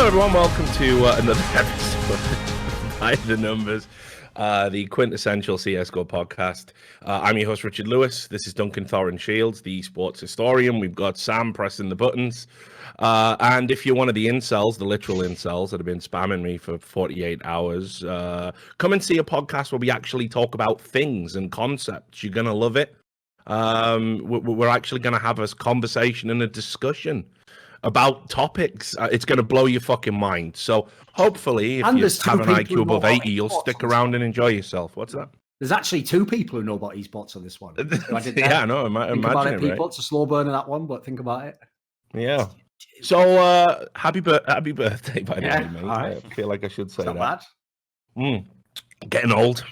Hello, everyone. Welcome to another episode by the Numbers, the quintessential CSGO podcast. I'm your host, Richard Lewis. This is Duncan Thorin Shields, the esports historian. We've got Sam pressing the buttons. And if you're one of the incels, the literal incels that have been spamming me for 48 hours, come and see a podcast where we actually talk about things and concepts. You're going to love it. We're actually going to have a conversation and a discussion about topics. It's going to blow your fucking mind. So hopefully, if you have an IQ above 80, you'll stick around and enjoy yourself. What's that? There's actually two people who know about esports on this one. So yeah, no, imagine about it, it, people. Right? It's a slow burn in that one, but think about it. Yeah. So happy birthday, by the way, mate. Right. I feel like I should say it's that. Bad. Getting old.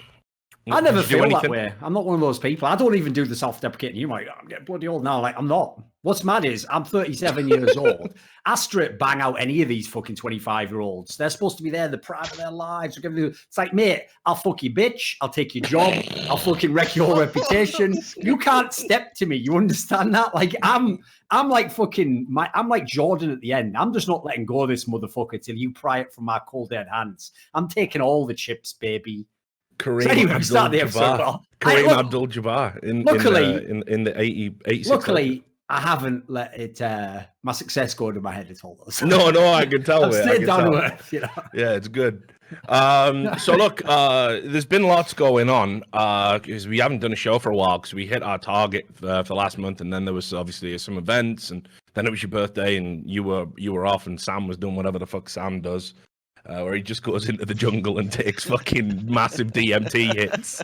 I never feel that way. I'm not one of those people. I don't even do the self-deprecating humor. Like, I'm getting bloody old now. Like, I'm not. What's mad is I'm 37 years old. I straight bang out any of these fucking 25-year-olds. They're supposed to be there, the pride of their lives. It's like, mate, I'll fuck your bitch. I'll take your job. I'll fucking wreck your reputation. You can't step to me. You understand that? Like, I'm like fucking, I'm like Jordan at the end. I'm just not letting go of this motherfucker till you pry it from my cold dead hands. I'm taking all the chips, baby. Kareem Abdul-Jabbar in the 86. Luckily, I haven't let it my success go to my head at all. So. No, I can tell. I've stayed down to earth, you know? Yeah, it's good. So look, there's been lots going on because we haven't done a show for a while because we hit our target for last month, and then there was obviously some events, and then it was your birthday, and you were off, and Sam was doing whatever the fuck Sam does. Where he just goes into the jungle and takes fucking massive DMT hits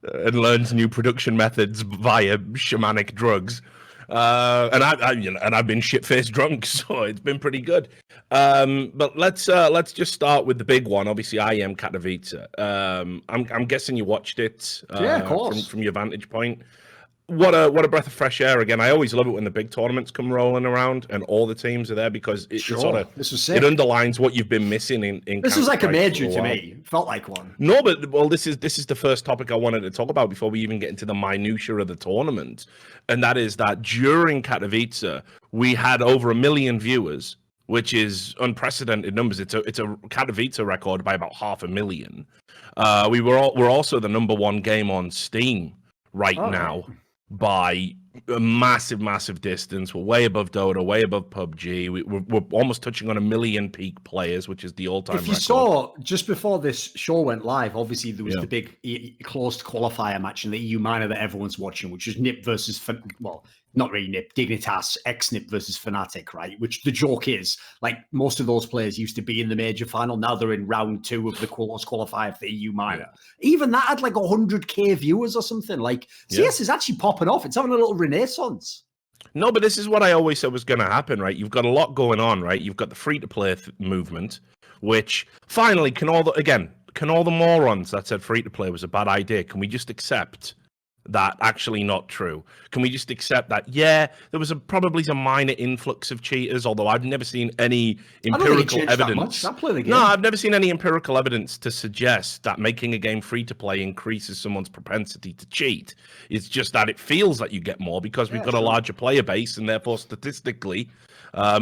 and learns new production methods via shamanic drugs. And I've been shit-faced drunk, so it's been pretty good. But let's just start with the big one. Obviously, I am Katowice. I'm guessing you watched it. Yeah, of course. From your vantage point. What a breath of fresh air again. I always love it when the big tournaments come rolling around and all the teams are there because it sort of it underlines what you've been missing in this was like a major to me. Felt like one. No, but this is the first topic I wanted to talk about before we even get into the minutiae of the tournament. And that is that during Katowice, we had over 1 million viewers, which is unprecedented numbers. It's a Katowice record by about 500,000. We're also the #1 game on Steam right now. By a massive distance. We're way above Dota, way above PUBG. We're almost touching on 1 million peak players, which is the all-time record. If you saw, just before this show went live, obviously there was the big closed qualifier match in the EU minor that everyone's watching, which is NIP versus, well, not really NIP, Dignitas, ex-NIP versus Fnatic, right? Which the joke is, like, most of those players used to be in the major final. Now they're in round 2 of the closed qualifier for the EU minor. Yeah. Even that had like 100K viewers or something. Like, CS is actually popping off. It's having a little renaissance. No, but this is what I always said was going to happen, right? You've got a lot going on, right? You've got the free-to-play movement, which finally can all the morons that said free-to-play was a bad idea, can we just accept that actually not true? Can we just accept that, yeah, there was probably some minor influx of cheaters, although I've never seen any empirical evidence. No, I've never seen any empirical evidence to suggest that making a game free-to-play increases someone's propensity to cheat. It's just that it feels that you get more because we've got a larger player base, and therefore statistically,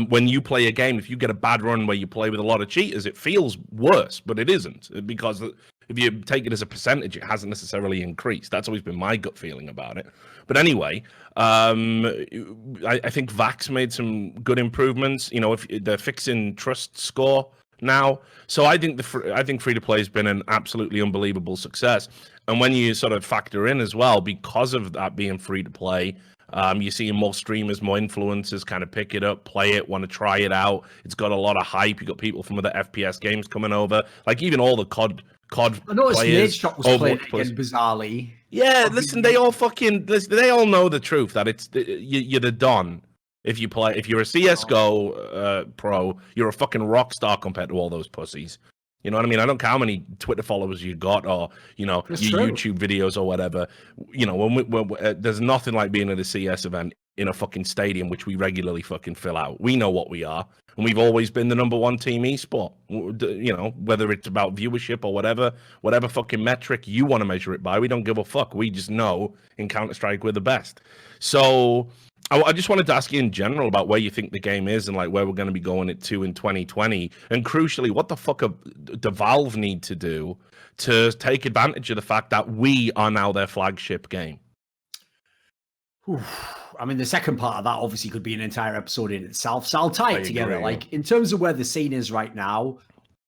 when you play a game, if you get a bad run where you play with a lot of cheaters, it feels worse, but it isn't, because if you take it as a percentage, it hasn't necessarily increased. That's always been my gut feeling about it. But anyway, I think Vax made some good improvements. You know, if they're fixing trust score now, so I think free to play has been an absolutely unbelievable success. And when you sort of factor in as well, because of that being free to play, you're seeing more streamers, more influencers kind of pick it up, play it, want to try it out. It's got a lot of hype. You got people from other FPS games coming over, like even all the COD I noticed players. Shot was playing again bizarrely. Yeah, listen, they all know the truth that you're the Don. If you're a CSGO pro, you're a fucking rock star compared to all those pussies. You know what I mean? I don't care how many Twitter followers you got, or your YouTube videos or whatever. You know, when there's nothing like being at a CS event in a fucking stadium, which we regularly fucking fill out. We know what we are, and we've always been the #1 team esport. You know, whether it's about viewership or whatever fucking metric you want to measure it by, we don't give a fuck. We just know in Counter-Strike we're the best. So I just wanted to ask you in general about where you think the game is and like where we're going to be going it to in 2020, and crucially, what the fuck do Valve need to do to take advantage of the fact that we are now their flagship game? I mean, the second part of that obviously could be an entire episode in itself. So I'll tie it together. Like, in terms of where the scene is right now,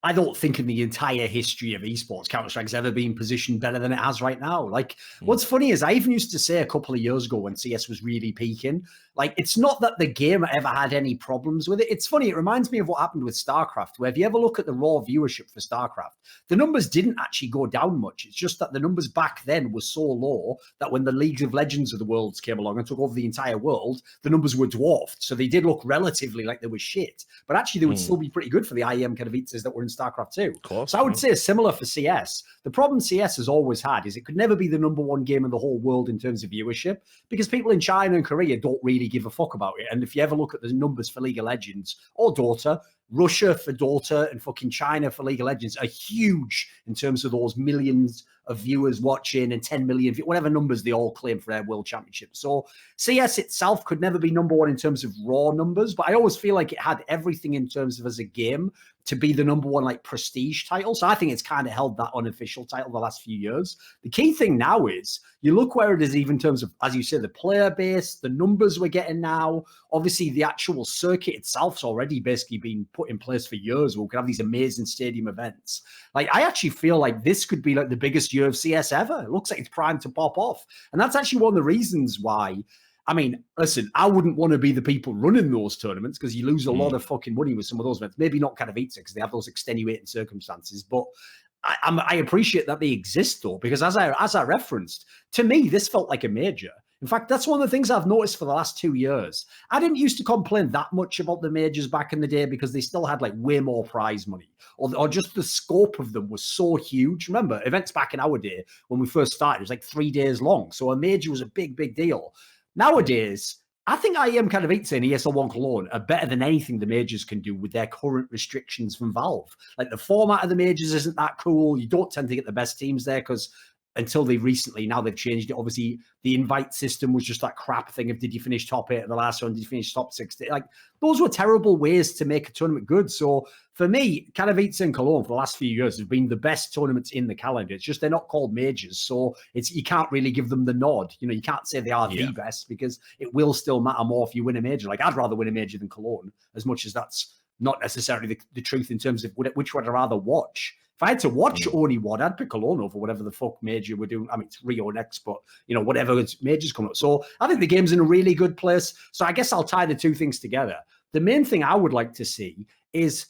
I don't think in the entire history of esports, Counter-Strike's ever been positioned better than it has right now. Like, what's funny is I even used to say a couple of years ago when CS was really peaking, like, it's not that the game ever had any problems with it. It's funny. It reminds me of what happened with StarCraft, where if you ever look at the raw viewership for StarCraft, the numbers didn't actually go down much. It's just that the numbers back then were so low that when the League of Legends of the worlds came along and took over the entire world, the numbers were dwarfed. So they did look relatively like they were shit, but actually they would still be pretty good for the IEM kind of eaters that were in StarCraft 2. So I would say similar for CS. The problem CS has always had is it could never be the number one game in the whole world in terms of viewership because people in China and Korea don't really give a fuck about it. And if you ever look at the numbers for League of Legends or Dota, Russia for Dota and fucking China for League of Legends are huge in terms of those millions of viewers watching and 10 million, whatever numbers they all claim for their world championship. So CS itself could never be number one in terms of raw numbers, but I always feel like it had everything in terms of as a game to be the number one like prestige title. So I think it's kind of held that unofficial title the last few years. The key thing now is you look where it is even in terms of, as you said, the player base, the numbers we're getting now. Obviously, the actual circuit itself's already basically been put in place for years. We could have these amazing stadium events. Like, I actually feel like this could be like the biggest year of CS ever. It looks like it's primed to pop off. And that's actually one of the reasons why, I mean, listen, I wouldn't want to be the people running those tournaments because you lose a lot of fucking money with some of those events. Maybe not kind of because they have those extenuating circumstances, but I appreciate that they exist though, because as I referenced, to me, this felt like a major. In fact, that's one of the things I've noticed for the last 2 years. I didn't used to complain that much about the majors back in the day because they still had like way more prize money or just the scope of them was so huge. Remember, events back in our day when we first started, it was like 3 days long. So a major was a big, big deal. Nowadays, I think IEM kind of and ESL One Cologne are better than anything the majors can do with their current restrictions from Valve. Like the format of the majors isn't that cool. You don't tend to get the best teams there because until they recently, now they've changed it. Obviously, the invite system was just that crap thing of did you finish top 8 at the last one? Did you finish top 60? Like those were terrible ways to make a tournament good. So for me, Katowice and Cologne for the last few years have been the best tournaments in the calendar. It's just they're not called majors, so it's you can't really give them the nod. You know, you can't say they are the best because it will still matter more if you win a major. Like I'd rather win a major than Cologne, as much as that's not necessarily the truth in terms of which would I rather watch. If I had to watch only one, I'd pick Cologne over whatever the fuck major we're doing. I mean, it's Rio next, but, you know, whatever majors come up. So I think the game's in a really good place. So I guess I'll tie the two things together. The main thing I would like to see is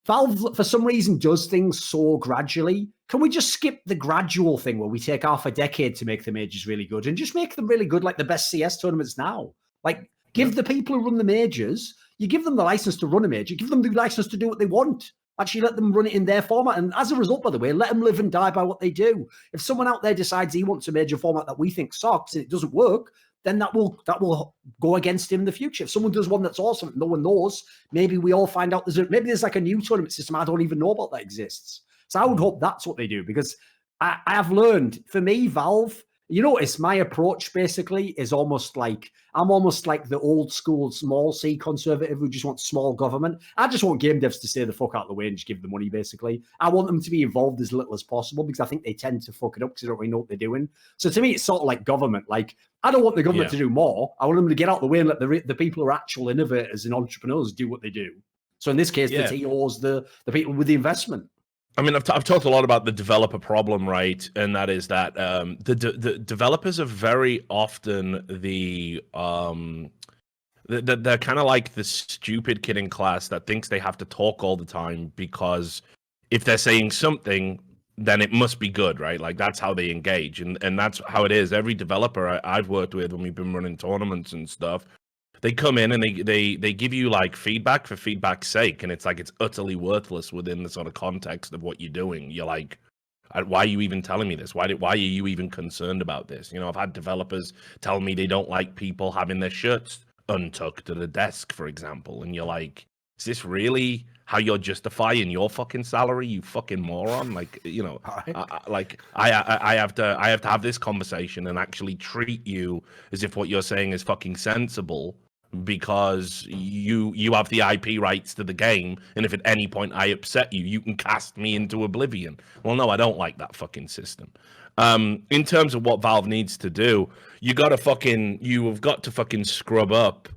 Valve, for some reason, does things so gradually. Can we just skip the gradual thing where we take half a decade to make the majors really good and just make them really good like the best CS tournaments now? Like, give the people who run the majors, you give them the license to run a major, give them the license to do what they want. Actually, let them run it in their format. And as a result, by the way, let them live and die by what they do. If someone out there decides he wants a major format that we think sucks and it doesn't work, then that will go against him in the future. If someone does one that's awesome, no one knows, maybe we all find out maybe there's like a new tournament system I don't even know about that exists. So I would hope that's what they do because I have learned, for me, Valve, you notice my approach basically is almost like, I'm almost like the old school small C conservative who just wants small government. I just want game devs to stay the fuck out of the way and just give them money, basically. I want them to be involved as little as possible because I think they tend to fuck it up because they don't really know what they're doing. So to me, it's sort of like government. Like, I don't want the government to do more. I want them to get out of the way and let the people who are actual innovators and entrepreneurs do what they do. So in this case, the TOs, the people with the investment. I mean, I've talked a lot about the developer problem, right? And that is that the developers are very often they're kind of like the stupid kid in class that thinks they have to talk all the time because if they're saying something, then it must be good, right? Like that's how they engage, and that's how it is. Every developer I've worked with when we've been running tournaments and stuff, they come in and they give you like feedback for feedback's sake, and it's like it's utterly worthless within the sort of context of what you're doing. You're like, why are you even telling me this? Why are you even concerned about this? You know, I've had developers tell me they don't like people having their shirts untucked at a desk, for example, and you're like, is this really how you're justifying your fucking salary, you fucking moron. Like, you know, I have to have this conversation and actually treat you as if what you're saying is fucking sensible, because you have the IP rights to the game, and if at any point I upset you, you can cast me into oblivion. Well, no, I don't like that fucking system. In terms of what Valve needs to do, you've got to fucking scrub up.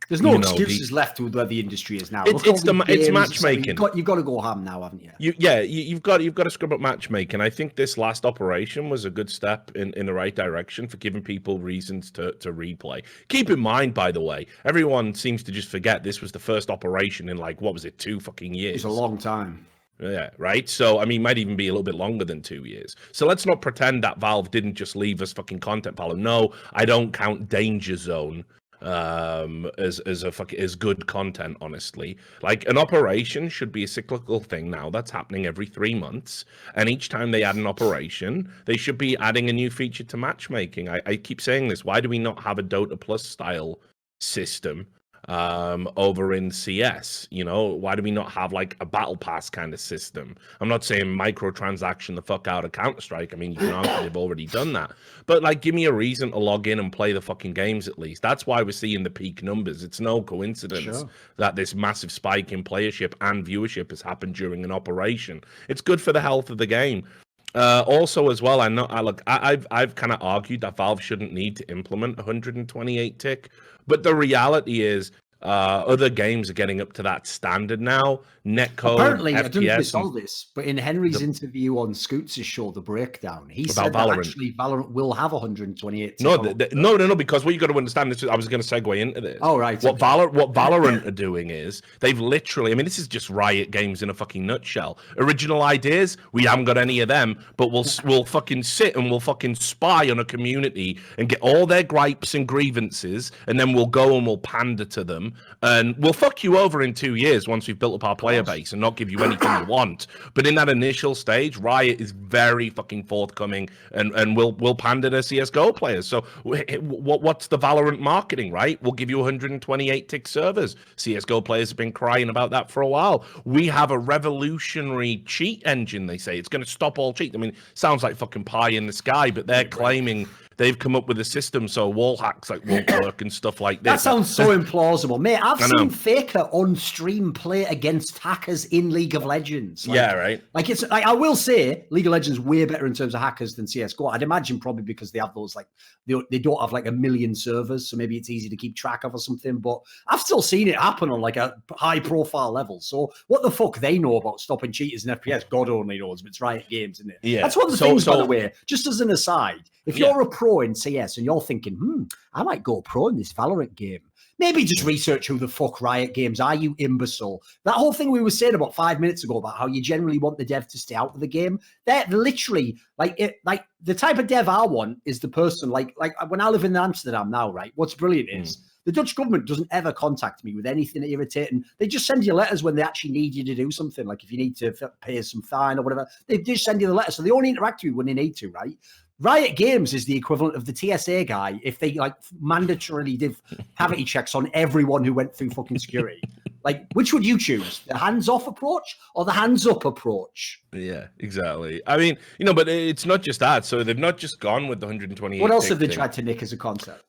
There's no excuses left with where the industry is now. It's matchmaking. You've got to go ham now, haven't you? You've got to scrub up matchmaking. I think this last operation was a good step in the right direction for giving people reasons to replay. Keep in mind, by the way, everyone seems to just forget this was the first operation in, like, what was it, 2 fucking years? It's a long time. Yeah, right? So, I mean, might even be a little bit longer than 2 years. So let's not pretend that Valve didn't just leave us fucking content follow. No, I don't count Danger Zone as good content, honestly. Like, an operation should be a cyclical thing now that's happening every 3 months, and each time they add an operation, they should be adding a new feature to matchmaking. I keep saying this. Why do we not have a Dota Plus style system over in CS? You know, why do we not have like a battle pass kind of system? I'm not saying microtransaction the fuck out of Counter-Strike. I mean, you can argue they've already done that, but like, give me a reason to log in and play the fucking games at least. That's why we're seeing the peak numbers. It's no coincidence that this massive spike in playership and viewership has happened during an operation. It's good for the health of the game. Also, as well, I've kind of argued that Valve shouldn't need to implement 128 tick, but the reality is, other games are getting up to that standard now. Netcode, apparently, FPS, I don't know if you saw this, but in Henry's interview on Scoots' show, The Breakdown, he said that actually Valorant will have 128. No, because what you got to understand, this is, I was going to segue into this. Oh, right. What Valorant are doing is they've literally, I mean, this is just Riot Games in a fucking nutshell. Original ideas, we haven't got any of them, but we'll fucking sit and we'll fucking spy on a community and get all their gripes and grievances, and then we'll go and we'll pander to them, and we'll fuck you over in 2 years once we've built up our player base and not give you anything you want. But in that initial stage, Riot is very fucking forthcoming and will pander to CSGO players. So what's the Valorant marketing, right? We'll give you 128 tick servers. CSGO players have been crying about that for a while. We have a revolutionary cheat engine, they say. It's going to stop all cheat. I mean, sounds like fucking pie in the sky, but they're claiming they've come up with a system so wall hacks like won't work and stuff like this. That sounds so implausible, mate. I've seen Faker on stream play against hackers in League of Legends. Like, yeah, right. Like, it's like, I will say League of Legends way better in terms of hackers than CS:GO. I'd imagine probably because they have those, like, they don't have like 1 million servers, so maybe it's easy to keep track of or something. But I've still seen it happen on like a high profile level. So what the fuck they know about stopping cheaters in FPS? God only knows. But it's Riot Games, isn't it? Yeah. That's one of the things, by the way. Just as an aside, if you're a pro in CS and you're thinking, I might go pro in this Valorant game, maybe just research who the fuck Riot Games are, you imbecile. That whole thing we were saying about 5 minutes ago about how you generally want the dev to stay out of the game, they're literally like the type of dev I want is the person like when I live in Amsterdam now, right? What's brilliant is the Dutch government doesn't ever contact me with anything irritating. They just send you letters when they actually need you to do something. Like if you need to pay some fine or whatever, they just send you the letter. So they only interact with you when they need to, right? Riot Games is the equivalent of the TSA guy if they like mandatorily did cavity checks on everyone who went through fucking security. Like, which would you choose? The hands-off approach or the hands-up approach? Yeah, exactly. I mean, you know, but it's not just that. So they've not just gone with the 128. What else have they tried to nick as a concept?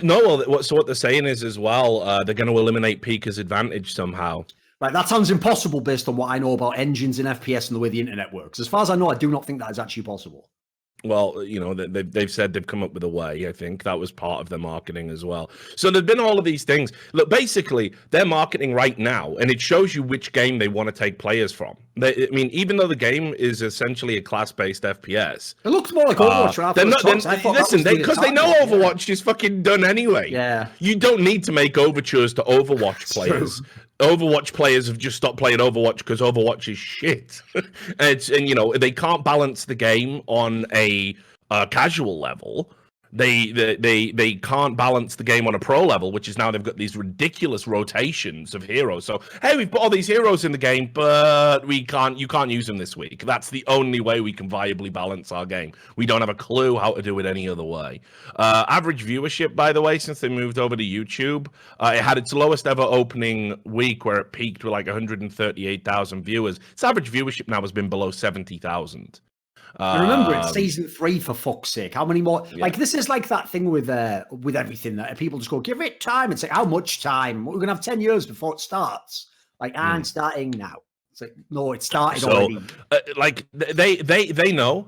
No, well, so what they're saying is as well, they're going to eliminate Pika's advantage somehow. Right, that sounds impossible based on what I know about engines in FPS and the way the internet works. As far as I know, I do not think that is actually possible. Well, you know, they've said they've come up with a way. I think that was part of their marketing as well. So there's been all of these things. Look, basically, they're marketing right now, and it shows you which game they want to take players from. I mean, even though the game is essentially a class-based FPS, it looks more like Overwatch. Listen, because they know Overwatch is fucking done anyway. Yeah, you don't need to make overtures to Overwatch players. Overwatch players have just stopped playing Overwatch because Overwatch is shit. and you know, they can't balance the game on a casual level. They can't balance the game on a pro level, which is now they've got these ridiculous rotations of heroes. So hey, we've put all these heroes in the game, but you can't use them this week. That's the only way we can viably balance our game. We don't have a clue how to do it any other way. Average viewership, by the way, since they moved over to YouTube, it had its lowest ever opening week where it peaked with like 138,000 viewers. Its average viewership now has been below 70,000. Remember, it's season 3 for fuck's sake. How many more? Yeah. Like, this is like that thing with everything that people just go, give it time. It's like, how much time? We're gonna have 10 years before it starts. Like, I'm starting now. It's like, no, it started already. Like they know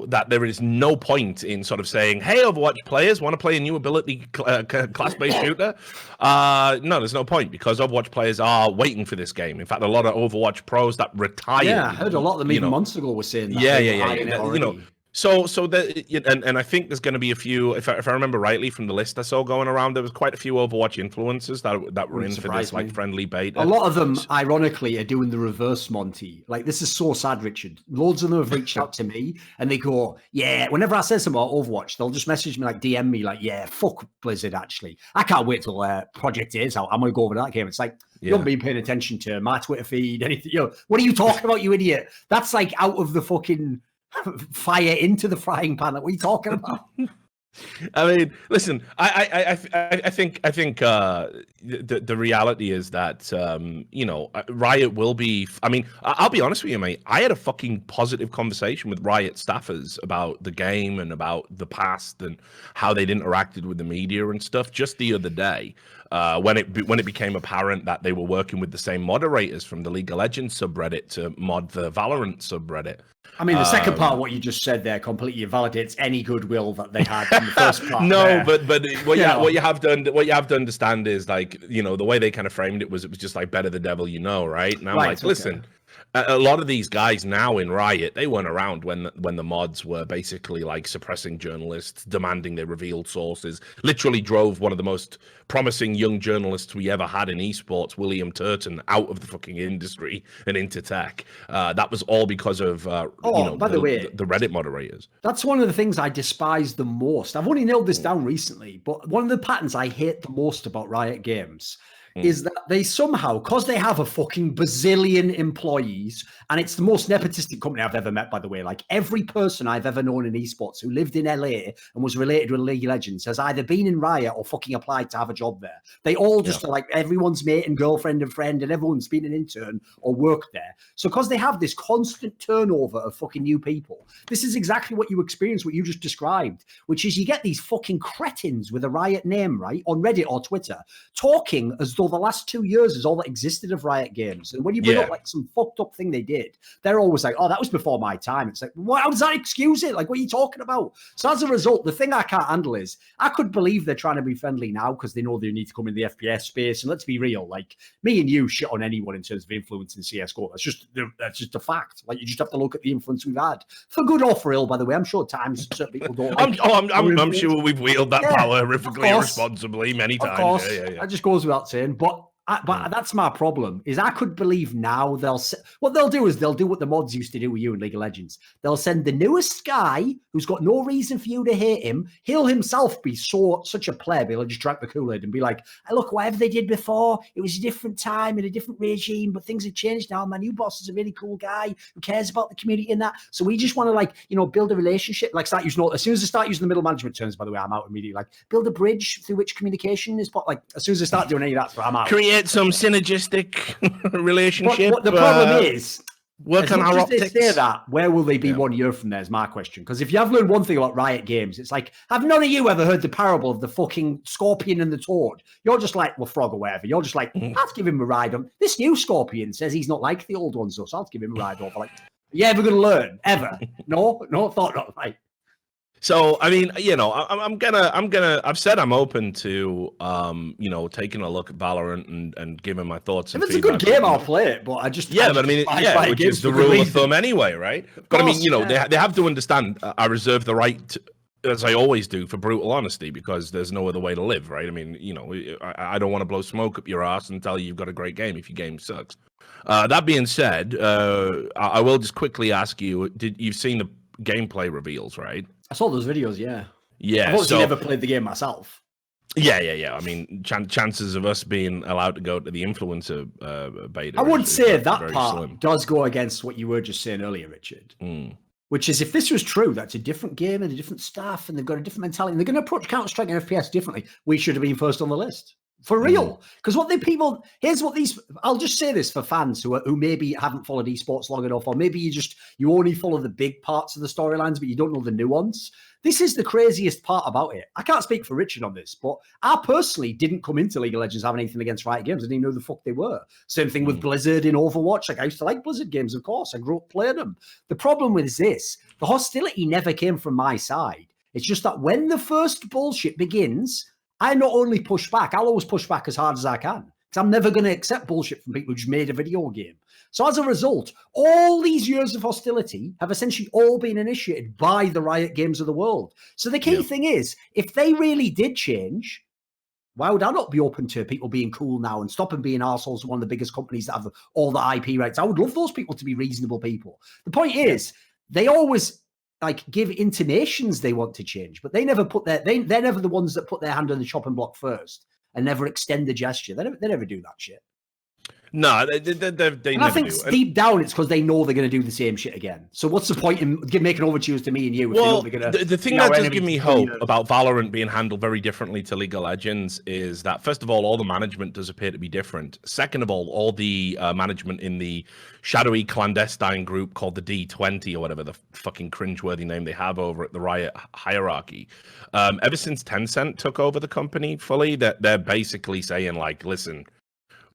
that there is no point in sort of saying, hey, Overwatch players want to play a new ability class-based shooter. No, there's no point, because Overwatch players are waiting for this game. In fact, a lot of Overwatch pros that retired. Yeah, I heard a lot of them even months ago were saying that. Yeah. So and I think there's going to be a few, if I remember rightly from the list I saw going around, there was quite a few Overwatch influencers that were in for this like friendly beta. A lot of them, ironically, are doing the reverse Monty. Like, this is so sad, Richard. Loads of them have reached out to me and they go, yeah, whenever I say something about Overwatch, they'll just message me, like DM me, like, yeah, fuck Blizzard, actually. I can't wait till Project A is out. I'm going to go over that game. It's like, you haven't been paying attention to my Twitter feed, anything. What are you talking about, you idiot? That's like out of the fucking fire into the frying pan. What are you talking about? I mean, listen, I think the reality is that Riot will be. I mean, I'll be honest with you, mate. I had a fucking positive conversation with Riot staffers about the game and about the past and how they'd interacted with the media and stuff just the other day. When it became apparent that they were working with the same moderators from the League of Legends subreddit to mod the Valorant subreddit. I mean, the second part of what you just said there completely invalidates any goodwill that they had in the first part. No, but what you have to understand is, like, the way they kind of framed it was just like, better the devil you know, right? And I'm like, listen, a lot of these guys now in Riot, they weren't around when the mods were basically like suppressing journalists, demanding they revealed sources, literally drove one of the most promising young journalists we ever had in esports, William Turton, out of the fucking industry and into tech. That was all because of by the way, the Reddit moderators. That's one of the things I despise the most. I've only nailed this down recently, but one of the patterns I hate the most about Riot Games is that they somehow, because they have a fucking bazillion employees, and it's the most nepotistic company I've ever met, by the way. Like, every person I've ever known in esports who lived in LA and was related with League of Legends has either been in Riot or fucking applied to have a job there. They all just are like everyone's mate and girlfriend and friend, and everyone's been an intern or worked there. So because they have this constant turnover of fucking new people, this is exactly what you experience, what you just described, which is you get these fucking cretins with a Riot name, right, on Reddit or Twitter, talking as though the last 2 years is all that existed of Riot Games. And when you bring up like some fucked up thing they did, they're always like, oh, that was before my time. It's like, how does that excuse it? Like, what are you talking about? So as a result, the thing I can't handle is, I could believe they're trying to be friendly now because they know they need to come in the FPS space. And let's be real, like, me and you shit on anyone in terms of influence in CSGO. That's just a fact. Like, you just have to look at the influence we've had, for good or for ill, by the way. I'm sure at times certain people don't like I'm sure we've wielded that power horrifically irresponsibly many times. Of course. That just goes without saying. But that's my problem, is I could believe now what they'll do is they'll do what the mods used to do with you in League of Legends. They'll send the newest guy who's got no reason for you to hate him. He'll himself be such a pleb. He'll just drink the Kool-Aid and be like, hey, look, whatever they did before, it was a different time and a different regime, but things have changed now. My new boss is a really cool guy who cares about the community and that. So we just want to build a relationship, like start using as soon as they start using the middle management terms, by the way, I'm out immediately. Like, build a bridge through which communication is, like, as soon as they start doing any of that, I'm out. Some synergistic relationship. What the problem is, work on our optics. They say that, where will they be 1 year from there is my question. Because if you have learned one thing about Riot Games, it's like, have none of you ever heard the parable of the fucking scorpion and the toad? You're just like, well, frog or whatever. You're just like, I'll give him a ride on. This new scorpion says he's not like the old ones, though, so I'll give him a ride over. Like, are you ever going to learn? Ever? No, thought not. Right. So, I mean, I've said I'm open to, taking a look at Valorant and giving my thoughts. If it's a good game, I'll play it, but I just... which is the rule of thumb anyway, right? But I mean, they have to understand, I reserve the right, as I always do, for brutal honesty, because there's no other way to live, right? I mean, I don't want to blow smoke up your ass and tell you you've got a great game if your game sucks. That being said, I will just quickly ask you, you've seen the gameplay reveals, right? I saw those videos, yeah. Yeah, I've obviously never played the game myself. Yeah. I mean, chances of us being allowed to go to the influencer beta. I would say that part slim. does go against what you were just saying earlier, Richard. Which is, if this was true, that's a different game and a different staff, and they've got a different mentality, and they're going to approach Counter-Strike and FPS differently. We should have been first on the list. For real. Because I'll just say this for fans who maybe haven't followed esports long enough, or maybe you only follow the big parts of the storylines, but you don't know the nuance. This is the craziest part about it. I can't speak for Richard on this, but I personally didn't come into League of Legends having anything against Riot Games. I didn't know who the fuck they were. Same thing with Blizzard in Overwatch. Like, I used to like Blizzard games, of course. I grew up playing them. The problem with this, the hostility never came from my side. It's just that when the first bullshit begins, I not only push back, I'll always push back as hard as I can, because I'm never going to accept bullshit from people who just made a video game. So as a result, all these years of hostility have essentially all been initiated by the Riot Games of the world. So the key thing is, if they really did change, why would I not be open to people being cool now and stopping being arseholes of one of the biggest companies that have all the IP rights? I would love those people to be reasonable people. The point is, they always give intimations they want to change, but they never they're never the ones that put their hand on the chopping block first and never extend the gesture. They never do that shit. No, they and I think deep down it's because they know they're going to do the same shit again. So what's the point in making overtures to me and you? If they know they're gonna, the thing that does give me hope about Valorant being handled very differently to League of Legends is that, first of all the management does appear to be different. Second of all the management in the shadowy clandestine group called the D20 or whatever the fucking cringeworthy name they have over at the Riot hierarchy. Ever since Tencent took over the company fully, that they're basically saying, like, listen,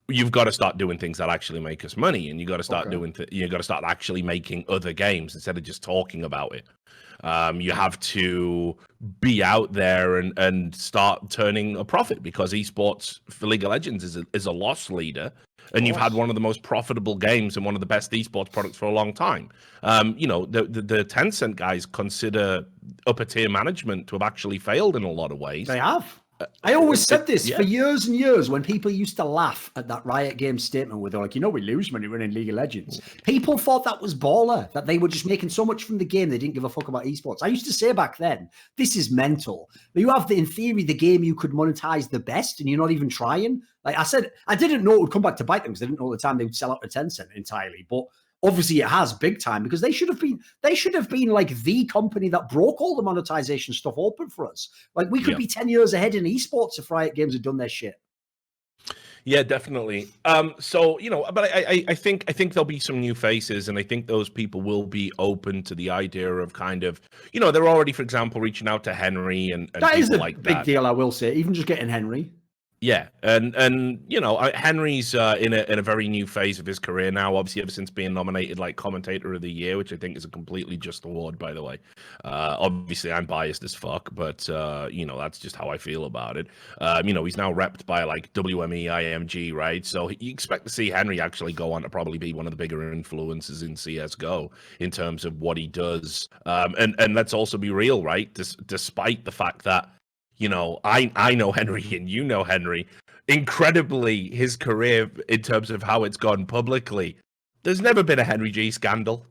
you've got to start doing things that actually make us money, and you got to start you got to start actually making other games instead of just talking about it. You have to be out there and start turning a profit, because esports for League of Legends is a loss leader, and you've had one of the most profitable games and one of the best esports products for a long time. The Tencent guys consider upper tier management to have actually failed in a lot of ways. They have. I always said this for years and years when people used to laugh at that Riot Games statement where they're like, we lose money running League of Legends. People thought that was baller, that they were just making so much from the game they didn't give a fuck about esports. I used to say back then, this is mental. You have, in theory, the game you could monetize the best, and you're not even trying. Like I said, I didn't know it would come back to bite them, because I didn't know at the time they would sell out to Tencent entirely. But obviously it has big time, because they should have been like the company that broke all the monetization stuff open for us. Like, we could be 10 years ahead in esports if Riot Games had done their shit. Yeah, definitely. But I think there'll be some new faces, and I think those people will be open to the idea of kind of, they're already, for example, reaching out to Henry and that is a big deal, I will say, even just getting Henry. Yeah, and Henry's in a very new phase of his career now. Obviously, ever since being nominated like Commentator of the Year, which I think is a completely just award, by the way. Obviously, I'm biased as fuck, but that's just how I feel about it. He's now repped by like WME, IMG, right? So you expect to see Henry actually go on to probably be one of the bigger influences in CS:GO in terms of what he does. And let's also be real, right? Despite the fact that, I know Henry and you know Henry. Incredibly, his career in terms of how it's gone publicly, there's never been a Henry G scandal.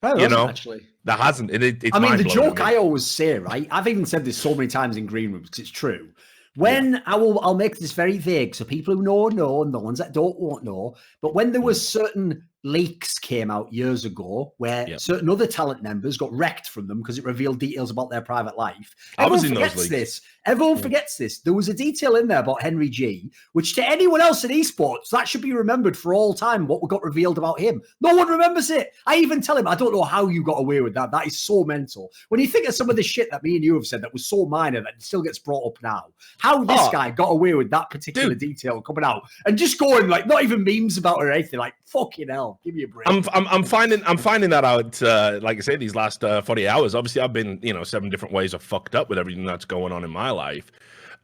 Actually, there hasn't. It's the joke I always say, right? I've even said this so many times in green rooms because it's true. When I'll make this very vague, so people who know, and the ones that don't won't know. But when there was certain leaks came out years ago where certain other talent members got wrecked from them because it revealed details about their private life. Everyone forgets this. Everyone forgets this. There was a detail in there about Henry G, which to anyone else in esports, that should be remembered for all time, what got revealed about him. No one remembers it. I even tell him, I don't know how you got away with that. That is so mental. When you think of some of the shit that me and you have said that was so minor that it still gets brought up now, how this guy got away with that particular detail coming out and just going like, not even memes about it or anything, like, fucking hell, give me a break. I'm finding that out, like I say, these last 40 hours. Obviously, I've been, 7 different ways I've fucked up with everything that's going on in my life.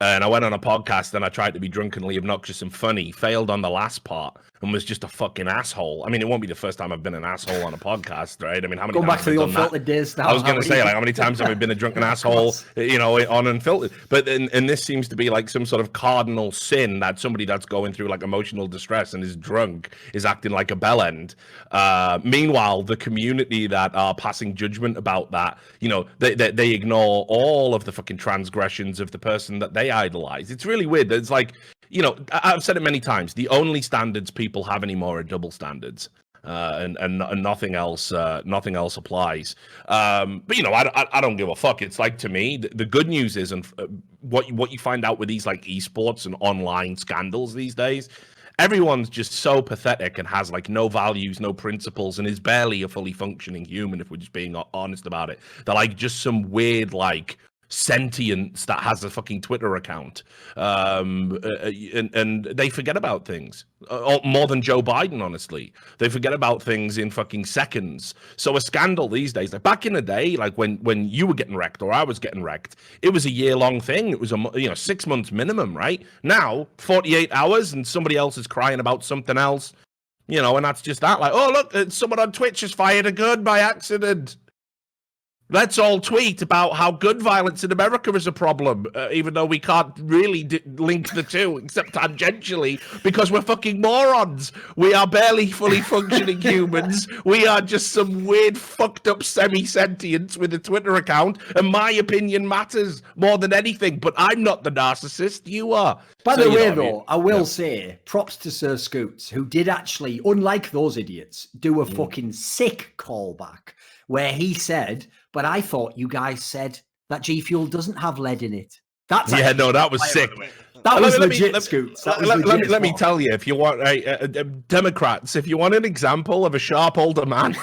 And I went on a podcast and I tried to be drunkenly obnoxious and funny, failed on the last part, and was just a fucking asshole. I mean, it won't be the first time I've been an asshole on a podcast, right? I mean, how many times back to the unfiltered days now? I was going to say, like, how many times have I been a drunken asshole, on Unfiltered? But and this seems to be like some sort of cardinal sin that somebody that's going through like emotional distress and is drunk is acting like a bellend. Meanwhile, the community that are passing judgment about that, they ignore all of the fucking transgressions of the person that they idolize. It's really weird. It's like, I've said it many times. The only standards people have anymore are double standards, and nothing else. Nothing else applies. But I don't give a fuck. It's like, to me, the good news is, and what you find out with these like esports and online scandals these days, everyone's just so pathetic and has like no values, no principles, and is barely a fully functioning human, if we're just being honest about it. They're like just some weird like sentience that has a fucking Twitter account, and they forget about things more than Joe Biden. Honestly, they forget about things in fucking seconds. So a scandal these days, like back in the day, like when you were getting wrecked or I was getting wrecked, it was a year-long thing. It was 6 months minimum. Right now, 48 hours, and somebody else is crying about something else, and that's just that. Like, oh look, someone on Twitch has fired a gun by accident. Let's all tweet about how gun violence in America is a problem, even though we can't really link the two, except tangentially, because we're fucking morons. We are barely fully functioning humans. We are just some weird, fucked up semi-sentients with a Twitter account, and my opinion matters more than anything. But I'm not the narcissist. You are. By the way, though, I will say props to Sir Scoots, who did actually, unlike those idiots, do a fucking sick callback where he said, but I thought you guys said that G Fuel doesn't have lead in it. That was sick. That was legit, Scoots. Let me tell you, if you want, Democrats, if you want an example of a sharp older man,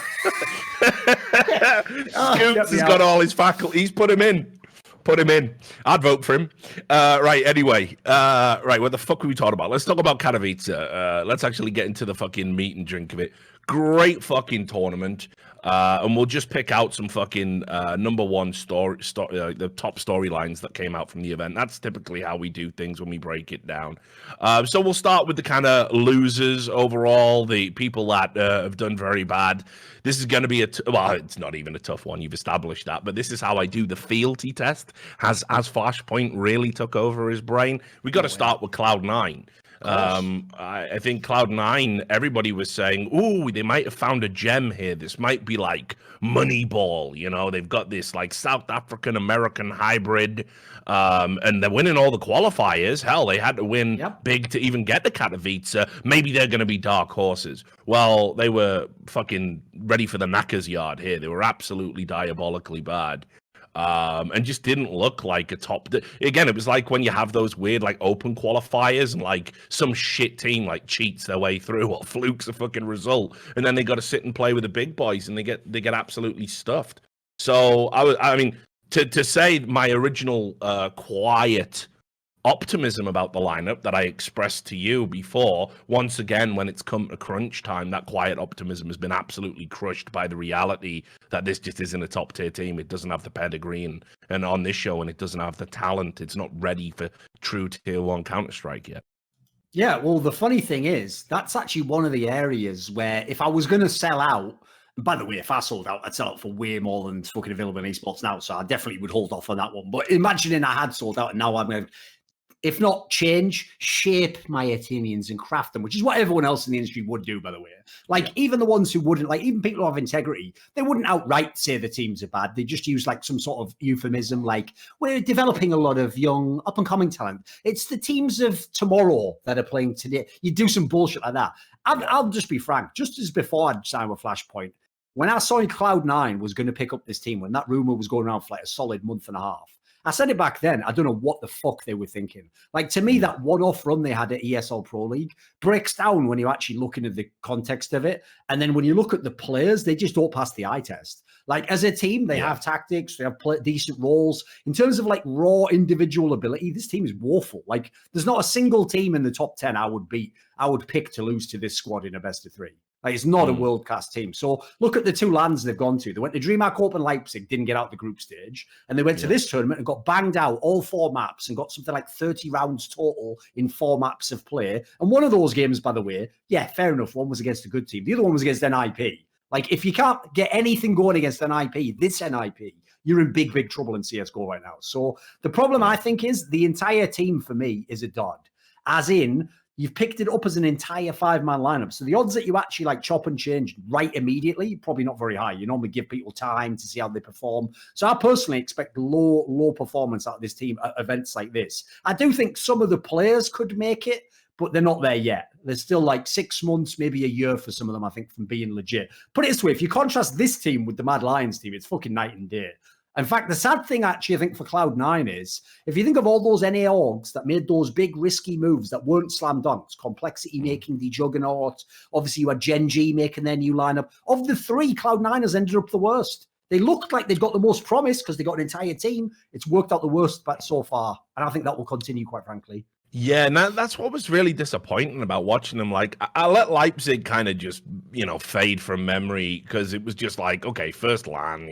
Scoots has got all his faculties. Put him in. I'd vote for him. Right, anyway. Right, what the fuck were we talking about? Let's talk about Katowice. Let's actually get into the fucking meat and drink of it. Great fucking tournament. And we'll just pick out some fucking number one the top storylines that came out from the event. That's typically how we do things when we break it down. So we'll start with the kind of losers overall, the people that have done very bad. This is going to be well, it's not even a tough one. You've established that, but this is how I do the fealty test. As Flashpoint really took over his brain, we got to start with Cloud9. I think Cloud9, everybody was saying, ooh, they might have found a gem here. This might be like Moneyball, they've got this like South African American hybrid, and they're winning all the qualifiers. Hell, they had to win big to even get the Katowice. Maybe they're going to be dark horses. Well, they were fucking ready for the Knackers yard here. They were absolutely diabolically bad. And just didn't look like a top. Again, it was like when you have those weird like open qualifiers and like some shit team like cheats their way through or flukes a fucking result, and then they got to sit and play with the big boys and they get absolutely stuffed. So I mean to say my original quiet optimism about the lineup that I expressed to you before, once again, when it's come to crunch time, that quiet optimism has been absolutely crushed by the reality that this just isn't a top tier team. It doesn't have the pedigree and on this show, and it doesn't have the talent. It's not ready for true tier 1 Counter-Strike yet. Yeah, well, the funny thing is, that's actually one of the areas where if I was going to sell out, and by the way, if I sold out, I'd sell out for way more than fucking available in esports now, so I definitely would hold off on that one. But imagining I had sold out and now I'm going to, if not change, shape my opinions and craft them, which is what everyone else in the industry would do, by the way. Like, even the ones who wouldn't, like, even people who have integrity, they wouldn't outright say the teams are bad. They just use, like, some sort of euphemism, like, we're developing a lot of young, up-and-coming talent. It's the teams of tomorrow that are playing today. You do some bullshit like that. I'll just be frank. Just as before I'd signed with Flashpoint, when I saw Cloud9 was going to pick up this team, when that rumor was going around for, like, a solid month and a half, I said it back then. I don't know what the fuck they were thinking. Like, to me, that one-off run they had at ESL Pro League breaks down when you're actually looking at the context of it. And then when you look at the players, they just don't pass the eye test. Like, as a team, they have tactics, they have decent roles. In terms of, like, raw individual ability, this team is woeful. Like, there's not a single team in the top 10 I would beat. I would pick to lose to this squad in a best of 3. Like, it's not a world-class team. So look at the 2 lands they've gone to. They went to DreamHack Open Leipzig, didn't get out the group stage. And they went to this tournament and got banged out all 4 maps and got something like 30 rounds total in 4 maps of play. And one of those games, by the way, yeah, fair enough. One was against a good team. The other one was against NIP. Like, if you can't get anything going against NIP, this NIP, you're in big, big trouble in CSGO right now. So the problem, I think, is the entire team for me is a dud. As in, you've picked it up as an entire 5-man lineup. So the odds that you actually like chop and change right immediately, probably not very high. You normally give people time to see how they perform. So I personally expect low performance out of this team at events like this. I do think some of the players could make it, but they're not there yet. There's still like 6 months, maybe a year for some of them, I think, from being legit. Put it this way, if you contrast this team with the Mad Lions team, it's fucking night and day. In fact, the sad thing, actually, I think, for Cloud9 is, if you think of all those NA orgs that made those big, risky moves that weren't slam dunks, Complexity making the Juggernaut, obviously you had Gen G making their new lineup. Of the 3, Cloud9 ended up the worst. They looked like they've got the most promise because they got an entire team. It's worked out the worst so far. And I think that will continue, quite frankly. Yeah, and that's what was really disappointing about watching them. Like, I let Leipzig kind of just, fade from memory because it was just like, okay, first LAN,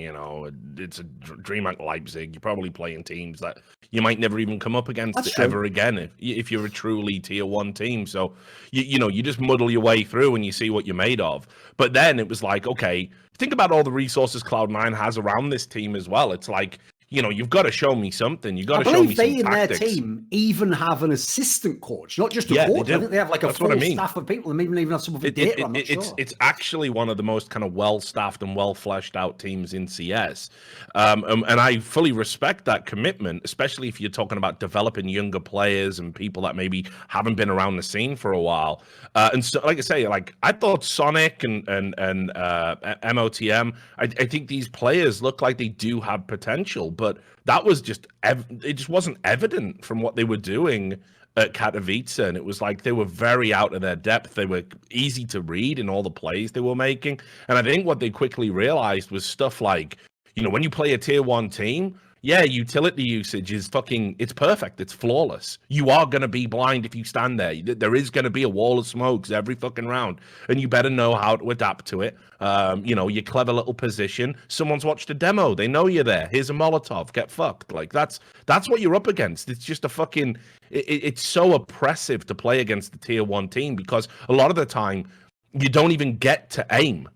it's a DreamHack Leipzig. You're probably playing teams that you might never even come up against ever again if you're a truly tier 1 team. So, you just muddle your way through and you see what you're made of. But then it was like, okay, think about all the resources Cloud9 has around this team as well. It's like, you've got to show me something. You've got to show me some tactics. I believe they in their team even have an assistant coach, not just a coach. I think they have like a full staff of people, and maybe even have some of the data. I'm not sure. It's actually one of the most kind of well-staffed and well-fleshed out teams in CS. And I fully respect that commitment, especially if you're talking about developing younger players and people that maybe haven't been around the scene for a while. And so, like I say, I thought Sonic and MOTM, I think these players look like they do have potential. But that was it just wasn't evident from what they were doing at Katowice. And it was like they were very out of their depth. They were easy to read in all the plays they were making. And I think what they quickly realized was stuff like, when you play a tier 1 team, yeah, utility usage is it's perfect. It's flawless. You are going to be blind if you stand there. There is going to be a wall of smokes every fucking round, and you better know how to adapt to it. Your clever little position. Someone's watched a demo. They know you're there. Here's a Molotov. Get fucked. Like, that's what you're up against. It's just a fucking... It's so oppressive to play against the tier 1 team because a lot of the time you don't even get to aim.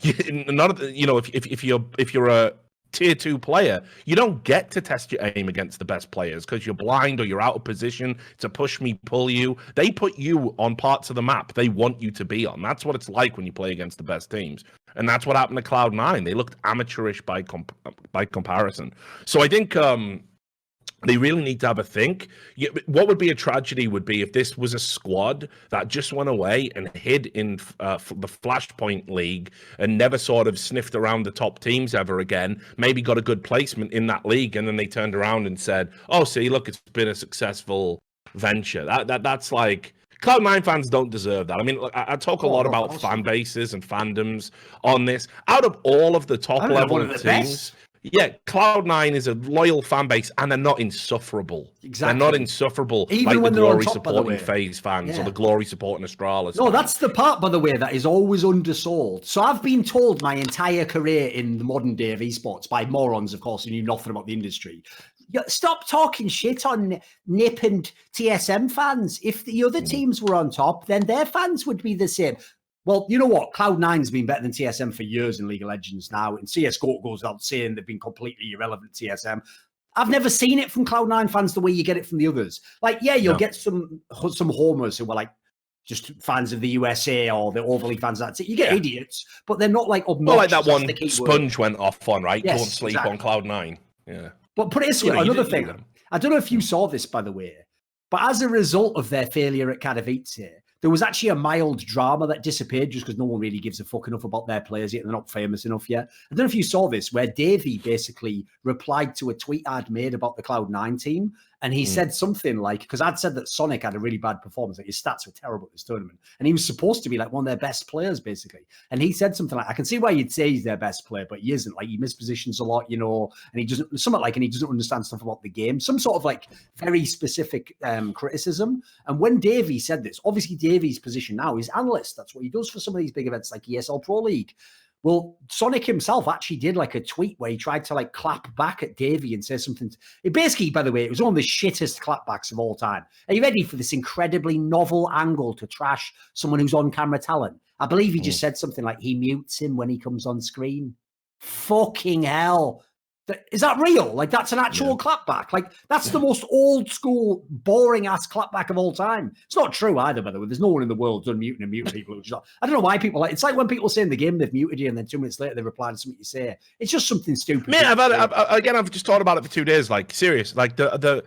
If you're a tier 2 player, you don't get to test your aim against the best players because you're blind or you're out of position to push me, pull you. They put you on parts of the map they want you to be on. That's what it's like when you play against the best teams. And that's what happened to Cloud9. They looked amateurish by comparison. So I think they really need to have a think. What would be a tragedy would be if this was a squad that just went away and hid in the Flashpoint League and never sort of sniffed around the top teams ever again, maybe got a good placement in that league, and then they turned around and said, oh, see, look, it's been a successful venture. That's like... Cloud9 fans don't deserve that. I mean, I talk a lot about fan bases and fandoms on this. Out of all of the top level teams... Best. Yeah, Cloud9 is a loyal fan base, and they're not insufferable. Exactly. They're not insufferable even like when the they're Glory on top, supporting FaZe fans or the Glory supporting Astralis No, fans. that's the part, by the way, that is always undersold. So I've been told my entire career in the modern day of esports by morons, of course, who knew nothing about the industry. Stop talking shit on NiP and TSM fans. If the other teams were on top, then their fans would be the same. Well, you know what? Cloud9's been better than TSM for years in League of Legends now. And CSGO goes out saying they've been completely irrelevant to TSM. I've never seen it from Cloud9 fans the way you get it from the others. Like, yeah, you'll get some homers who are like just fans of the USA or the overly fans. That's it. You get idiots, but they're not like obnoxious. Well, like that one Sponge went off on, right? Yes, Don't sleep on Cloud9. Yeah. But put it this way, another thing. I don't know if you saw this, by the way, but as a result of their failure at Katowice, there was actually a mild drama that disappeared just because no one really gives a fuck enough about their players yet. They're not famous enough yet. I don't know if you saw this, where Davey basically replied to a tweet I'd made about the Cloud9 team. And he said something like, because I'd said that Sonic had a really bad performance, like his stats were terrible at this tournament, and he was supposed to be like one of their best players, basically. And he said something like, I can see why you'd say he's their best player, but he isn't. Like, he mispositions a lot, and he doesn't, and he doesn't understand stuff about the game. Some sort of like very specific criticism. And when Davey said this, obviously Davey's position now is analyst. That's what he does for some of these big events like ESL Pro League. Well, Sonic himself actually did like a tweet where he tried to like clap back at Davey and say something. It basically, by the way, it was one of the shittest clapbacks of all time. Are you ready for this incredibly novel angle to trash someone who's on camera talent? I believe he just said something like he mutes him when he comes on screen. Fucking hell. Is that real? Like, that's an actual clapback. Like, that's the most old school, boring ass clapback of all time. It's not true either, by the way. There's no one in the world done muting and muting people. I don't know why people like. It's like when people say in the game they've muted you, and then 2 minutes later they reply to something you say. It's just something stupid. Man, I've just thought about it for 2 days. Like, serious. Like the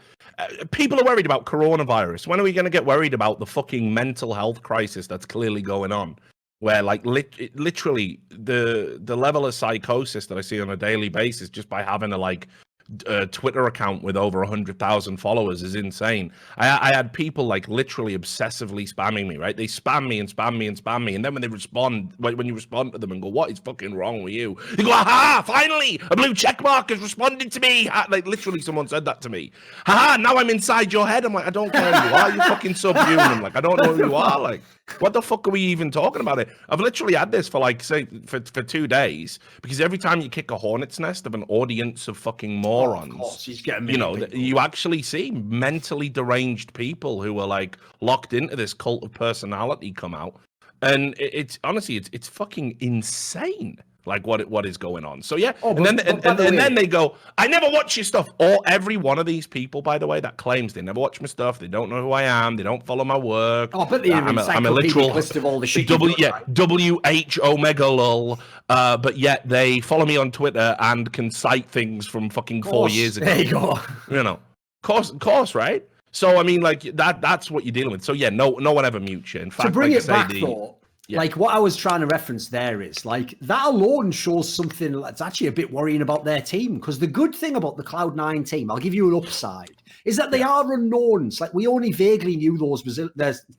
people are worried about coronavirus. When are we going to get worried about the fucking mental health crisis that's clearly going on? Where like literally the level of psychosis that I see on a daily basis just by having a Twitter account with over 100,000 followers is insane. I had people like literally obsessively spamming me, right? They spam me and spam me and spam me, and then when they respond, when you respond to them and go, "What is fucking wrong with you?" They go, "Aha! Finally, a blue check mark has responded to me." Like literally, someone said that to me. "Haha! Now I'm inside your head." I'm like, I don't care who you are. You're fucking subhuman. Like, I don't know who you are. Like, what the fuck are we even talking about it? I've literally had this for like, say, for 2 days, because every time you kick a hornet's nest of an audience of fucking morons, of course, he's getting you actually see mentally deranged people who are like locked into this cult of personality come out, and it's honestly, it's fucking insane. Like what is going on? So yeah, then they go, "I never watch your stuff." Or every one of these people, by the way, that claims they never watch my stuff, they don't know who I am, they don't follow my work. Oh, but I'm a literal list of all the shit. WH Omega lol. But yet they follow me on Twitter and can cite things from fucking 4 years ago. There you go. You know, course, right? So I mean, like that's what you're dealing with. So yeah, no one ever mutes you. In fact, to bring it back though. Yeah. Like what I was trying to reference there is like that alone shows something that's actually a bit worrying about their team. Because the good thing about the Cloud9 team, I'll give you an upside, is that they are unknowns. Like we only vaguely knew those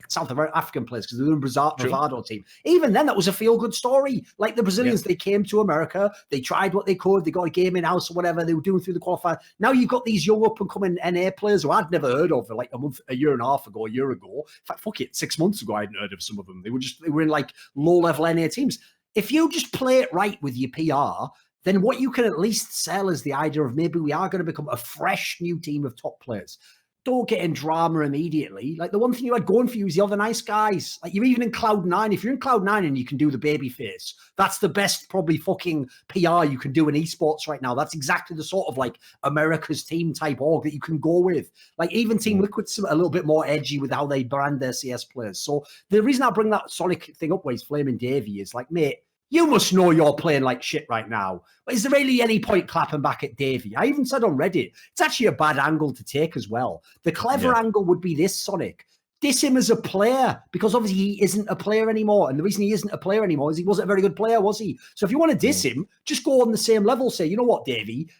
South African players because they were in Bravado team. Even then, that was a feel-good story. Like the Brazilians, they came to America, they tried what they could, they got a game in house or whatever they were doing through the qualifier. Now you've got these young up-and-coming NA players who I'd never heard of like a year and a half ago, a year ago. In fact, fuck it, 6 months ago I hadn't heard of some of them. They were in like low-level NA teams. If you just play it right with your PR, then what you can at least sell is the idea of maybe we are going to become a fresh new team of top players. Don't get in drama immediately. Like the one thing you had going for you is the other nice guys. Like you're even in Cloud9. If you're in Cloud9 and you can do the baby face, that's the best probably fucking PR you can do in esports right now. That's exactly the sort of like America's team type org that you can go with. Like even Team Liquid's a little bit more edgy with how they brand their CS players. So the reason I bring that Sonic thing up where he's flaming Davey is like, mate, you must know you're playing like shit right now. But is there really any point clapping back at Davey? I even said on Reddit, it's actually a bad angle to take as well. The clever angle would be this, Sonic. Diss him as a player, because obviously he isn't a player anymore. And the reason he isn't a player anymore is he wasn't a very good player, was he? So if you want to diss him, just go on the same level. Say, you know what, Davey?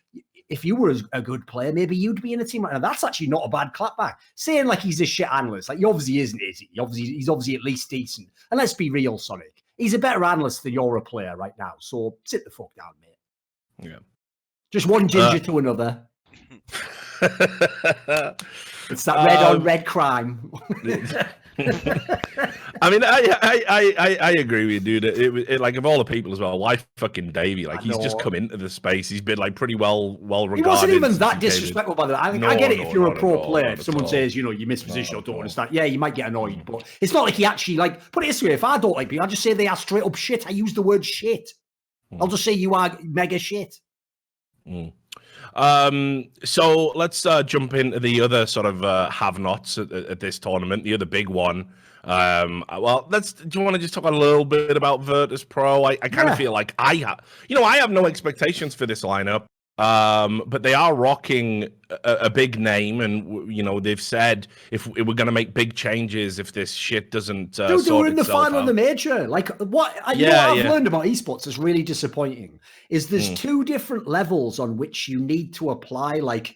If you were a good player, maybe you'd be in a team right now. That's actually not a bad clapback. Saying like he's a shit analyst, like he obviously isn't, is he? He's obviously at least decent. And let's be real, Sonic. He's a better analyst than you're a player right now. So sit the fuck down, mate. Yeah. Just one ginger to another. It's that red on red crime. I mean, I agree with you, dude. It like of all the people as well, why fucking Davey? Like he's just come into the space. He's been like pretty well regarded. He wasn't even that disrespectful, by the way. I get it if you're a pro player. If someone says, you know, you misposition or don't understand, yeah, you might get annoyed. But it's not like he actually like put it this way. If I don't like people, I just say they are straight up shit. I use the word shit. I'll just say you are mega shit. So let's jump into the other sort of have-nots at this tournament, the other big one. Well, do you want to just talk a little bit about Virtus Pro? I kind of feel like I have no expectations for this lineup. But they are rocking a big name, and you know they've said if we're going to make big changes if this shit doesn't. Dude, they were in the final of the major. Like what I've learned about esports is really disappointing. Is there's two different levels on which you need to apply like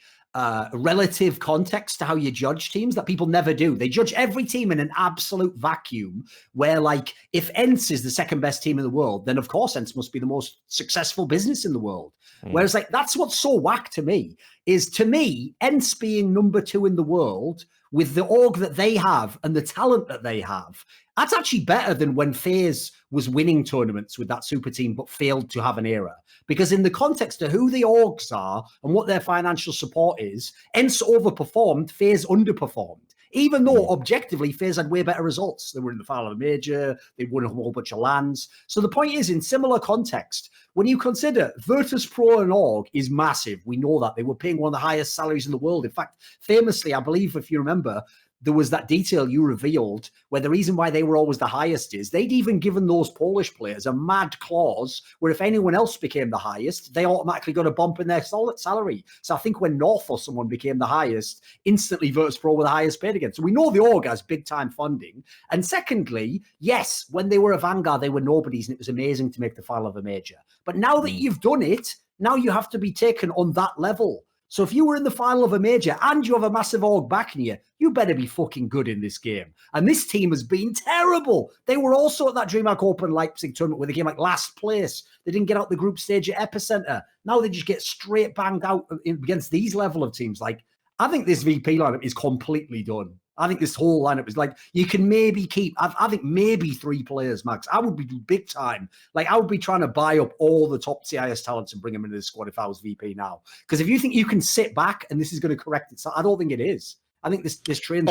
relative context to how you judge teams that people never do. They judge every team in an absolute vacuum where, like, if ENCE is the second best team in the world, then of course ENCE must be the most successful business in the world. Whereas, like, that's what's so whack to me, is to me, ENCE being number 2 in the world with the org that they have and the talent that they have, that's actually better than when FaZe was winning tournaments with that super team but failed to have an era. Because in the context of who the orgs are and what their financial support is, ENCE overperformed, FaZe underperformed. Even though objectively FaZe had way better results. They were in the final of a major, they won a whole bunch of lands. So the point is, in similar context, when you consider Virtus.pro and org is massive, we know that. They were paying one of the highest salaries in the world. In fact, famously, I believe, if you remember, there was that detail you revealed where the reason why they were always the highest is they'd even given those Polish players a mad clause where if anyone else became the highest, they automatically got a bump in their salary. So I think when North or someone became the highest, instantly Virtus.pro were the highest paid again. So we know the org has big time funding. And secondly, yes, when they were a Vanguard, they were nobodies and it was amazing to make the final of a major. But now that you've done it, now you have to be taken on that level. So if you were in the final of a major and you have a massive org backing you, you better be fucking good in this game. And this team has been terrible. They were also at that DreamHack Open Leipzig tournament where they came like last place. They didn't get out the group stage at Epicenter. Now they just get straight banged out against these level of teams. Like, I think this VP lineup is completely done. I think this whole lineup is like, you can maybe keep, I think maybe 3 players, Max. I would be big time. Like, I would be trying to buy up all the top CIS talents and bring them into the squad if I was VP now. Because if you think you can sit back and this is going to correct itself, I don't think it is. I think this train's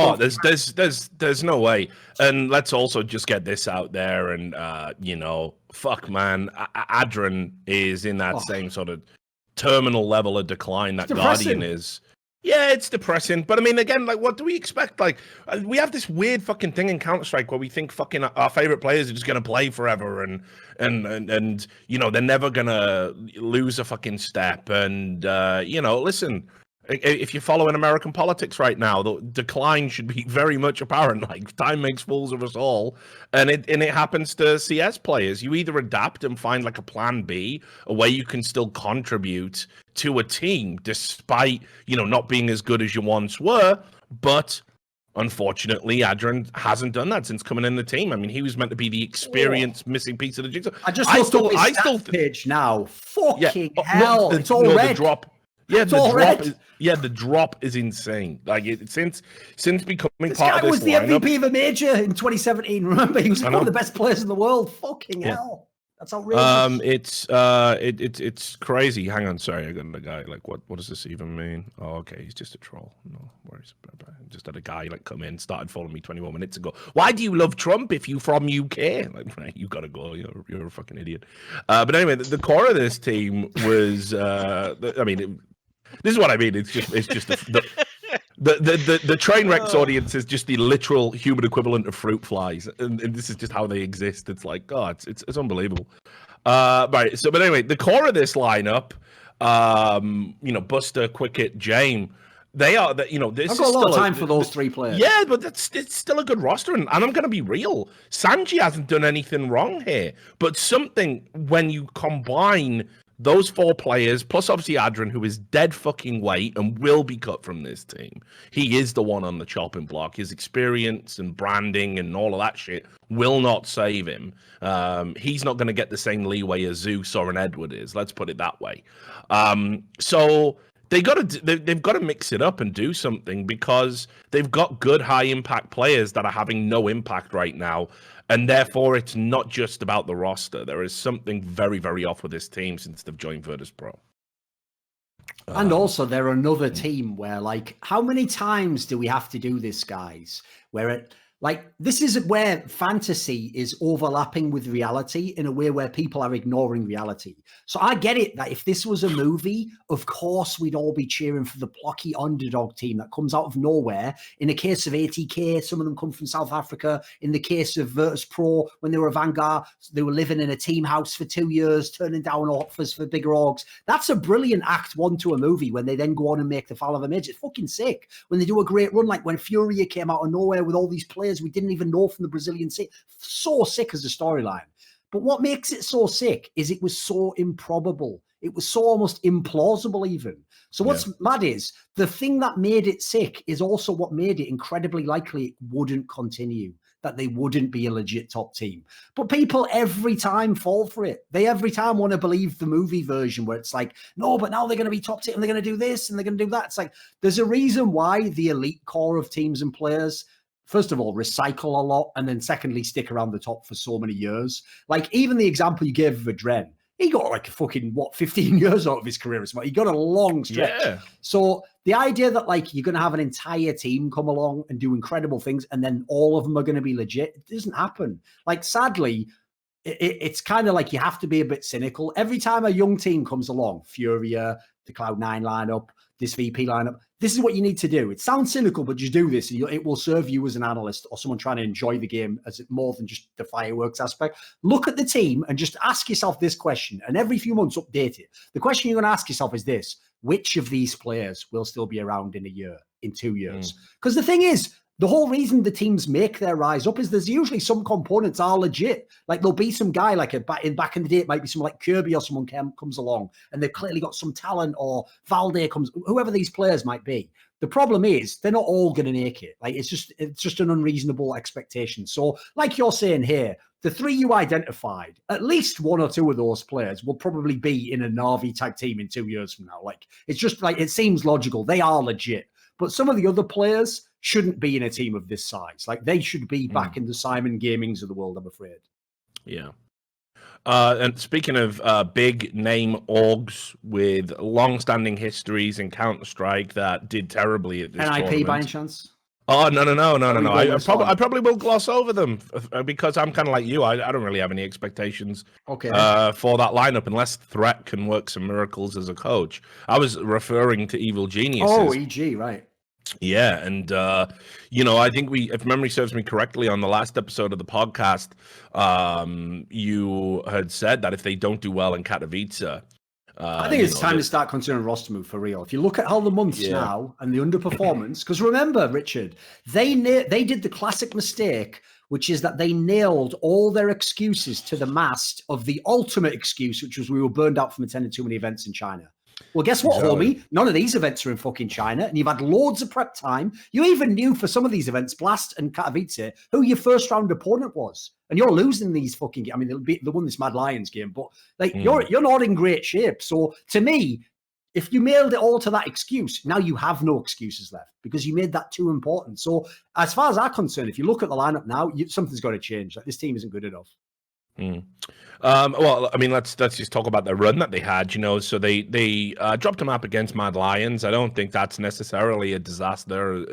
there's no way. And let's also just get this out there. And fuck, man, Adren is in that same sort of terminal level of decline that Guardian is. Yeah, it's depressing. But I mean, again, like, what do we expect? Like, we have this weird fucking thing in Counter-Strike where we think fucking our favorite players are just going to play forever and they're never going to lose a fucking step. And, listen, if you're following American politics right now, the decline should be very much apparent. Like, time makes fools of us all. And it happens to CS players. You either adapt and find like a plan B, a way you can still contribute to a team despite, not being as good as you once were. But unfortunately, Adren hasn't done that since coming in the team. I mean, he was meant to be the experienced missing piece of the jigsaw. I looked up his stats page now. Fucking hell. It's all red. The drop. Yeah, the drop is insane. Like, since becoming this part of this guy was the lineup, MVP of a major in 2017. Remember, he was one of the best players in the world. Fucking hell, that's outrageous. It's crazy. Hang on, sorry, I got a guy. Like, what does this even mean? Oh, okay, he's just a troll. No worries. Just had a guy like come in, started following me 21 minutes ago. Why do you love Trump if you from UK? Like, right, you gotta go. You're a fucking idiot. But anyway, the core of this team was. This is what I mean. It's just the train wrecks audience is just the literal human equivalent of fruit flies, and this is just how they exist. It's like, God, it's unbelievable. Right. So, but anyway, the core of this lineup, Buster, Quicket, Jame, they are that. This I've got is a lot still of time for those 3 players. Yeah, but it's still a good roster, and I'm going to be real. Sanji hasn't done anything wrong here, but something when you combine those 4 players, plus obviously Adren, who is dead fucking weight and will be cut from this team. He is the one on the chopping block. His experience and branding and all of that shit will not save him. He's not going to get the same leeway as Zeus or an Edward is. Let's put it that way. So they've got to mix it up and do something because they've got good high impact players that are having no impact right now. And therefore, it's not just about the roster. There is something very, very off with this team since they've joined Virtus.pro. And also, they're another team where, like, how many times do we have to do this, guys? Where this is where fantasy is overlapping with reality in a way where people are ignoring reality. So I get it that if this was a movie, of course we'd all be cheering for the plucky underdog team that comes out of nowhere. In the case of ATK, some of them come from South Africa. In the case of Virtus.pro, when they were a Vanguard, they were living in a team house for 2 years, turning down offers for bigger orgs. That's a brilliant act 1 to a movie when they then go on and make the final of a major. It's fucking sick. When they do a great run, like when Furia came out of nowhere with all these players we didn't even know from the Brazilian scene. So sick as a storyline. But what makes it so sick is it was so improbable. It was so almost implausible even. So what's mad is the thing that made it sick is also what made it incredibly likely it wouldn't continue, that they wouldn't be a legit top team. But people every time fall for it. They every time want to believe the movie version where it's like, no, but now they're going to be top team and they're going to do this and they're going to do that. It's like, there's a reason why the elite core of teams and players, first of all, recycle a lot, and then secondly, stick around the top for so many years. Like even the example you gave of Adren, he got like a fucking, 15 years out of his career. He got a long stretch. Yeah. So the idea that like you're going to have an entire team come along and do incredible things and then all of them are going to be legit, it doesn't happen. Like sadly, it's kind of like you have to be a bit cynical. Every time a young team comes along, Furia, the Cloud9 lineup, this VP lineup, this is what you need to do. It sounds cynical, but just do this. It will serve you as an analyst or someone trying to enjoy the game as more than just the fireworks aspect. Look at the team and just ask yourself this question, and every few months update it. The question you're going to ask yourself is this: which of these players will still be around in a year, in 2 years? Because the thing is, the whole reason the teams make their rise up is there's usually some components are legit. Like there'll be some guy like back in the day, it might be someone like Kirby or someone comes along and they've clearly got some talent, or Valde comes, whoever these players might be. The problem is they're not all going to make it. Like it's just an unreasonable expectation. So like you're saying here, the three you identified, at least one or two of those players will probably be in a Na'Vi type team in 2 years from now. Like it's just like, it seems logical. They are legit. But some of the other players shouldn't be in a team of this size. Like they should be back in the Simon Gamings of the world, I'm afraid. Yeah. And speaking of big name orgs with long-standing histories in Counter-Strike that did terribly at this tournament. by any chance? Oh, no. I probably will gloss over them because I'm kind of like you. I don't really have any expectations for that lineup unless Threat can work some miracles as a coach. I was referring to Evil Geniuses. Oh, EG, right. Yeah, and I think if memory serves me correctly, on the last episode of the podcast, you had said that if they don't do well in Katowice, I think it's time to start considering roster move for real. If you look at how the months now and the underperformance, because remember, Richard, they did the classic mistake, which is that they nailed all their excuses to the mast of the ultimate excuse, which was we were burned out from attending too many events in China. Well, guess what, homie? None of these events are in fucking China, and you've had loads of prep time. You even knew for some of these events, Blast and Katowice, who your first round opponent was, and you're losing these fucking. I mean, they won this Mad Lions game, but like you're not in great shape. So to me, if you mailed it all to that excuse, now you have no excuses left because you made that too important. So as far as I'm concerned, if you look at the lineup now, something's got to change. Like this team isn't good enough. Well, I mean, let's just talk about the run that they had. So they dropped a map against Mad Lions. I don't think that's necessarily a disaster,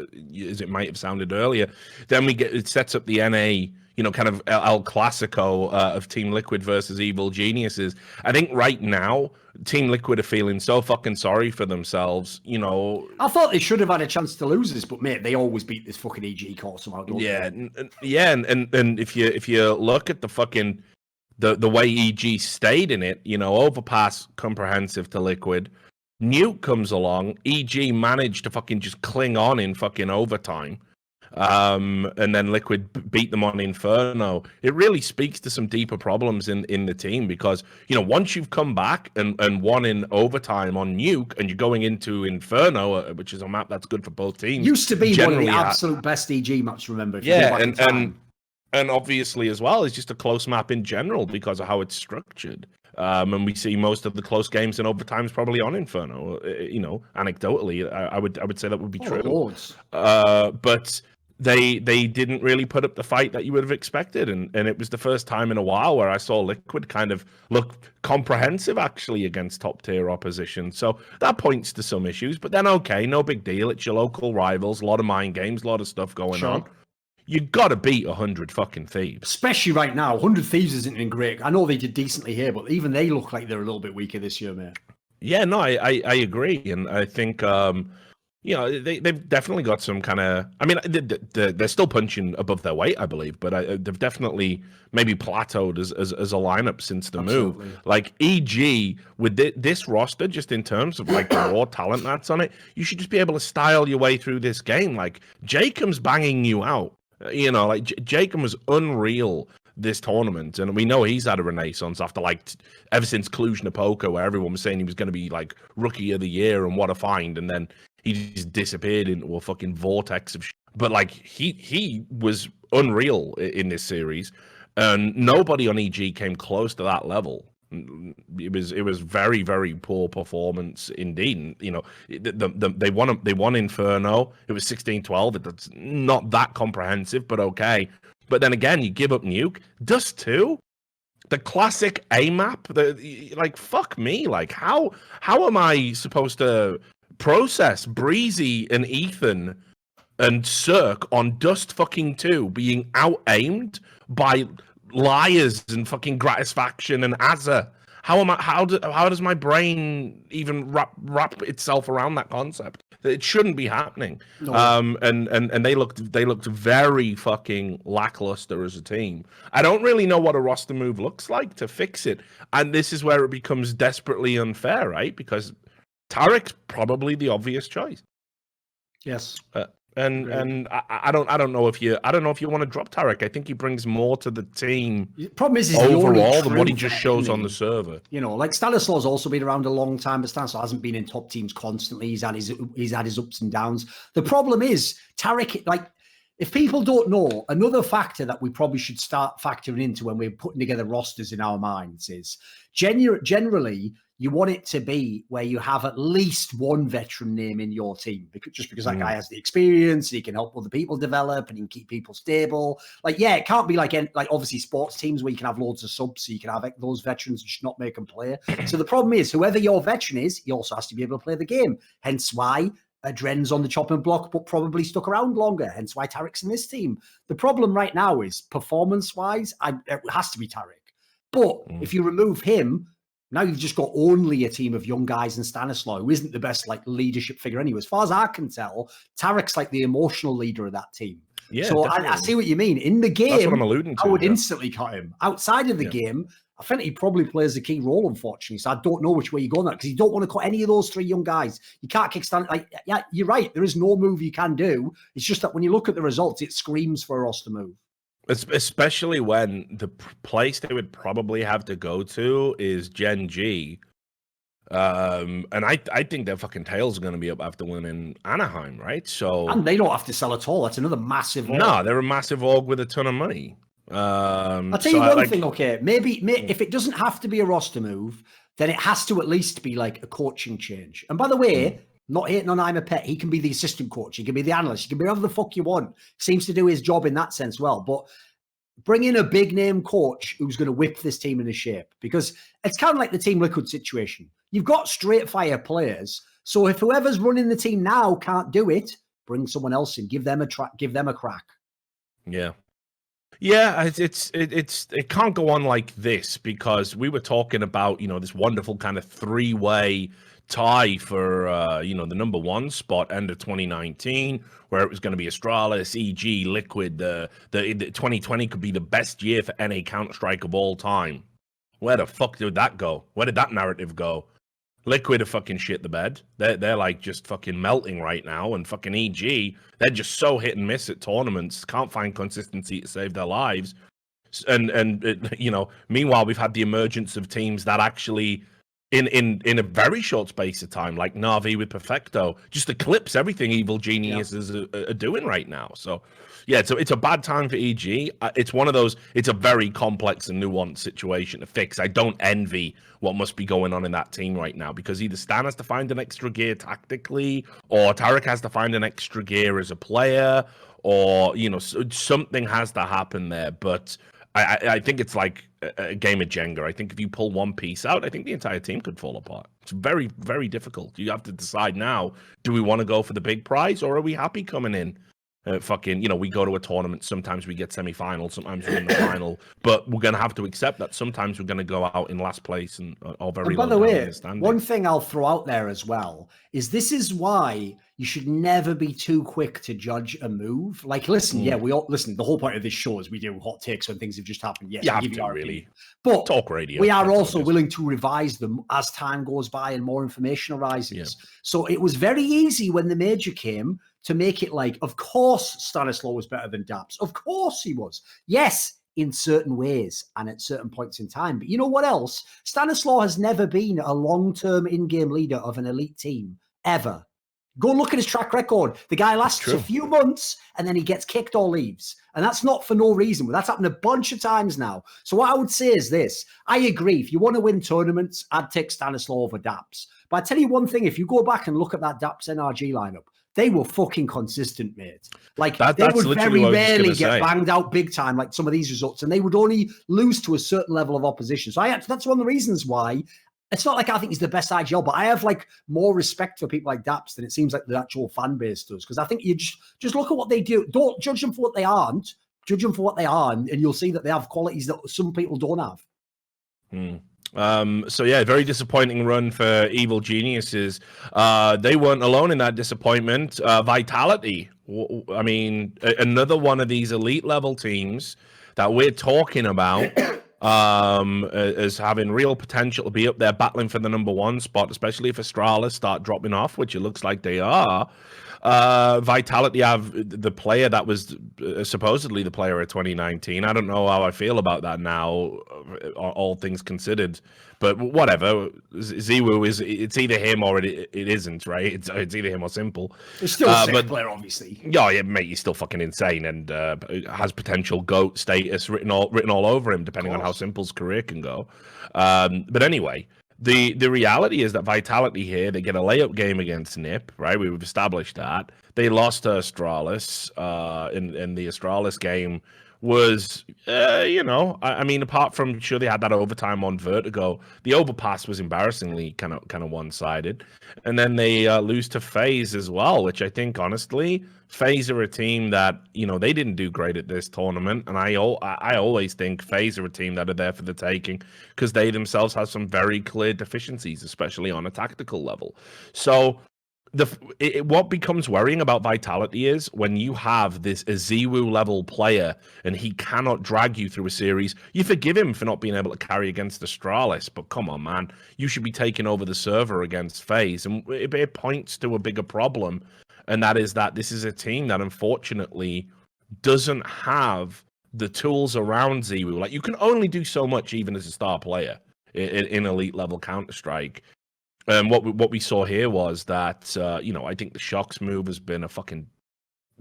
as it might have sounded earlier. Then it sets up the NA, kind of El Clasico of Team Liquid versus Evil Geniuses. I think right now, Team Liquid are feeling so fucking sorry for themselves. I thought they should have had a chance to lose this, but mate, they always beat this fucking EG core somehow. Don't they? And if you look at the fucking the way EG stayed in it, overpass comprehensive to Liquid. Nuke comes along. EG managed to fucking just cling on in fucking overtime. And then Liquid beat them on Inferno. It really speaks to some deeper problems in the team because, once you've come back and won in overtime on Nuke and you're going into Inferno, which is a map that's good for both teams. Used to be one of the absolute best EG maps, remember? And obviously as well, it's just a close map in general because of how it's structured. And we see most of the close games in overtimes probably on Inferno. Anecdotally, I would say that would be true. But they didn't really put up the fight that you would have expected, and it was the first time in a while where I saw Liquid kind of look comprehensive actually against top tier opposition. So that points to some issues. But then no big deal. It's your local rivals, a lot of mind games, a lot of stuff going on. You got to beat 100 fucking Thieves. Especially right now. 100 Thieves isn't been great. I know they did decently here, but even they look like they're a little bit weaker this year, mate. Yeah, no, I agree. And I think, they've definitely got some kind of... I mean, they're still punching above their weight, I believe, but they've definitely maybe plateaued as a lineup since the move. Like, EG, with this roster, just in terms of, like, the raw talent that's on it, you should just be able to style your way through this game. Like, Jacob's banging you out. Jacob was unreal this tournament, and we know he's had a renaissance after ever since Cluj-Napoca, where everyone was saying he was going to be like rookie of the year and what a find, and then he just disappeared into a fucking vortex of shit. But like he was unreal in this series, and nobody on EG came close to that level. It was very, very poor performance indeed. You know, they won Inferno. It was 16-12. It's not that comprehensive, but okay. But then again, you give up Nuke. Dust 2, the classic A map. Like fuck me. Like how am I supposed to process Breezy and Ethan and Cirque on Dust fucking 2 being out aimed by Liars and fucking Gratisfaction and Azza? How does my brain even wrap itself around that concept? It shouldn't be happening. No. And they looked very fucking lackluster as a team. I don't really know what a roster move looks like to fix it. And this is where it becomes desperately unfair, right? Because Tarek's probably the obvious choice. Yes. And I don't know if you want to drop Tarek. I think he brings more to the team. The problem is overall than what he just shows on the server. You know, like Stanislaw's also been around a long time, but Stanislaw hasn't been in top teams constantly. He's had his ups and downs. The problem is Tarek, like, if people don't know, another factor that we probably should start factoring into when we're putting together rosters in our minds is generally you want it to be where you have at least one veteran name in your team, because that guy has the experience, he can help other people develop, and he can keep people stable. Like, yeah, it can't be like obviously sports teams where you can have loads of subs, so you can have those veterans and just not make them play. So the problem is, whoever your veteran is, he also has to be able to play the game. Hence why Dren's on the chopping block, but probably stuck around longer. Hence why Tarek's in this team. The problem right now is, performance-wise, it has to be Tarek. But if you remove him, now you've just got only a team of young guys and Stanislaw, who isn't the best like leadership figure anyway. As far as I can tell, Tarek's like the emotional leader of that team. Yeah, so I see what you mean. In the game, that's what I'm alluding to, I would instantly cut him. Outside of the game, I think he probably plays a key role, unfortunately. So I don't know which way you're going at, because you don't want to cut any of those three young guys. You can't kick Stan. Like, yeah, you're right. There is no move you can do. It's just that when you look at the results, it screams for a roster move. Especially when the place they would probably have to go to is Gen G. And I think their fucking tails are going to be up after winning Anaheim, right? So, and they don't have to sell at all. That's another massive org. No, they're a massive org with a ton of money. I'll tell you one thing, okay? Maybe if it doesn't have to be a roster move, then it has to at least be like a coaching change. And by the way, not hating on I'm a Pet, he can be the assistant coach, he can be the analyst, he can be whatever the fuck you want. Seems to do his job in that sense well. But bring in a big name coach who's going to whip this team into shape, because it's kind of like the Team Liquid situation. You've got straight fire players, so if whoever's running the team now can't do it, bring someone else in, give them a crack. Yeah, it can't go on like this, because we were talking about, you know, this wonderful kind of three-way tie for you know, the number one spot end of 2019, where it was going to be Astralis, EG, Liquid. The 2020 could be the best year for NA Counter-Strike of all time. Where the fuck did that go? Where did that narrative go? Liquid are fucking shit the bed. They're like just fucking melting right now, and fucking EG, they're just so hit and miss at tournaments. Can't find consistency to save their lives. And you know, meanwhile, we've had the emergence of teams that actually, in a very short space of time, like Na'Vi with Perfecto, just eclipse everything Evil Geniuses are doing right now. So, yeah, so it's a bad time for EG. It's one of those, it's a very complex and nuanced situation to fix. I don't envy what must be going on in that team right now, because either Stan has to find an extra gear tactically, or Tarek has to find an extra gear as a player, or, you know, something has to happen there. But I think it's like a game of Jenga. I think if you pull one piece out, I think the entire team could fall apart. It's very, very difficult. You have to decide now, do we want to go for the big prize, or are we happy coming in? Fucking, you know, we go to a tournament, sometimes we get semi-final, sometimes we win the final, but we're going to have to accept that sometimes we're going to go out in last place and very low. By the way, one thing I'll throw out there as well is this is why you should never be too quick to judge a move. Like, listen, listen, the whole point of this show is we do hot takes when things have just happened. Yes, you have to, really. But talk radio. We are also willing to revise them as time goes by and more information arises. Yeah. So it was very easy when the major came to make it like, of course Stanislaw was better than Daps. Of course he was. Yes, in certain ways and at certain points in time. But you know what else? Stanislaw has never been a long-term in-game leader of an elite team, ever. Go look at his track record. The guy lasts a few months and then he gets kicked or leaves. And that's not for no reason. That's happened a bunch of times now. So what I would say is this. I agree. If you want to win tournaments, I'd take Stanislaw over Daps. But I tell you one thing, if you go back and look at that Daps NRG lineup, they were fucking consistent, mate. Like, they would very rarely get banged out big time like some of these results, and they would only lose to a certain level of opposition. So that's one of the reasons why. It's not like I think he's the best IGL, but I have like more respect for people like Daps than it seems like the actual fan base does. Because I think you just look at what they do. Don't judge them for what they aren't. Judge them for what they are, and you'll see that they have qualities that some people don't have. So yeah, very disappointing run for Evil Geniuses. They weren't alone in that disappointment. Vitality. I mean, another one of these elite level teams that we're talking about. As having real potential to be up there battling for the #1 spot, especially if Astralis start dropping off, which it looks like they are. Vitality have the player that was supposedly the player of 2019. I don't know how I feel about that now, all things considered. But whatever, ZywOo it's either him or it isn't, right? It's either him or Simple. It's still a sick player, obviously. Yeah, mate, he's still fucking insane and has potential GOAT status written all over him, depending on how Simple's career can go. But anyway, the reality is that Vitality here, they get a layup game against NiP, right? We've established that. They lost to Astralis in the Astralis game. Was, I mean, apart from sure they had that overtime on Vertigo, the overpass was embarrassingly kind of one-sided, and then they lose to FaZe as well, which I think honestly, FaZe are a team that they didn't do great at this tournament, and I always think FaZe are a team that are there for the taking because they themselves have some very clear deficiencies, especially on a tactical level. So. What becomes worrying about Vitality is when you have this ZywOo level player and he cannot drag you through a series. You forgive him for not being able to carry against Astralis, but come on, man, you should be taking over the server against FaZe, and it points to a bigger problem, and that is that this is a team that unfortunately doesn't have the tools around ZywOo. Like, you can only do so much even as a star player in elite level Counter-Strike. What we saw here was that, I think the Shocks move has been a fucking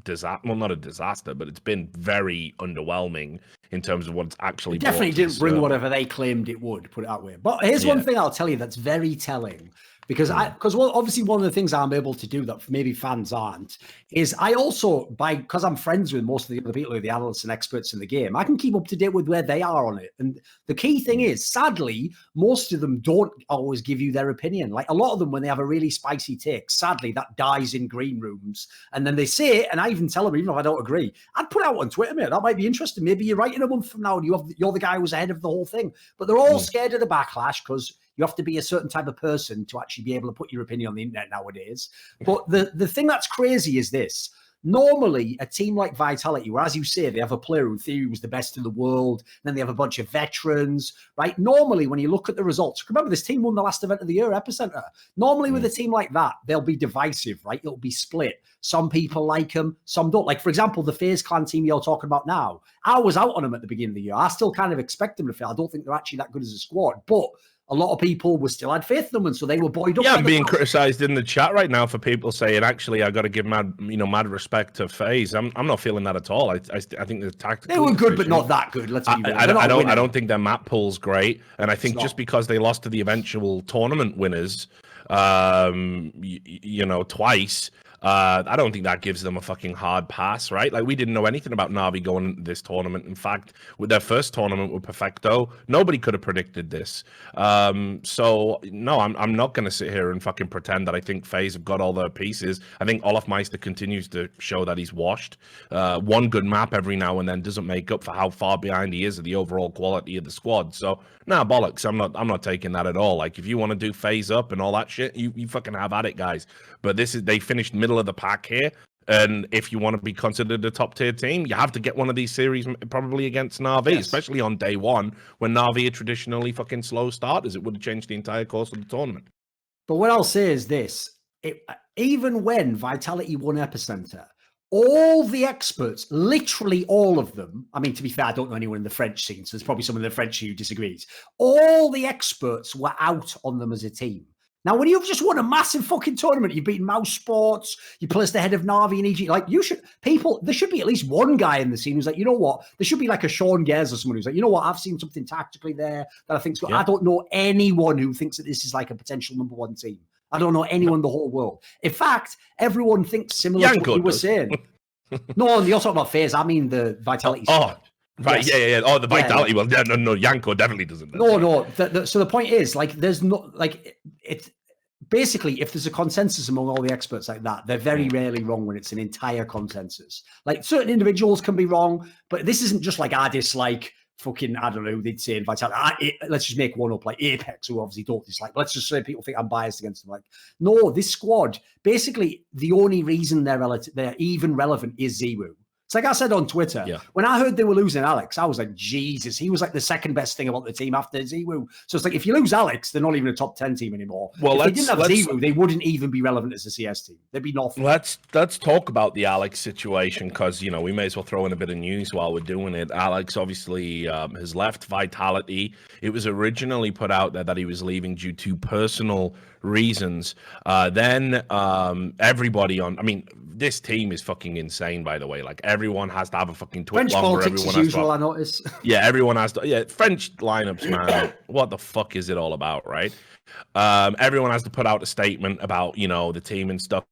disaster. Well, not a disaster, but it's been very underwhelming in terms of what it's actually brought. Definitely didn't bring whatever they claimed it would, put it that way. But here's one thing I'll tell you that's very telling. Because obviously one of the things I'm able to do that maybe fans aren't is I also, because I'm friends with most of the other people who are the analysts and experts in the game, I can keep up to date with where they are on it. And the key thing is, sadly, most of them don't always give you their opinion. Like a lot of them, when they have a really spicy take, sadly, that dies in green rooms. And then they say it, and I even tell them, even if I don't agree, I'd put it out on Twitter, mate. That might be interesting. Maybe you're right in a month from now, and you're the guy who was ahead of the whole thing. But they're all scared of the backlash because you have to be a certain type of person to actually be able to put your opinion on the internet nowadays. But the thing that's crazy is this. Normally, a team like Vitality, where, as you say, they have a player who in theory was the best in the world, then they have a bunch of veterans, right? Normally, when you look at the results, remember, this team won the last event of the year, Epicenter. Normally, with a team like that, they'll be divisive, right? It'll be split. Some people like them, some don't. Like, for example, the FaZe Clan team you're talking about now, I was out on them at the beginning of the year. I still kind of expect them to fail. I don't think they're actually that good as a squad, but a lot of people still had faith in them, and so they were buoyed up. Yeah, I'm being criticised in the chat right now for people saying, actually, I got to give mad respect to FaZe. I'm not feeling that at all. I think the tactical. They were good, but not that good. Let's be real. I don't think their map pool's great, and I think just because they lost to the eventual tournament winners, twice. I don't think that gives them a fucking hard pass, right? Like, we didn't know anything about Na'Vi going into this tournament. In fact, with their first tournament with Perfecto, nobody could have predicted this. So no, I'm not going to sit here and fucking pretend that I think FaZe have got all their pieces. I think Olafmeister continues to show that he's washed. One good map every now and then doesn't make up for how far behind he is of the overall quality of the squad. So nah, bollocks. I'm not taking that at all. Like, if you want to do FaZe up and all that shit, you fucking have at it, guys. But they finished middle of the pack here, and if you want to be considered a top tier team, you have to get one of these series probably against Na'Vi, especially on day one when Na'Vi are traditionally fucking slow starters. It would have changed the entire course of the tournament. But what I'll say is this: even when Vitality won Epicenter, all the experts, literally all of them, I mean, to be fair, I don't know anyone in the French scene, so there's probably someone in the French who disagrees. All the experts were out on them as a team. Now, when you've just won a massive fucking tournament, you've beaten Mouse Sports, you placed ahead of Na'Vi and EG, like, there should be at least one guy in the scene who's like, you know what, there should be like a Sean Gares or someone who's like, you know what, I've seen something tactically there that I think's good. I don't know anyone who thinks that this is like a potential number one team. I don't know anyone in the whole world. In fact, everyone thinks similar to what you were saying. No, you're talking about FaZe. I mean the Vitality squad. Right, yes. yeah. Oh, the Vitality. Yeah. Well, no, Yanko definitely doesn't. No. So the point is, like, there's no, like, it's basically, if there's a consensus among all the experts like that, they're very rarely wrong when it's an entire consensus. Like, certain individuals can be wrong, but this isn't just like, I dislike fucking, I don't know, they'd say in Vitality, let's just make one up, like Apex, who obviously don't dislike. Let's just say people think I'm biased against them. Like, no, this squad, basically, the only reason they're even relevant is Zero. It's like I said on Twitter, when I heard they were losing Alex, I was like, Jesus, he was like the second best thing about the team after Ziwu. So it's like, if you lose Alex, they're not even a top 10 team anymore. Well, if they didn't have Ziwu, they wouldn't even be relevant as a CS team. They'd be nothing. Let's talk about the Alex situation, because, you know, we may as well throw in a bit of news while we're doing it. Alex obviously has left Vitality. It was originally put out there that he was leaving due to personal reasons. Then everybody this team is fucking insane, by the way. Like, everyone has to have a fucking Twitch French politics as usual, I notice. Yeah, everyone has to. Yeah, French lineups, man. What the fuck is it all about, right? Everyone has to put out a statement about, you know, the team and stuff.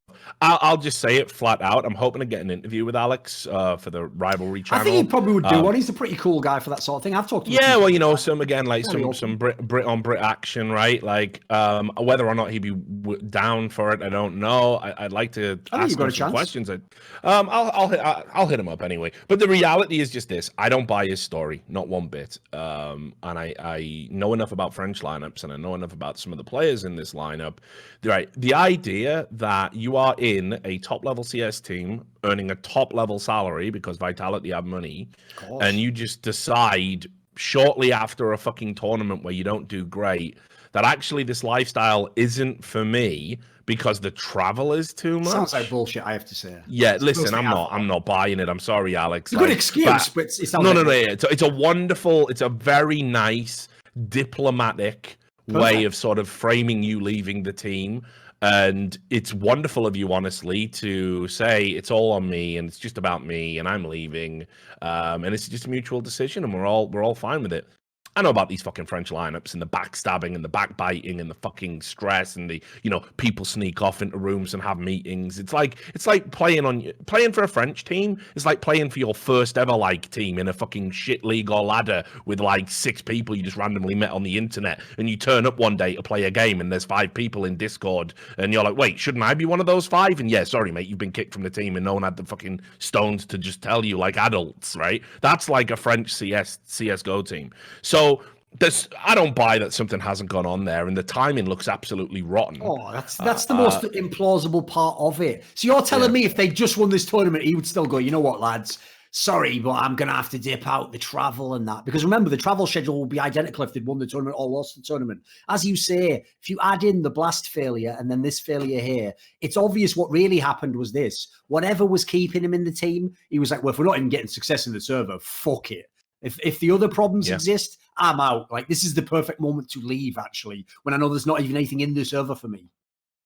I'll just say it flat out. I'm hoping to get an interview with Alex for the Rivalry channel. I think he probably would do one. He's a pretty cool guy for that sort of thing. I've talked to him. Yeah, well, you know, some Brit on Brit action, right? Like, whether or not he'd be down for it, I don't know. I'd like to ask him some questions. I'll hit him up anyway. But the reality is just this: I don't buy his story, not one bit. And I know enough about French lineups, and I know enough about some of the players in this lineup. Right, the idea that you are in a top-level CS team earning a top-level salary because Vitality have money, and you just decide shortly after a fucking tournament where you don't do great that actually this lifestyle isn't for me because the travel is too much. Sounds like bullshit, I have to say. Yeah, listen, I'm not buying it. I'm sorry, Alex. It's a good excuse, but it sounds no. It's a very nice diplomatic way of sort of framing you leaving the team. And it's wonderful of you, honestly, to say it's all on me and it's just about me and I'm leaving. And it's just a mutual decision and we're all fine with it. I know about these fucking French lineups and the backstabbing and the backbiting and the fucking stress and the, you know, people sneak off into rooms and have meetings. It's like playing for a French team. It's like playing for your first ever like team in a fucking shit league or ladder with like 6 people you just randomly met on the internet, and you turn up one day to play a game and there's 5 people in Discord and you're like, wait, shouldn't I be one of those 5? And yeah, sorry mate, you've been kicked from the team and no one had the fucking stones to just tell you like adults, right? That's like a French CSGO team. So I don't buy that something hasn't gone on there, and the timing looks absolutely rotten. Oh, that's the most implausible part of it. So you're telling me if they just won this tournament, he would still go, you know what, lads? Sorry, but I'm going to have to dip out the travel and that. Because remember, the travel schedule will be identical if they'd won the tournament or lost the tournament. As you say, if you add in the Blast failure and then this failure here, it's obvious what really happened was this. Whatever was keeping him in the team, he was like, well, if we're not even getting success in the server, fuck it. If the other problems exist, I'm out. Like, this is the perfect moment to leave, actually, when I know there's not even anything in the server for me.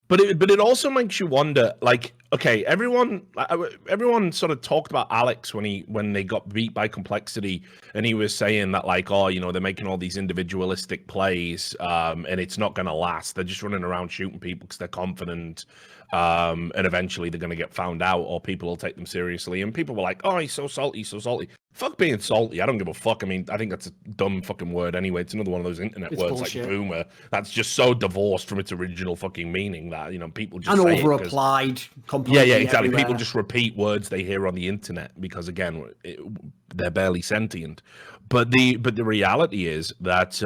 But it also makes you wonder, like, okay, everyone sort of talked about Alex when they got beat by Complexity, and he was saying that, like, oh, you know, they're making all these individualistic plays, and it's not going to last. They're just running around shooting people because they're confident, and eventually they're going to get found out, or people will take them seriously. And people were like, oh, he's so salty, so salty. Fuck being salty. I don't give a fuck. I mean, I think that's a dumb fucking word anyway. It's another one of those internet words bullshit. Like boomer. That's just so divorced from its original fucking meaning that, you know, people just say over-applied. Yeah, exactly. Everywhere. People just repeat words they hear on the internet because, again, they're barely sentient. But the reality is that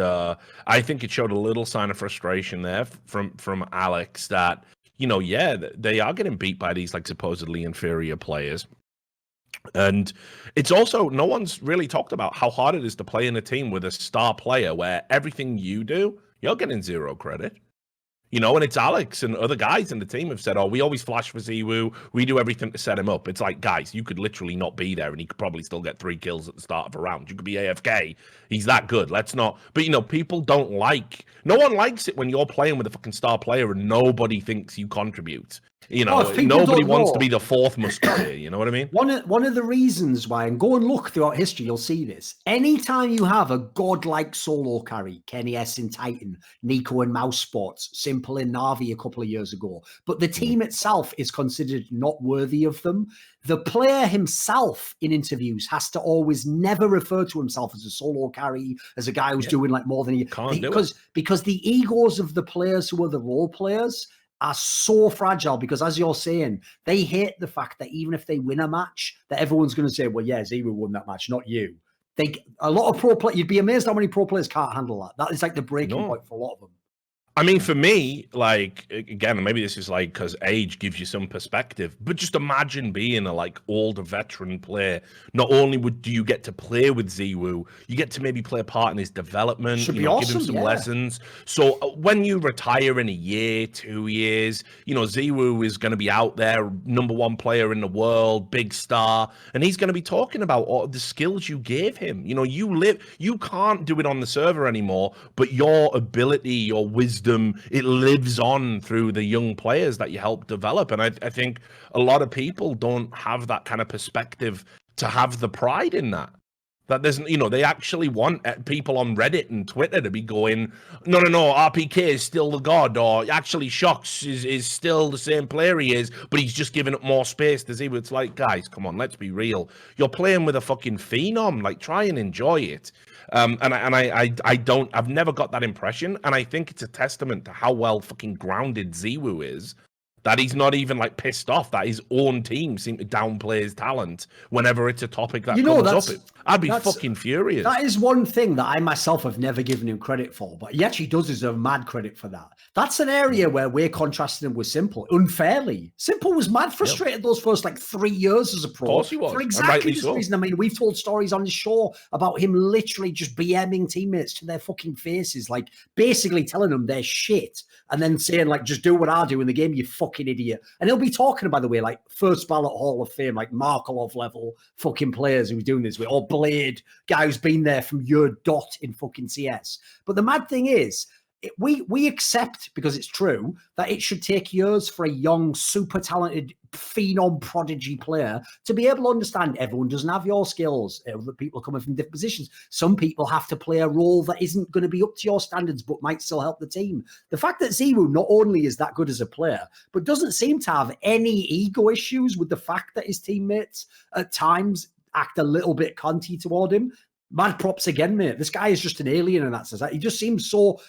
I think it showed a little sign of frustration there from Alex that, you know, yeah, they are getting beat by these like supposedly inferior players. And it's also, no one's really talked about how hard it is to play in a team with a star player where everything you do, you're getting 0 credit. You know, and it's Alex and other guys in the team have said, oh, we always flash for ZywOo. We do everything to set him up. It's like, guys, you could literally not be there and he could probably still get 3 kills at the start of a round. You could be AFK. He's that good. Let's not. But, you know, people don't like, no one likes it when you're playing with a fucking star player and nobody thinks you contribute. You know, nobody wants to be the fourth musketeer. You know what I mean? One of the reasons why, and go and look throughout history, you'll see this. Anytime you have a godlike solo carry, Kenny S in Titan, Nico in Mouse Sports, Simple in Na'Vi a couple of years ago, but the team itself is considered not worthy of them, the player himself in interviews has to always never refer to himself as a solo carry, as a guy who's doing like more than he can't because the egos of the players who are the role players are so fragile, because as you're saying, they hate the fact that even if they win a match, that everyone's going to say, well, yeah, ZywOo won that match, not you. A lot of pro players, you'd be amazed how many pro players can't handle that. That is like the breaking point for a lot of them. I mean, for me, like, again, maybe this is like because age gives you some perspective, but just imagine being a like older veteran player. Not only do you get to play with ZywOo, you get to maybe play a part in his development, give him some lessons. So when you retire in a year, 2 years, you know, ZywOo is going to be out there, #1 player in the world, big star, and he's going to be talking about all the skills you gave him. You know, you can't do it on the server anymore, but your ability, your wisdom, it lives on through the young players that you help develop. And I think a lot of people don't have that kind of perspective to have the pride in that. That there's, you know, they actually want people on Reddit and Twitter to be going, no, RPK is still the god, or actually Shox is still the same player he is, but he's just giving up more space to ZywOo. It's like, guys, come on, let's be real. You're playing with a fucking phenom. Like, try and enjoy it. I've never got that impression, and I think it's a testament to how well fucking grounded ZywOo is, that he's not even like pissed off that his own team seem to downplay his talent whenever it's a topic that comes up. I'd be fucking furious. That is one thing that I myself have never given him credit for, but he actually does deserve mad credit for that. That's an area where we're contrasting him with Simple unfairly. Simple was mad frustrated those first like 3 years as a pro. Of course he was. For exactly this reason. I mean, we've told stories on the show about him literally just BMing teammates to their fucking faces, like basically telling them they're shit, and then saying like, just do what I do in the game, you fucking idiot. And he'll be talking, by the way, like first ballot Hall of Fame, like Markelov level fucking players who's doing this with, or Blade, guy who's been there from year dot in fucking CS. But the mad thing is, we accept, because it's true, that it should take years for a young, super talented, phenom prodigy player to be able to understand everyone doesn't have your skills. Other people coming from different positions. Some people have to play a role that isn't going to be up to your standards, but might still help the team. The fact that ZywOo not only is that good as a player, but doesn't seem to have any ego issues with the fact that his teammates at times act a little bit cunty toward him. Mad props again, mate. This guy is just an alien in that sense. He just seems so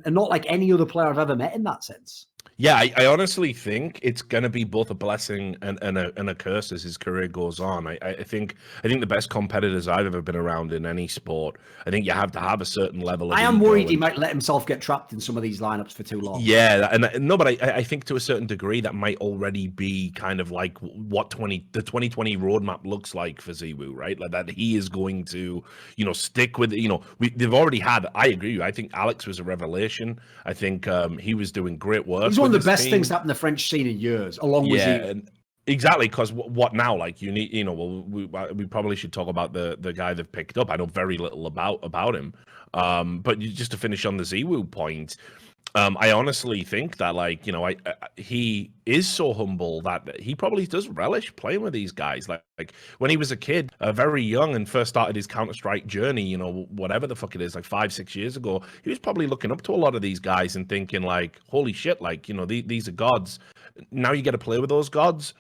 not like any other player I've ever met in that sense. Yeah, I honestly think it's going to be both a blessing and a curse as his career goes on. I think the best competitors I've ever been around in any sport, I think you have to have a certain level of I am worried he might let himself get trapped in some of these lineups for too long. Yeah, but I think to a certain degree that might already be kind of like what the 2020 roadmap looks like for ZywOo, right? Like that he is going to, you know, stick with, you know, they've already had, I agree, I think Alex was a revelation. I think he was doing great work. He's one of the best things happened in the French scene in years, along with ZywOo. Exactly, because what now? Like you need, you know, well, we probably should talk about the guy they've picked up. I know very little about him, but just to finish on the ZywOo point, I honestly think that, like, you know, he is so humble that he probably does relish playing with these guys. Like when he was a kid, very young, and first started his Counter-Strike journey, you know, whatever the fuck it is, like 5-6 years ago, he was probably looking up to a lot of these guys and thinking like, holy shit, like, you know, these are gods. Now you get to play with those gods.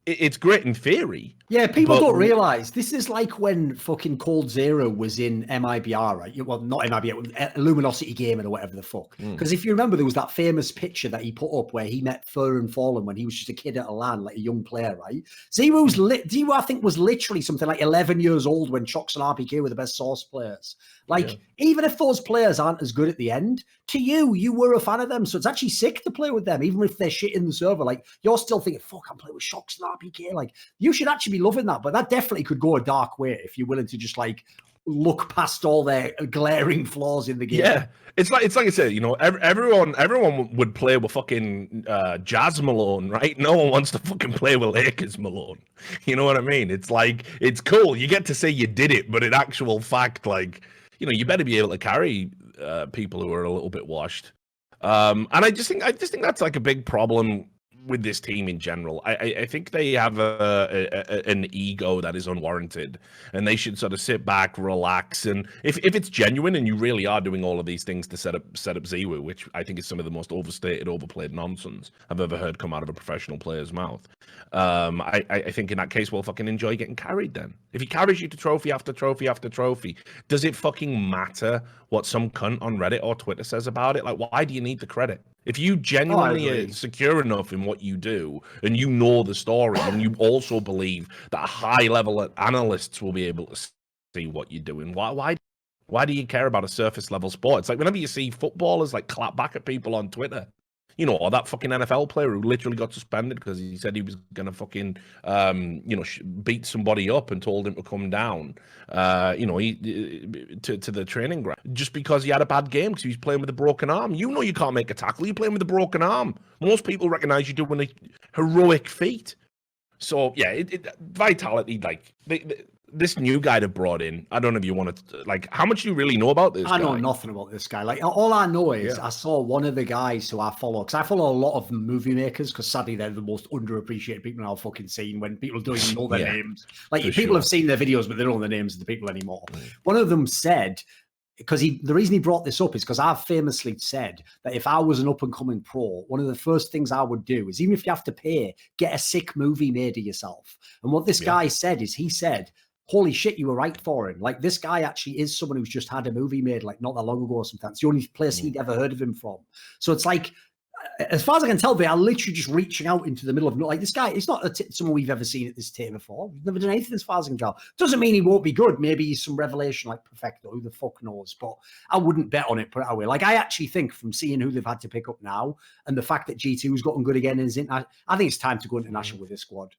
It's great in theory. Yeah, people don't realize this is like when fucking Cold Zero was in MIBR, right? Well, not MIBR, Luminosity Gaming or whatever the fuck. Because if you remember, there was that famous picture that he put up where he met Fur and Fallen when he was just a kid at a LAN, like a young player, right? ZywOo, I think, was literally something like 11 years old when Shox and RPK were the best Source players. Like, even if those players aren't as good at the end, to you were a fan of them. So it's actually sick to play with them, even if they're shit in the server. Like, you're still thinking, fuck, I'm playing with Shox and RPK. Like, you should actually be loving that. But that definitely could go a dark way if you're willing to just, like, look past all their glaring flaws in the game. Yeah, it's like I said, you know, everyone would play with fucking Jazz Malone, right? No one wants to fucking play with Lakers Malone. You know what I mean? It's like, it's cool. You get to say you did it, but in actual fact, like, you know, you better be able to carry people who are a little bit washed. And I just think that's like a big problem with this team in general. I think they have an ego that is unwarranted, and they should sort of sit back, relax, and if it's genuine and you really are doing all of these things to set up ZywOo, which I think is some of the most overstated, overplayed nonsense I've ever heard come out of a professional player's mouth. I think in that case, we'll fucking enjoy getting carried then. If he carries you to trophy after trophy after trophy, does it fucking matter what some cunt on Reddit or Twitter says about it? Like, why do you need the credit? If you genuinely are secure enough in what you do, and you know the story, and you also believe that high-level analysts will be able to see what you're doing, why do you care about a surface-level sport? It's like whenever you see footballers like clap back at people on Twitter, you know, or that fucking NFL player who literally got suspended because he said he was gonna fucking, you know, beat somebody up and told him to come down, you know, to the training ground just because he had a bad game because he was playing with a broken arm. You know, you can't make a tackle. You're playing with a broken arm. Most people recognize you doing a heroic feat. So yeah, Vitality, like this new guy they brought in, I don't know if you want to, like, how much do you really know about this guy? I know nothing about this guy. Like, all I know is I saw one of the guys who I follow, because I follow a lot of movie makers, because sadly they're the most underappreciated people I've fucking seen when people don't even know their names. Like, people have seen their videos, but they don't know the names of the people anymore. One of them said, because the reason he brought this up is because I've famously said that if I was an up-and-coming pro, one of the first things I would do is, even if you have to pay, get a sick movie made of yourself. And what this guy said is, he said, holy shit, you were right for him. Like, this guy actually is someone who's just had a movie made, like, not that long ago or something. It's the only place he'd ever heard of him from. So it's like, as far as I can tell, they are literally just reaching out into the middle of, like, this guy, it's not someone we've ever seen at this tier before. We've never done anything as far as I can tell. Doesn't mean he won't be good. Maybe he's some revelation like Perfecto, who the fuck knows. But I wouldn't bet on it, put it that way. Like, I actually think from seeing who they've had to pick up now and the fact that G2's gotten good again, I think it's time to go international with this squad.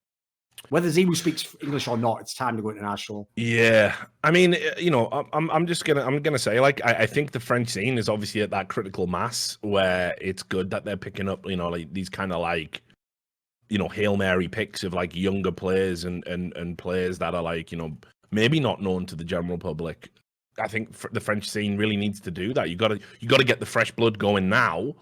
Whether ZywOo speaks English or not, it's time to go international. Yeah, I mean, you know, I'm gonna say, like, I think the French scene is obviously at that critical mass where it's good that they're picking up, you know, like these kind of like, you know, Hail Mary picks of like younger players and players that are like, you know, maybe not known to the general public. I think the French scene really needs to do that. You gotta get the fresh blood going now,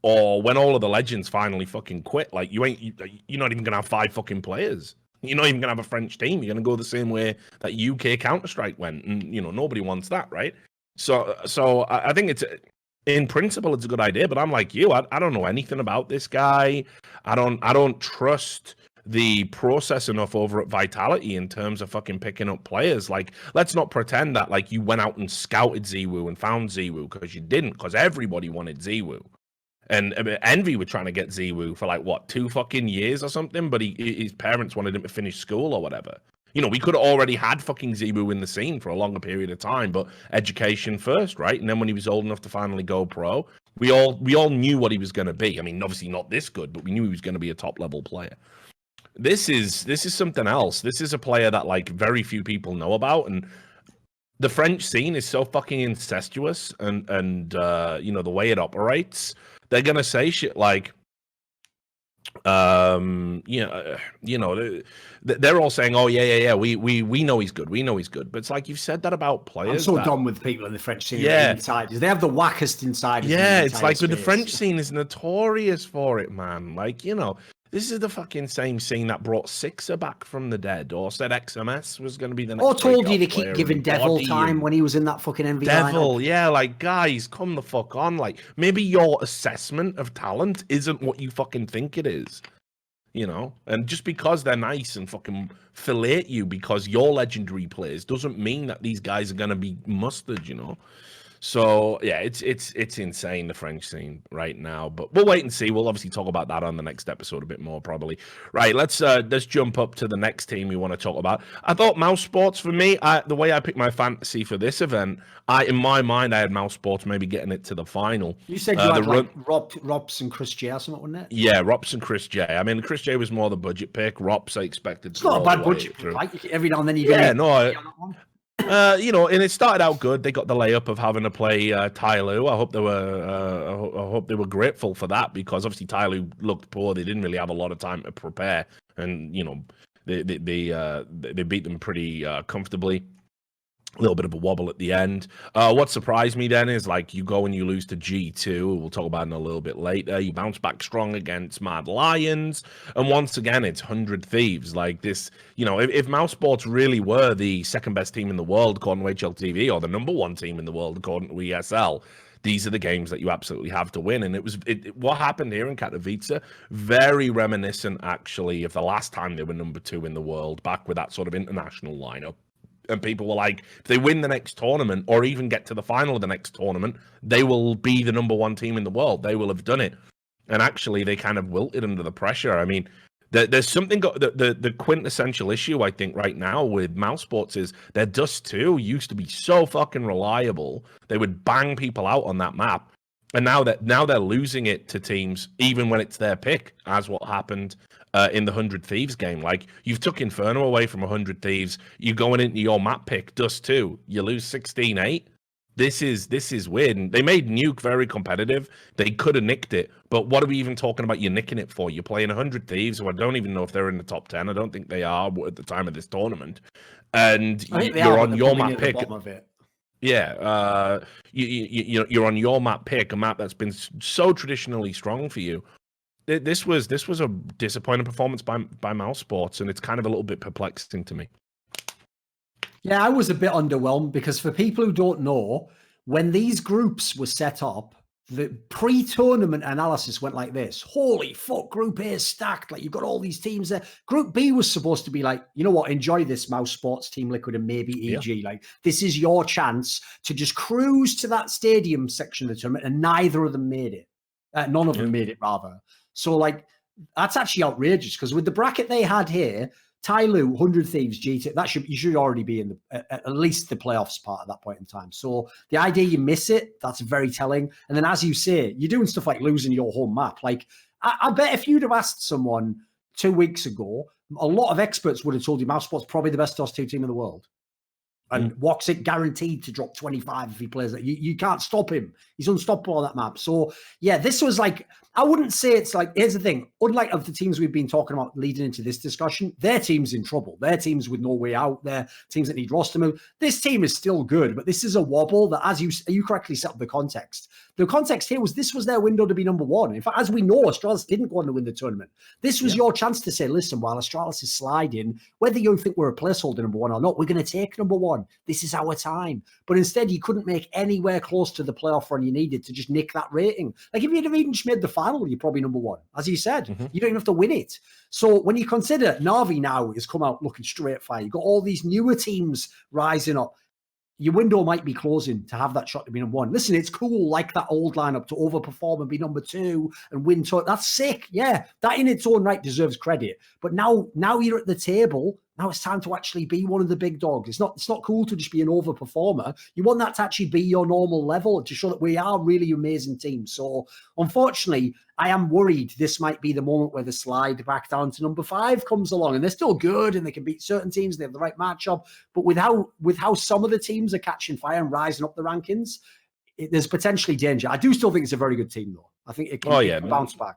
or when all of the legends finally fucking quit. Like, you're not even gonna have 5 fucking players. You're not even going to have a French team. You're going to go the same way that UK Counter-Strike went. And, you know, nobody wants that, right? So I think it's, in principle, it's a good idea. But I'm like you. I don't know anything about this guy. I don't trust the process enough over at Vitality in terms of fucking picking up players. Like, let's not pretend that, like, you went out and scouted ZywOo and found ZywOo, because you didn't, because everybody wanted ZywOo. And Envy were trying to get ZywOo for like, what, 2 fucking years or something? But his parents wanted him to finish school or whatever. You know, we could have already had fucking ZywOo in the scene for a longer period of time, but education first, right? And then when he was old enough to finally go pro, we all knew what he was going to be. I mean, obviously not this good, but we knew he was going to be a top level player. This is something else. This is a player that, like, very few people know about, and the French scene is so fucking incestuous, and you know, the way it operates. They're gonna say shit like, you know, they're all saying, "Oh yeah, we know he's good, we know he's good." But it's like, you've said that about players. I'm so done with people in the French scene. Insiders. They have the wackest insiders. Yeah, it's like, but the French scene is notorious for it, man. Like, you know, this is the fucking same scene that brought Sixer back from the dead, or said XMS was going to be the next. Or told you to keep giving Devil time when he was in that fucking MV Devil, lineup. Yeah, like, guys, come the fuck on. Like, maybe your assessment of talent isn't what you fucking think it is, you know? And just because they're nice and fucking fillet you because you're legendary players doesn't mean that these guys are going to be mustard, you know? So yeah, it's insane, the French scene right now, but we'll wait and see. We'll obviously talk about that on the next episode a bit more, probably. Right, let's jump up to the next team we want to talk about. I thought Mouse Sports, for me, the way I picked my fantasy for this event, in my mind I had Mouse Sports maybe getting it to the final. You said you had like Rops and Chris J or something, wasn't it? Yeah, Rops and Chris J. I mean, Chris J was more the budget pick. Rops I expected. It's not a bad budget pick. Like, every now and then you get And it started out good. They got the layup of having to play Tyloo. I hope they were grateful for that, because obviously Tyloo looked poor. They didn't really have a lot of time to prepare, and they beat them pretty comfortably. A little bit of a wobble at the end. What surprised me then is, like, you go and you lose to G2. We'll talk about it in a little bit later. You bounce back strong against Mad Lions. And once again, it's 100 Thieves. Like this, if Mouse Sports really were the second best team in the world according to HLTV, or the number one team in the world according to ESL, these are the games that you absolutely have to win. And what happened here in Katowice, very reminiscent, actually, of the last time they were number 2 in the world, back with that sort of international lineup. And people were like, if they win the next tournament or even get to the final of the next tournament, they will be the number 1 team in the world. They will have done it. And actually, they kind of wilted under the pressure. I mean, there's something, the quintessential issue, I think, right now with Mouse Sports is their Dust 2 used to be so fucking reliable. They would bang people out on that map. And now they're losing it to teams, even when it's their pick, as what happened in the 100 Thieves game. Like, you've took Inferno away from 100 Thieves. You're going into your map pick, Dust 2. You lose 16-8. This is weird. And they made Nuke very competitive. They could have nicked it. But what are we even talking about you nicking it for? You're playing 100 Thieves, who I don't even know if they're in the top 10. I don't think they are at the time of this tournament. And you're on your map pick. Yeah, you're on your map pick, a map that's been so traditionally strong for you. This was a disappointing performance by Mouse Sports, and it's kind of a little bit perplexing to me. Yeah, I was a bit underwhelmed, because for people who don't know, when these groups were set up, the pre-tournament analysis went like this. Holy fuck, Group A is stacked. Like, you've got all these teams there. Group B was supposed to be like, you know what, enjoy this, Mouse Sports, Team Liquid, and maybe EG. Yeah. Like, this is your chance to just cruise to that stadium section of the tournament, and neither of them made it. None of them made it, rather. So, like, that's actually outrageous, because with the bracket they had here, Tyloo, 100 Thieves, G2, you should already be in at least the playoffs part at that point in time. So the idea you miss it, that's very telling. And then, as you say, you're doing stuff like losing your home map. Like, I bet if you'd have asked someone 2 weeks ago, a lot of experts would have told you Mouse Sports probably the best Dust 2 team in the world. And Woxic guaranteed to drop 25 if he plays that. You can't stop him. He's unstoppable on that map. So, yeah, this was like, I wouldn't say it's like, here's the thing. Unlike of the teams we've been talking about leading into this discussion, their team's in trouble. Their teams with no way out. Their teams that need roster move. This team is still good, but this is a wobble that, as you correctly set up the context. The context here was this was their window to be number 1. In fact, as we know, Astralis didn't go on to win the tournament. This was your chance to say, listen, while Astralis is sliding, whether you think we're a placeholder number 1 or not, we're going to take number 1. This is our time. But instead, you couldn't make anywhere close to the playoff run you needed to just nick that rating. Like, if you'd have even just made the final, you're probably number 1. As you said, you don't even have to win it. So when you consider Na'Vi now has come out looking straight fire, you've got all these newer teams rising up. Your window might be closing to have that shot to be number 1. Listen, it's cool, like that old lineup, to overperform and be number 2 and win. That's sick. Yeah, that in its own right deserves credit. But now you're at the table. Now it's time to actually be one of the big dogs. It's not cool to just be an overperformer. You want that to actually be your normal level, to show that we are really amazing teams. So unfortunately, I am worried this might be the moment where the slide back down to number 5 comes along, and they're still good and they can beat certain teams. They have the right matchup, but with how some of the teams are catching fire and rising up the rankings, there's potentially danger. I do still think it's a very good team, though. I think it can bounce back.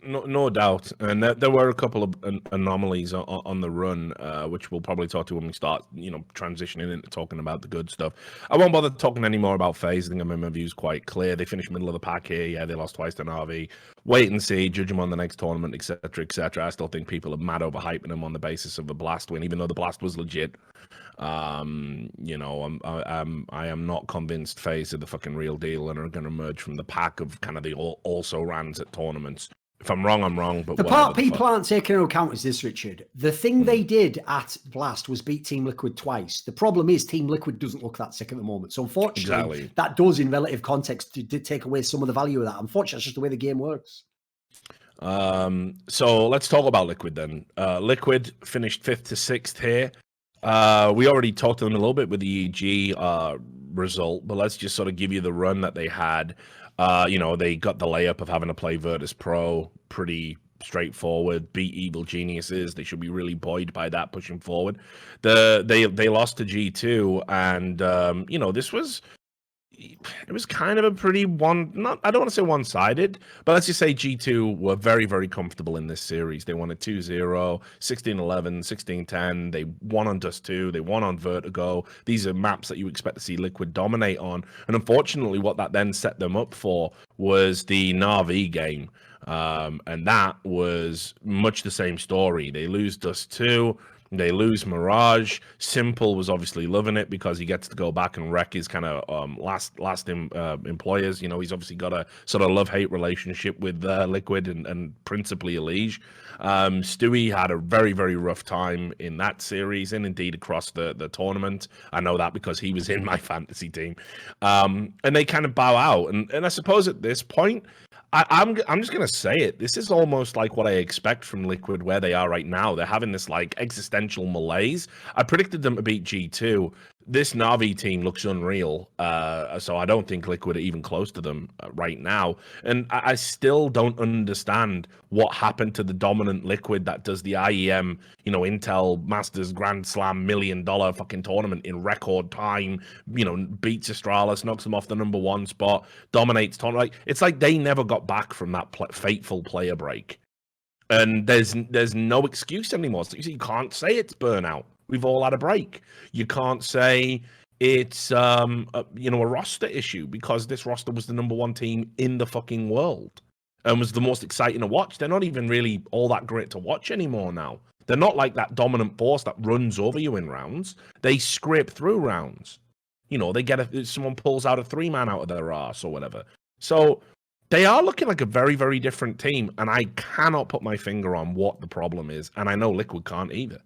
No doubt. And there were a couple of anomalies on the run, which we'll probably talk to when we start, transitioning into talking about the good stuff. I won't bother talking anymore about FaZe. I think my view's quite clear. They finished middle of the pack here. Yeah, they lost twice to Na'Vi. Wait and see, judge them on the next tournament, etc., etc. I still think people are mad overhyping them on the basis of the Blast win, even though the Blast was legit. I am not convinced FaZe are the fucking real deal and are going to emerge from the pack of kind of the also rans at tournaments. If I'm wrong, I'm wrong. But the part people aren't taking into account is this, Richard. The thing they did at Blast was beat Team Liquid twice. The problem is Team Liquid doesn't look that sick at the moment. So unfortunately, that does, in relative context, to take away some of the value of that. Unfortunately, that's just the way the game works. So let's talk about Liquid then. Liquid finished 5th to 6th here. We already talked to them a little bit with the EG result, but let's just sort of give you the run that they had. They got the layup of having to play Virtus Pro pretty straightforward. Beat Evil Geniuses. They should be really buoyed by that pushing forward. They lost to G2, and you know, it was kind of a pretty I don't want to say one-sided, but let's just say G2 were very, very comfortable in this series. They won a 2-0, 16-11, 16-10. They won on Dust 2. They won on Vertigo. These are maps that you expect to see Liquid dominate on. And unfortunately, what that then set them up for was the Na'Vi game. And that was much the same story. They lose Dust 2. They lose Mirage. Simple was obviously loving it because he gets to go back and wreck his kind of last employers. You know, he's obviously got a sort of love-hate relationship with Liquid and principally Elige. Stewie had a very, very rough time in that series and indeed across the tournament. I know that because he was in my fantasy team. And they kind of bow out. And I suppose at this point, I'm just gonna say it. This is almost like what I expect from Liquid, where they are right now. They're having this like existential malaise. I predicted them to beat G2. This Na'Vi team looks unreal, so I don't think Liquid are even close to them right now. And I still don't understand what happened to the dominant Liquid that does the IEM, you know, Intel Masters Grand Slam $1 million fucking tournament in record time. You know, beats Astralis, knocks them off the #1 spot, dominates tournament. Like, it's like they never got back from that fateful player break. And there's no excuse anymore. So you can't say it's burnout. We've all had a break. You can't say it's a roster issue because this roster was the #1 team in the fucking world and was the most exciting to watch. They're not even really all that great to watch anymore now. They're not like that dominant force that runs over you in rounds. They scrape through rounds. You know, they get someone pulls out a 3-man out of their arse or whatever. So they are looking like a very, very different team, and I cannot put my finger on what the problem is, and I know Liquid can't either.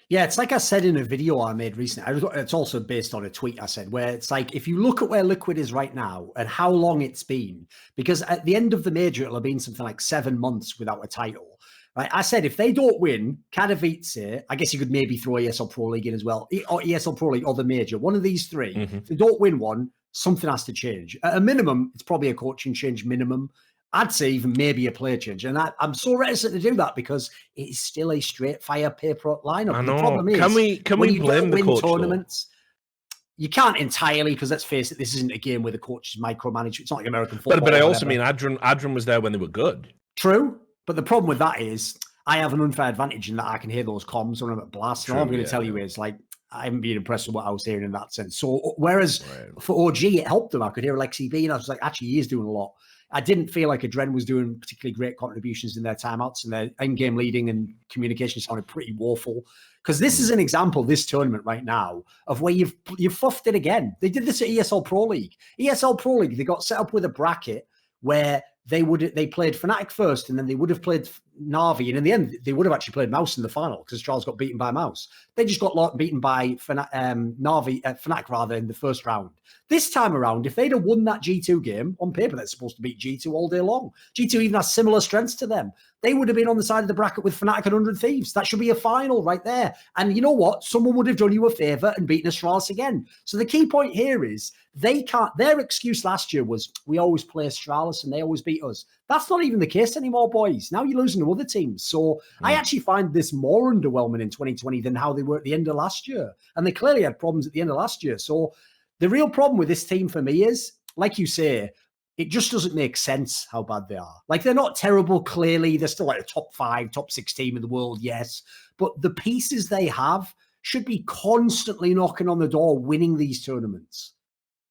Yeah, it's like I said in a video I made recently. It's also based on a tweet I said, where it's like, if you look at where Liquid is right now and how long it's been, because at the end of the major, it'll have been something like 7 months without a title. Right? I said, if they don't win Katowice, I guess you could maybe throw ESL Pro League in as well, or ESL Pro League or the major, one of these three. Mm-hmm. If they don't win one, something has to change. At a minimum, it's probably a coaching change minimum. I'd say even maybe a player change. And I'm so reticent to do that because it is still a straight fire paper lineup. I know. The problem is, can we blame the coach tournaments? Though? You can't entirely, because let's face it, this isn't a game where the coach is micromanaged. It's not like American football. But I also mean Adrian was there when they were good. True. But the problem with that is I have an unfair advantage in that I can hear those comms when I'm at blast. And all I'm going to tell you is, like, I haven't been impressed with what I was hearing in that sense. So whereas for OG, it helped them. I could hear Alexi B, and I was like, actually, he is doing a lot. I didn't feel like Adren was doing particularly great contributions in their timeouts, and their in-game leading and communication sounded pretty woeful. Because this is an example, this tournament right now, of where you've fuffed it again. They did this at ESL Pro League. ESL Pro League, they got set up with a bracket where they played Fnatic first, and then they would have played Na'Vi, and in the end, they would have actually played Mouse in the final because Charles got beaten by Mouse. They just got beaten by Fnatic rather in the first round. This time around, if they'd have won that G2 game, on paper, they're supposed to beat G2 all day long. G2 even has similar strengths to them. They would have been on the side of the bracket with Fnatic and 100 Thieves. That should be a final right there. And you know what? Someone would have done you a favor and beaten Astralis again. So the key point here is they can't. Their excuse last year was, we always play Astralis and they always beat us. That's not even the case anymore, boys. Now you're losing to other teams. So I actually find this more underwhelming in 2020 than how they were at the end of last year. And they clearly had problems at the end of last year. So the real problem with this team for me is, like you say, it just doesn't make sense how bad they are. Like, they're not terrible, clearly. They're still like a top 5, top 6 team in the world, yes. But the pieces they have should be constantly knocking on the door, winning these tournaments.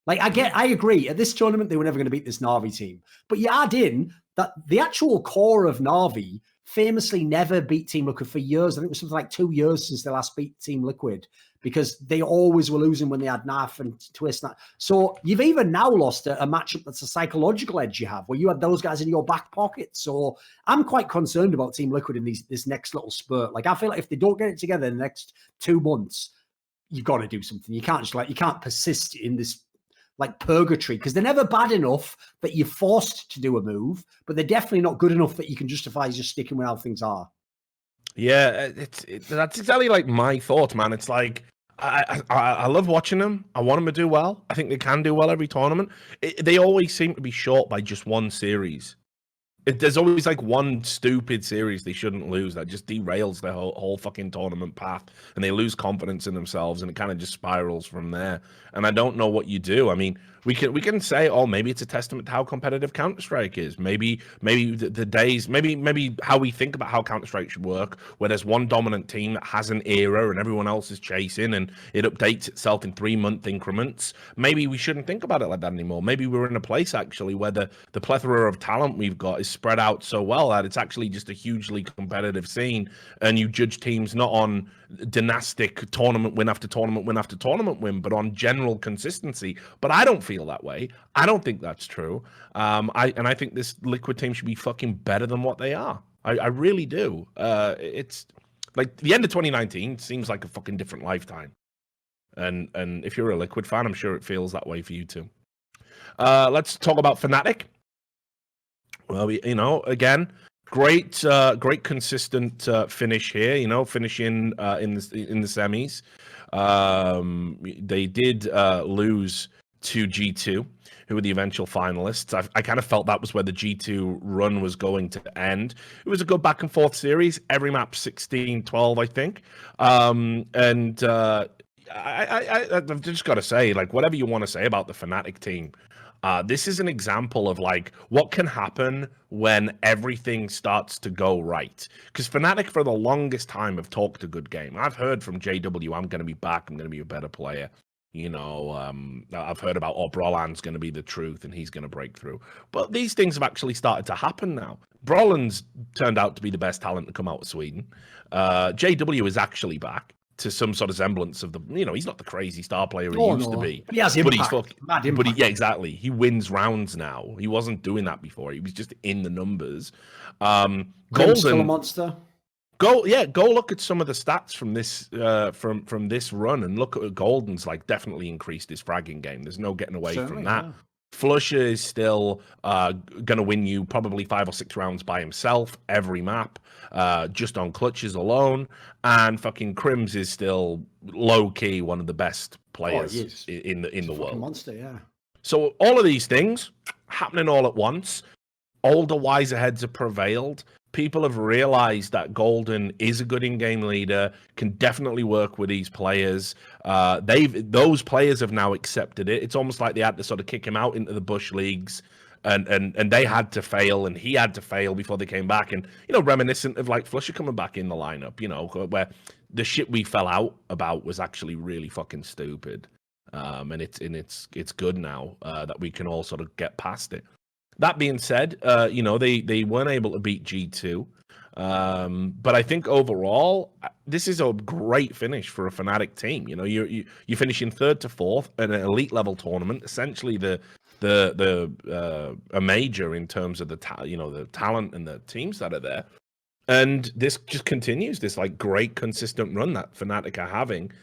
Like, I agree. At this tournament, they were never going to beat this Na'Vi team. But you add in that the actual core of Na'Vi famously never beat Team Liquid for years. I think it was something like 2 years since they last beat Team Liquid, because they always were losing when they had NAF and Twist. So you've even now lost a matchup that's a psychological edge you have, where you had those guys in your back pocket. So I'm quite concerned about Team Liquid in this next little spurt. Like, I feel like if they don't get it together in the next 2 months, you've got to do something. You can't you can't persist in this like purgatory, because they're never bad enough that you're forced to do a move, but they're definitely not good enough that you can justify just sticking with how things are. Yeah, that's exactly like my thought, man. It's like, I love watching them. I want them to do well. I think they can do well every tournament. They always seem to be short by just one series. There's always like one stupid series they shouldn't lose that just derails their whole fucking tournament path, and they lose confidence in themselves, and it kind of just spirals from there. And I don't know what you do. I mean, we can say, oh, maybe it's a testament to how competitive Counter-Strike is. Maybe the days, maybe how we think about how Counter-Strike should work, where there's one dominant team that has an era and everyone else is chasing, and it updates itself in 3-month increments. Maybe we shouldn't think about it like that anymore. Maybe we're in a place actually where the plethora of talent we've got is spread out so well that it's actually just a hugely competitive scene, and you judge teams not on dynastic tournament win after tournament win after tournament win, but on general consistency. But I don't feel that way. I don't think that's true. I think this Liquid team should be fucking better than what they are. I really do. It's like the end of 2019 seems like a fucking different lifetime. And if you're a Liquid fan, I'm sure it feels that way for you too. Let's talk about Fnatic. Well, again, great consistent finish here. Finishing in the semis. They did lose to G2, who were the eventual finalists. I kind of felt that was where the G2 run was going to end. It was a good back and forth series. Every map 16-12, I think. I've just got to say, like, whatever you want to say about the Fnatic team, this is an example of like what can happen when everything starts to go right. Because Fnatic for the longest time have talked a good game. I've heard from JW, I'm going to be back. I'm going to be a better player. I've heard about, Brolan's going to be the truth and he's going to break through. But these things have actually started to happen now. Brolan's turned out to be the best talent to come out of Sweden. JW is actually back to some sort of semblance of the, he's not the crazy star player he used to be. But he has impact. Yeah, exactly. He wins rounds now. He wasn't doing that before. He was just in the numbers. Golden, still a monster. Go look at some of the stats from this from this run and look at Golden's like definitely increased his fragging game. There's no getting away from that. Yeah. Flusher is still going to win you probably 5 or 6 rounds by himself every map, just on clutches alone. And fucking Crims is still low key one of the best players in the world. Monster, yeah. So all of these things happening all at once. Older, wiser heads have prevailed. People have realized that Golden is a good in-game leader, can definitely work with these players. Those players have now accepted it. It's almost like they had to sort of kick him out into the bush leagues, and they had to fail, and he had to fail before they came back. And reminiscent of like Flusher coming back in the lineup, where the shit we fell out about was actually really fucking stupid. And it's good now that we can all sort of get past it. That being said, they weren't able to beat G2. But I think overall, this is a great finish for a Fnatic team. You finish in 3rd to 4th in an elite level tournament, essentially a major in terms of the talent and the teams that are there. And this just continues this like great consistent run that Fnatic are having.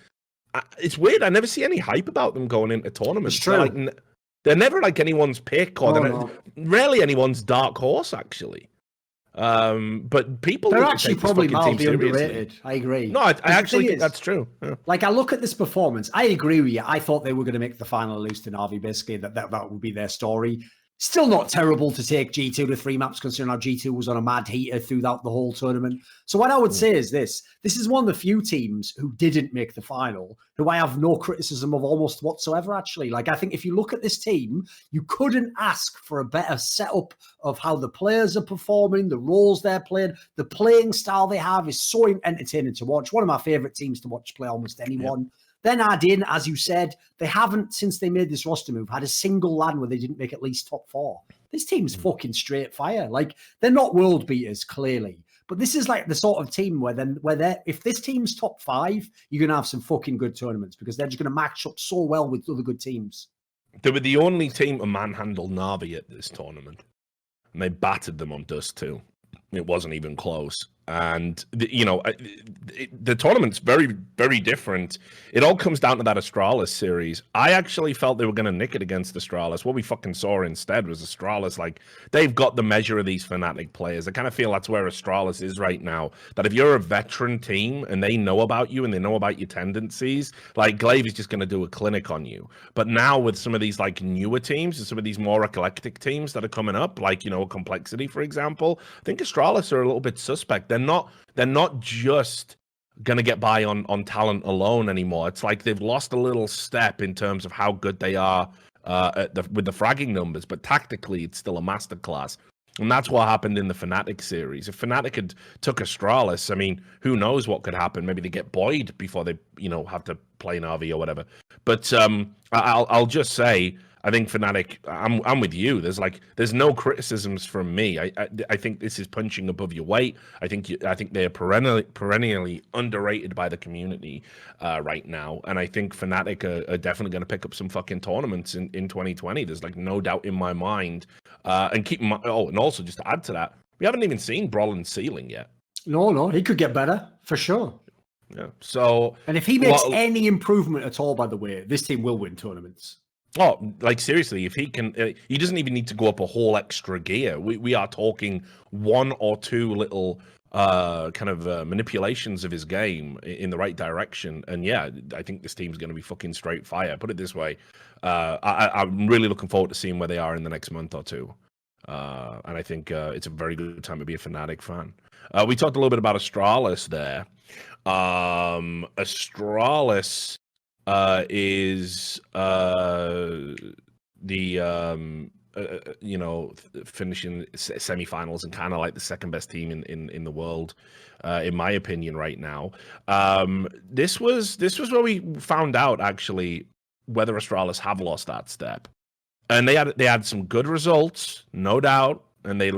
It's weird. I never see any hype about them going into tournaments. It's true. They're never like anyone's pick, or rarely anyone's dark horse, actually. But people they're actually probably mildly underrated. I agree. No, I actually think that's true. Yeah. Like I look at this performance, I agree with you. I thought they were going to make the final lose to Na'Vi. Basically, that would be their story. Still not terrible to take G2 to 3 maps, considering how G2 was on a mad heater throughout the whole tournament. So what I would say is this is one of the few teams who didn't make the final, who I have no criticism of almost whatsoever, actually. Like, I think if you look at this team, you couldn't ask for a better setup of how the players are performing, the roles they're playing, the playing style they have is so entertaining to watch. One of my favorite teams to watch play almost anyone. Yep. Then add in, as you said, they haven't, since they made this roster move, had a single LAN where they didn't make at least top 4. This team's fucking straight fire. Like, they're not world beaters, clearly. But this is like the sort of team where if this team's top 5, you're going to have some fucking good tournaments because they're just going to match up so well with other good teams. They were the only team to manhandle Na'Vi at this tournament. And they battered them on Dust too. It wasn't even close. And the tournament's very, very different. It all comes down to that Astralis series. I actually felt they were going to nick it against Astralis. What we fucking saw instead was Astralis. Like, they've got the measure of these Fnatic players. I kind of feel that's where Astralis is right now. That if you're a veteran team and they know about you and they know about your tendencies, like, Glaive is just going to do a clinic on you. But now with some of these like newer teams and some of these more eclectic teams that are coming up, like, Complexity, for example, I think Astralis are a little bit suspect. They're not just gonna get by on talent alone anymore. It's like they've lost a little step in terms of how good they are with the fragging numbers, but tactically it's still a masterclass. And that's what happened in the Fnatic series. If Fnatic had took Astralis, I mean, who knows what could happen? Maybe they get Boyd before they, have to play an RV or whatever. But I'll just say, I think Fnatic, I'm with you. There's no criticisms from me. I think this is punching above your weight. I think they're perennially underrated by the community right now, and I think Fnatic are definitely going to pick up some fucking tournaments in 2020. There's like no doubt in my mind. And keep in mind, and also just to add to that, we haven't even seen Brollan's ceiling yet. No, he could get better for sure. Yeah. So, and if he makes any improvement at all, by the way, this team will win tournaments. Oh, like seriously, if he can, he doesn't even need to go up a whole extra gear. We are talking one or two little kind of manipulations of his game in the right direction. And yeah, I think this team's going to be fucking straight fire. Put it this way, I'm really looking forward to seeing where they are in the next month or two. And I think it's a very good time to be a Fnatic fan. We talked a little bit about Astralis there. Astralis is finishing semifinals and kind of like the second best team in the world, in my opinion, right now. This was where we found out actually whether Astralis have lost that step, and they had some good results, no doubt. And they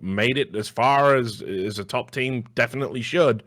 made it as far as a top team definitely should.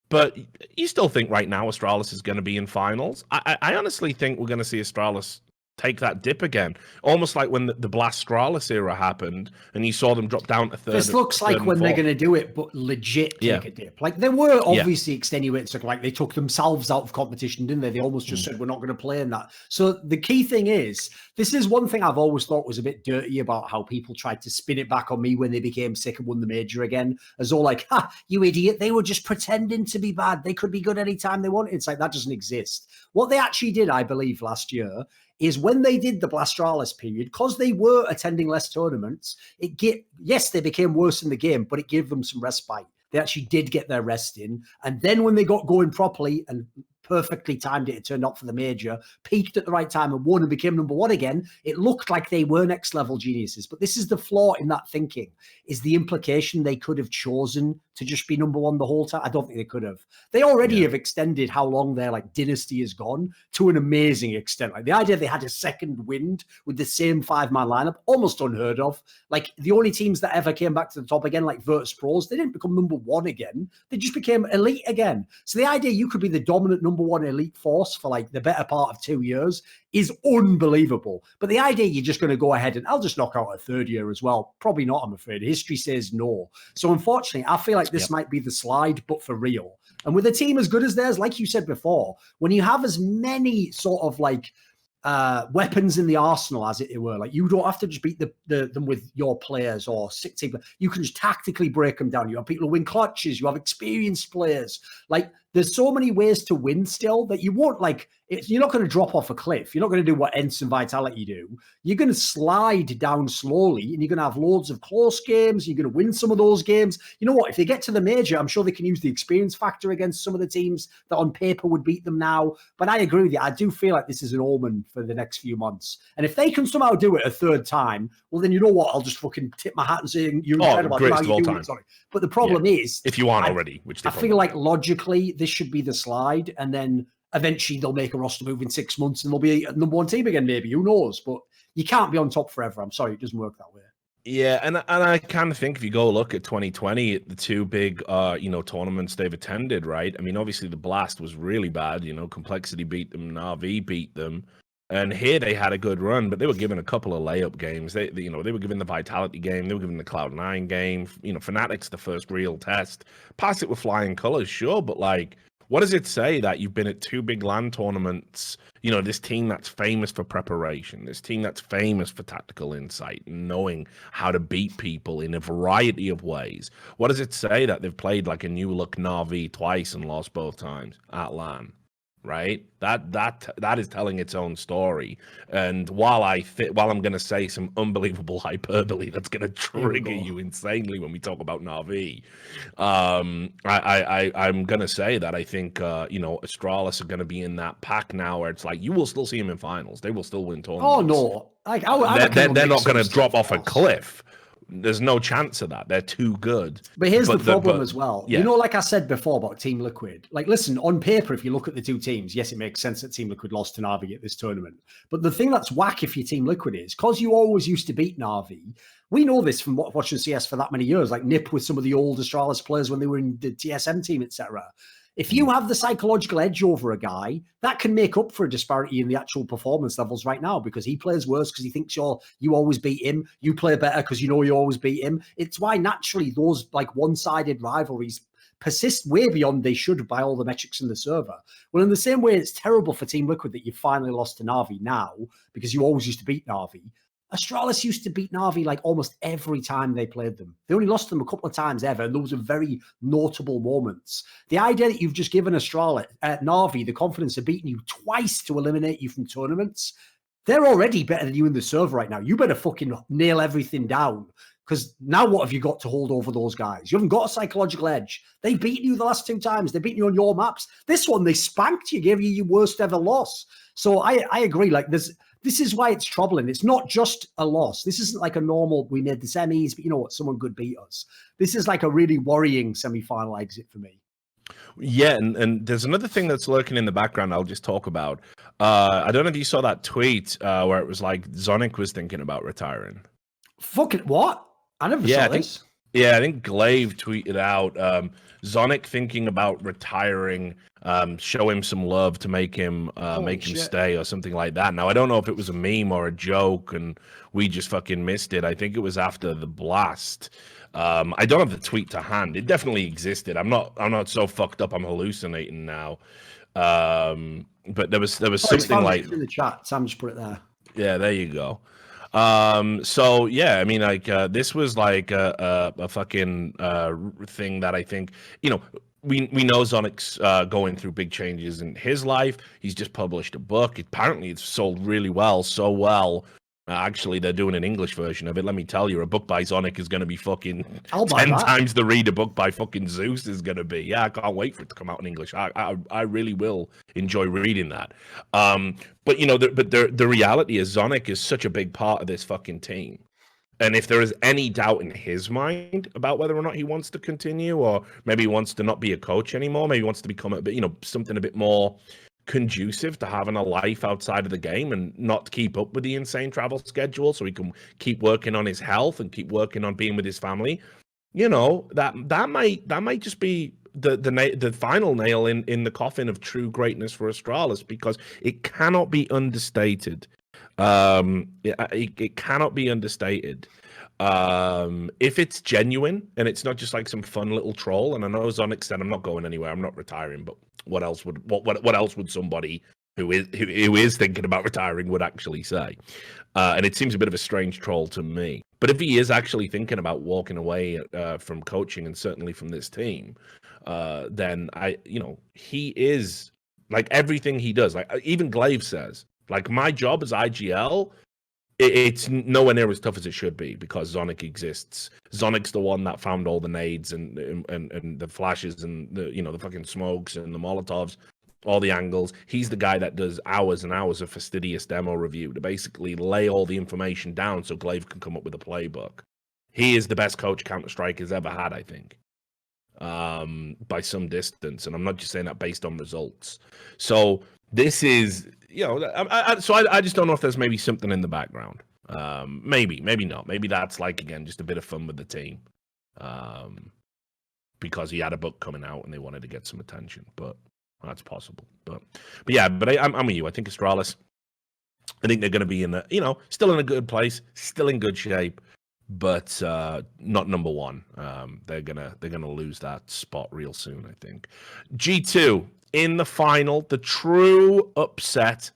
But you still think right now Astralis is going to be in finals? I honestly think we're going to see Astralis take that dip again. Almost like when the Blastralis era happened and you saw them drop down to third. This looks like when they're going to do it, but legit take a dip. Like, there were obviously extenuating, so like they took themselves out of competition, didn't they? They almost just said, we're not going to play in that. So the key thing is, this is one thing I've always thought was a bit dirty about how people tried to spin it back on me when they became sick and won the major again, as all like, ha, you idiot, they were just pretending to be bad. They could be good anytime they wanted. It's like, that doesn't exist. What they actually did, I believe, last year is when they did the Blastralis period, because they were attending less tournaments, yes, they became worse in the game, but it gave them some respite. They actually did get their rest in. And then when they got going properly and perfectly timed it turned up for the major, peaked at the right time and won and became number one again, it looked like they were next level geniuses. But this is the flaw in that thinking, is the implication they could have chosen to just be number one the whole time. I don't think they could have. They already have extended how long their like dynasty has gone to an amazing extent. Like the idea they had a second wind with the same 5-man lineup, almost unheard of. Like the only teams that ever came back to the top again, like Virtus Pros, they didn't become number one again. They just became elite again. So the idea you could be the dominant number one elite force for like the better part of 2 years is unbelievable. But the idea you're just going to go ahead and I'll just knock out a third year as well, probably not, I'm afraid. History says no. So unfortunately, I feel like this might be the slide, but for real. And with a team as good as theirs, like you said before, when you have as many sort of like weapons in the arsenal, as it were, like you don't have to just beat them with your players or 16. You can just tactically break them down. You have people who win clutches. You have experienced players. Like there's so many ways to win still that you won't like. You're not going to drop off a cliff. You're not going to do what Ensign Vitality do. You're going to slide down slowly, and you're going to have loads of close games. You're going to win some of those games. You know what? If they get to the major, I'm sure they can use the experience factor against some of the teams that on paper would beat them now. But I agree with you. I do feel like this is an omen for the next few months. And if they can somehow do it a third time, well, then you know what? I'll just fucking tip my hat and say you're incredible. Greatest of all time. But the problem is, if you aren't already, which I feel like logically this should be the slide, and then eventually they'll make a roster move in 6 months and they'll be a number one team again, maybe. Who knows? But you can't be on top forever. I'm sorry, it doesn't work that way. Yeah, and I kind of think if you go look at 2020, the two big tournaments they've attended, right? I mean, obviously the Blast was really bad. Complexity beat them, and RV beat them. And here they had a good run, but they were given a couple of layup games. They were given the Vitality game, they were given the Cloud9 game. Fnatic's the first real test. Pass it with flying colors, sure, but like, what does it say that you've been at 2 big LAN tournaments? This team that's famous for preparation, this team that's famous for tactical insight and knowing how to beat people in a variety of ways. What does it say that they've played like a new look Na'Vi twice and lost both times at LAN? Right, that is telling its own story. And while I'm going to say some unbelievable hyperbole that's going to trigger you insanely when we talk about Na'Vi, I'm going to say that I think Astralis are going to be in that pack now, where it's like you will still see them in finals. They will still win tournaments. Oh no, they're not going to drop off a cliff. There's no chance of that. They're too good. But here's the problem as well. Yeah. Like I said before about Team Liquid, like, listen, on paper, if you look at the two teams, yes, it makes sense that Team Liquid lost to Na'Vi at this tournament. But the thing that's whack if you're Team Liquid is, because you always used to beat Na'Vi, we know this from watching CS for that many years, like Nip with some of the old Astralis players when they were in the TSM team, etc. If you have the psychological edge over a guy, that can make up for a disparity in the actual performance levels right now, because he plays worse because he thinks you always beat him. You play better because you always beat him. It's why naturally those like one-sided rivalries persist way beyond they should by all the metrics in the server. Well, in the same way, it's terrible for Team Liquid that you finally lost to Na'Vi now because you always used to beat Na'Vi. Astralis used to beat Na'Vi like almost every time they played them. They only lost them a couple of times ever, and those are very notable moments. The idea that you've just given Na'Vi the confidence of beating you twice to eliminate you from tournaments, they're already better than you in the server right now. You better fucking nail everything down, because now what have you got to hold over those guys? You haven't got a psychological edge. They've beaten you the last 2 times. They've beaten you on your maps. This one, they spanked you, gave you your worst ever loss. So I agree. Like, this is why it's troubling. It's not just a loss. This isn't like a normal, we made the semis, but you know what, someone good beat us. This is like a really worrying semi-final exit for me. Yeah, and there's another thing that's lurking in the background I'll just talk about. I don't know if you saw that tweet where it was like Zonic was thinking about retiring. Fucking what? I never saw this. I think Glaive tweeted out Zonic thinking about retiring, show him some love to make him stay or something like that. Now, I don't know if it was a meme or a joke and we just fucking missed it. I think it was after the blast. I don't have the tweet to hand. It definitely existed. I'm not so fucked up I'm hallucinating now. But there was something like in the chat. Sam just put it there. Yeah, there you go. So yeah, I mean, like this was like a fucking thing that I think, we know Zonic's going through big changes in his life. He's just published a book. Apparently it's sold really well, so well. Actually, they're doing an English version of it. Let me tell you, a book by Zonic is going to be fucking 10 times the read a book by fucking Zeus is going to be. Yeah, I can't wait for it to come out in English. I really will enjoy reading that. But the reality is Zonic is such a big part of this fucking team. And if there is any doubt in his mind about whether or not he wants to continue, or maybe he wants to not be a coach anymore, maybe he wants to become a bit, something a bit more conducive to having a life outside of the game and not keep up with the insane travel schedule, so he can keep working on his health and keep working on being with his family. That might just be the final nail in the coffin of true greatness for Astralis, because it cannot be understated. It cannot be understated. If it's genuine and it's not just like some fun little troll, and I know Zonic said I'm not going anywhere, I'm not retiring, but what else would somebody who is thinking about retiring would actually say? And it seems a bit of a strange troll to me. But if he is actually thinking about walking away from coaching and certainly from this team, then he is, like, everything he does, like even Glaive says, like, my job as IGL, it's nowhere near as tough as it should be because Zonic exists. Zonic's the one that found all the nades and the flashes and the fucking smokes and the Molotovs, all the angles. He's the guy that does hours and hours of fastidious demo review to basically lay all the information down so Glaive can come up with a playbook. He is the best coach Counter-Strike has ever had, I think, by some distance. And I'm not just saying that based on results. So this is... I just don't know if there's maybe something in the background. Maybe not. Maybe that's like, again, just a bit of fun with the team. Because he had a book coming out and they wanted to get some attention. But that's possible. But I'm with you. I think Astralis, I think they're going to be in still in a good place, still in good shape, but not number one. They're gonna lose that spot real soon, I think. G2 in the final, the true upset.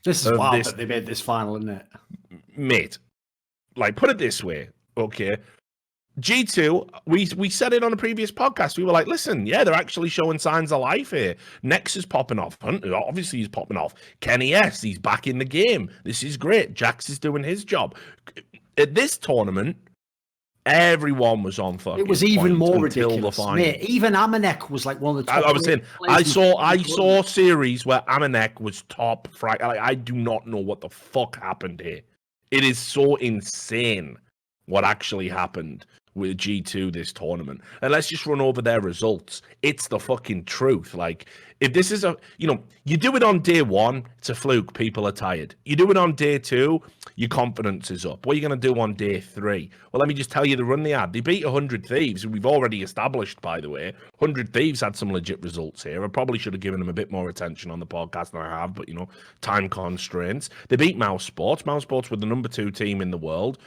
This is wild that they made this final, isn't it? Mate, like, put it this way, okay? G2, we said it on a previous podcast. We were like, listen, yeah, they're actually showing signs of life here. Nex is popping off. Hunter, obviously, he's popping off. Kenny S, he's back in the game. This is great. Jax is doing his job. At this tournament, everyone was on fucking. It was even more ridiculous. Mate, even Amanek was like one of the top. I was saying, I saw series where Amanek was top. I do not know what the fuck happened here. It is so insane what actually happened with G2 this tournament. And let's just run over their results. It's the fucking truth. Like, if this is you do it on day one, it's a fluke. People are tired. You do it on day two, your confidence is up. What are you going to do on day three? Well, let me just tell you the run they had. They beat 100 Thieves, we've already established, by the way. 100 Thieves had some legit results here. I probably should have given them a bit more attention on the podcast than I have, but, time constraints. They beat Mouse Sports. Mouse Sports were the number 2 team in the world.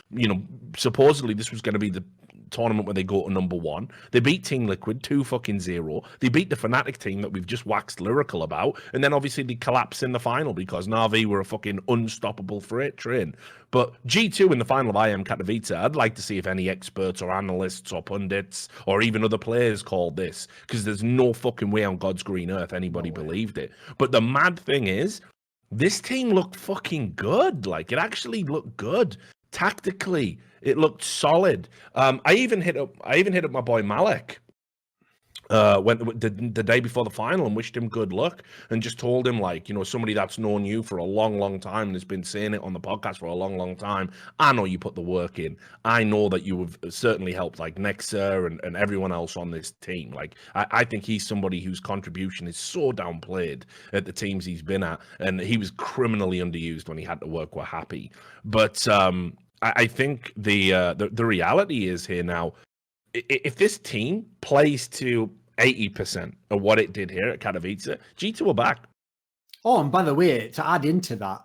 Supposedly this was going to be the tournament where they go to number 1. They beat Team Liquid 2-0. They beat the Fnatic team that we've just waxed lyrical about, and then obviously they collapsed in the final because Na'Vi were a fucking unstoppable freight train. But G2 in the final of IM Katowice, I'd like to see if any experts or analysts or pundits or even other players called this, because there's no fucking way on God's green earth anybody believed it. But the mad thing is, this team looked fucking good. Like, it actually looked good. Tactically, it looked solid. I even hit up my boy Malik the day before the final and wished him good luck and just told him, like, somebody that's known you for a long, long time and has been saying it on the podcast for a long, long time. I know you put the work in. I know that you have certainly helped, like, Nexa and everyone else on this team. Like, I think he's somebody whose contribution is so downplayed at the teams he's been at, and he was criminally underused when he had to work with Happy. But I think the reality is here now, if this team plays to 80% of what it did here at Katowice, G2 are back. Oh, and by the way, to add into that,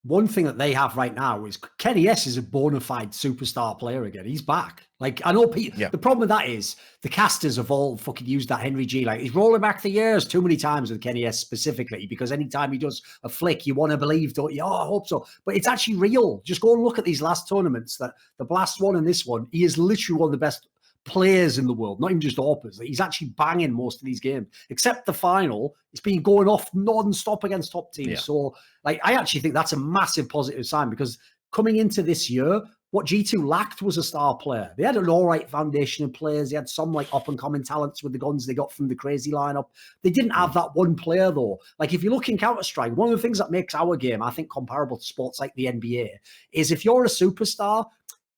one thing that they have right now is Kenny S is a bona fide superstar player again. He's back. Like, I know the problem with that is the casters have all fucking used that Henry G. Like, he's rolling back the years too many times with Kenny S specifically, because anytime he does a flick, you want to believe, don't you? Oh, I hope so. But it's actually real. Just go and look at these last tournaments, that the Blast one and this one. He is literally one of the best players in the world, not even just AWPers. He's actually banging most of these games, except the final. It's been going off non-stop against top teams. Yeah. So, like, I actually think that's a massive positive sign, because coming into this year, what G2 lacked was a star player. They had an all right foundation of players. They had some, like, up-and-coming talents with the guns they got from the crazy lineup. They didn't have that one player, though. Like, if you look in Counter-Strike, one of the things that makes our game, I think, comparable to sports like the NBA, is if you're a superstar,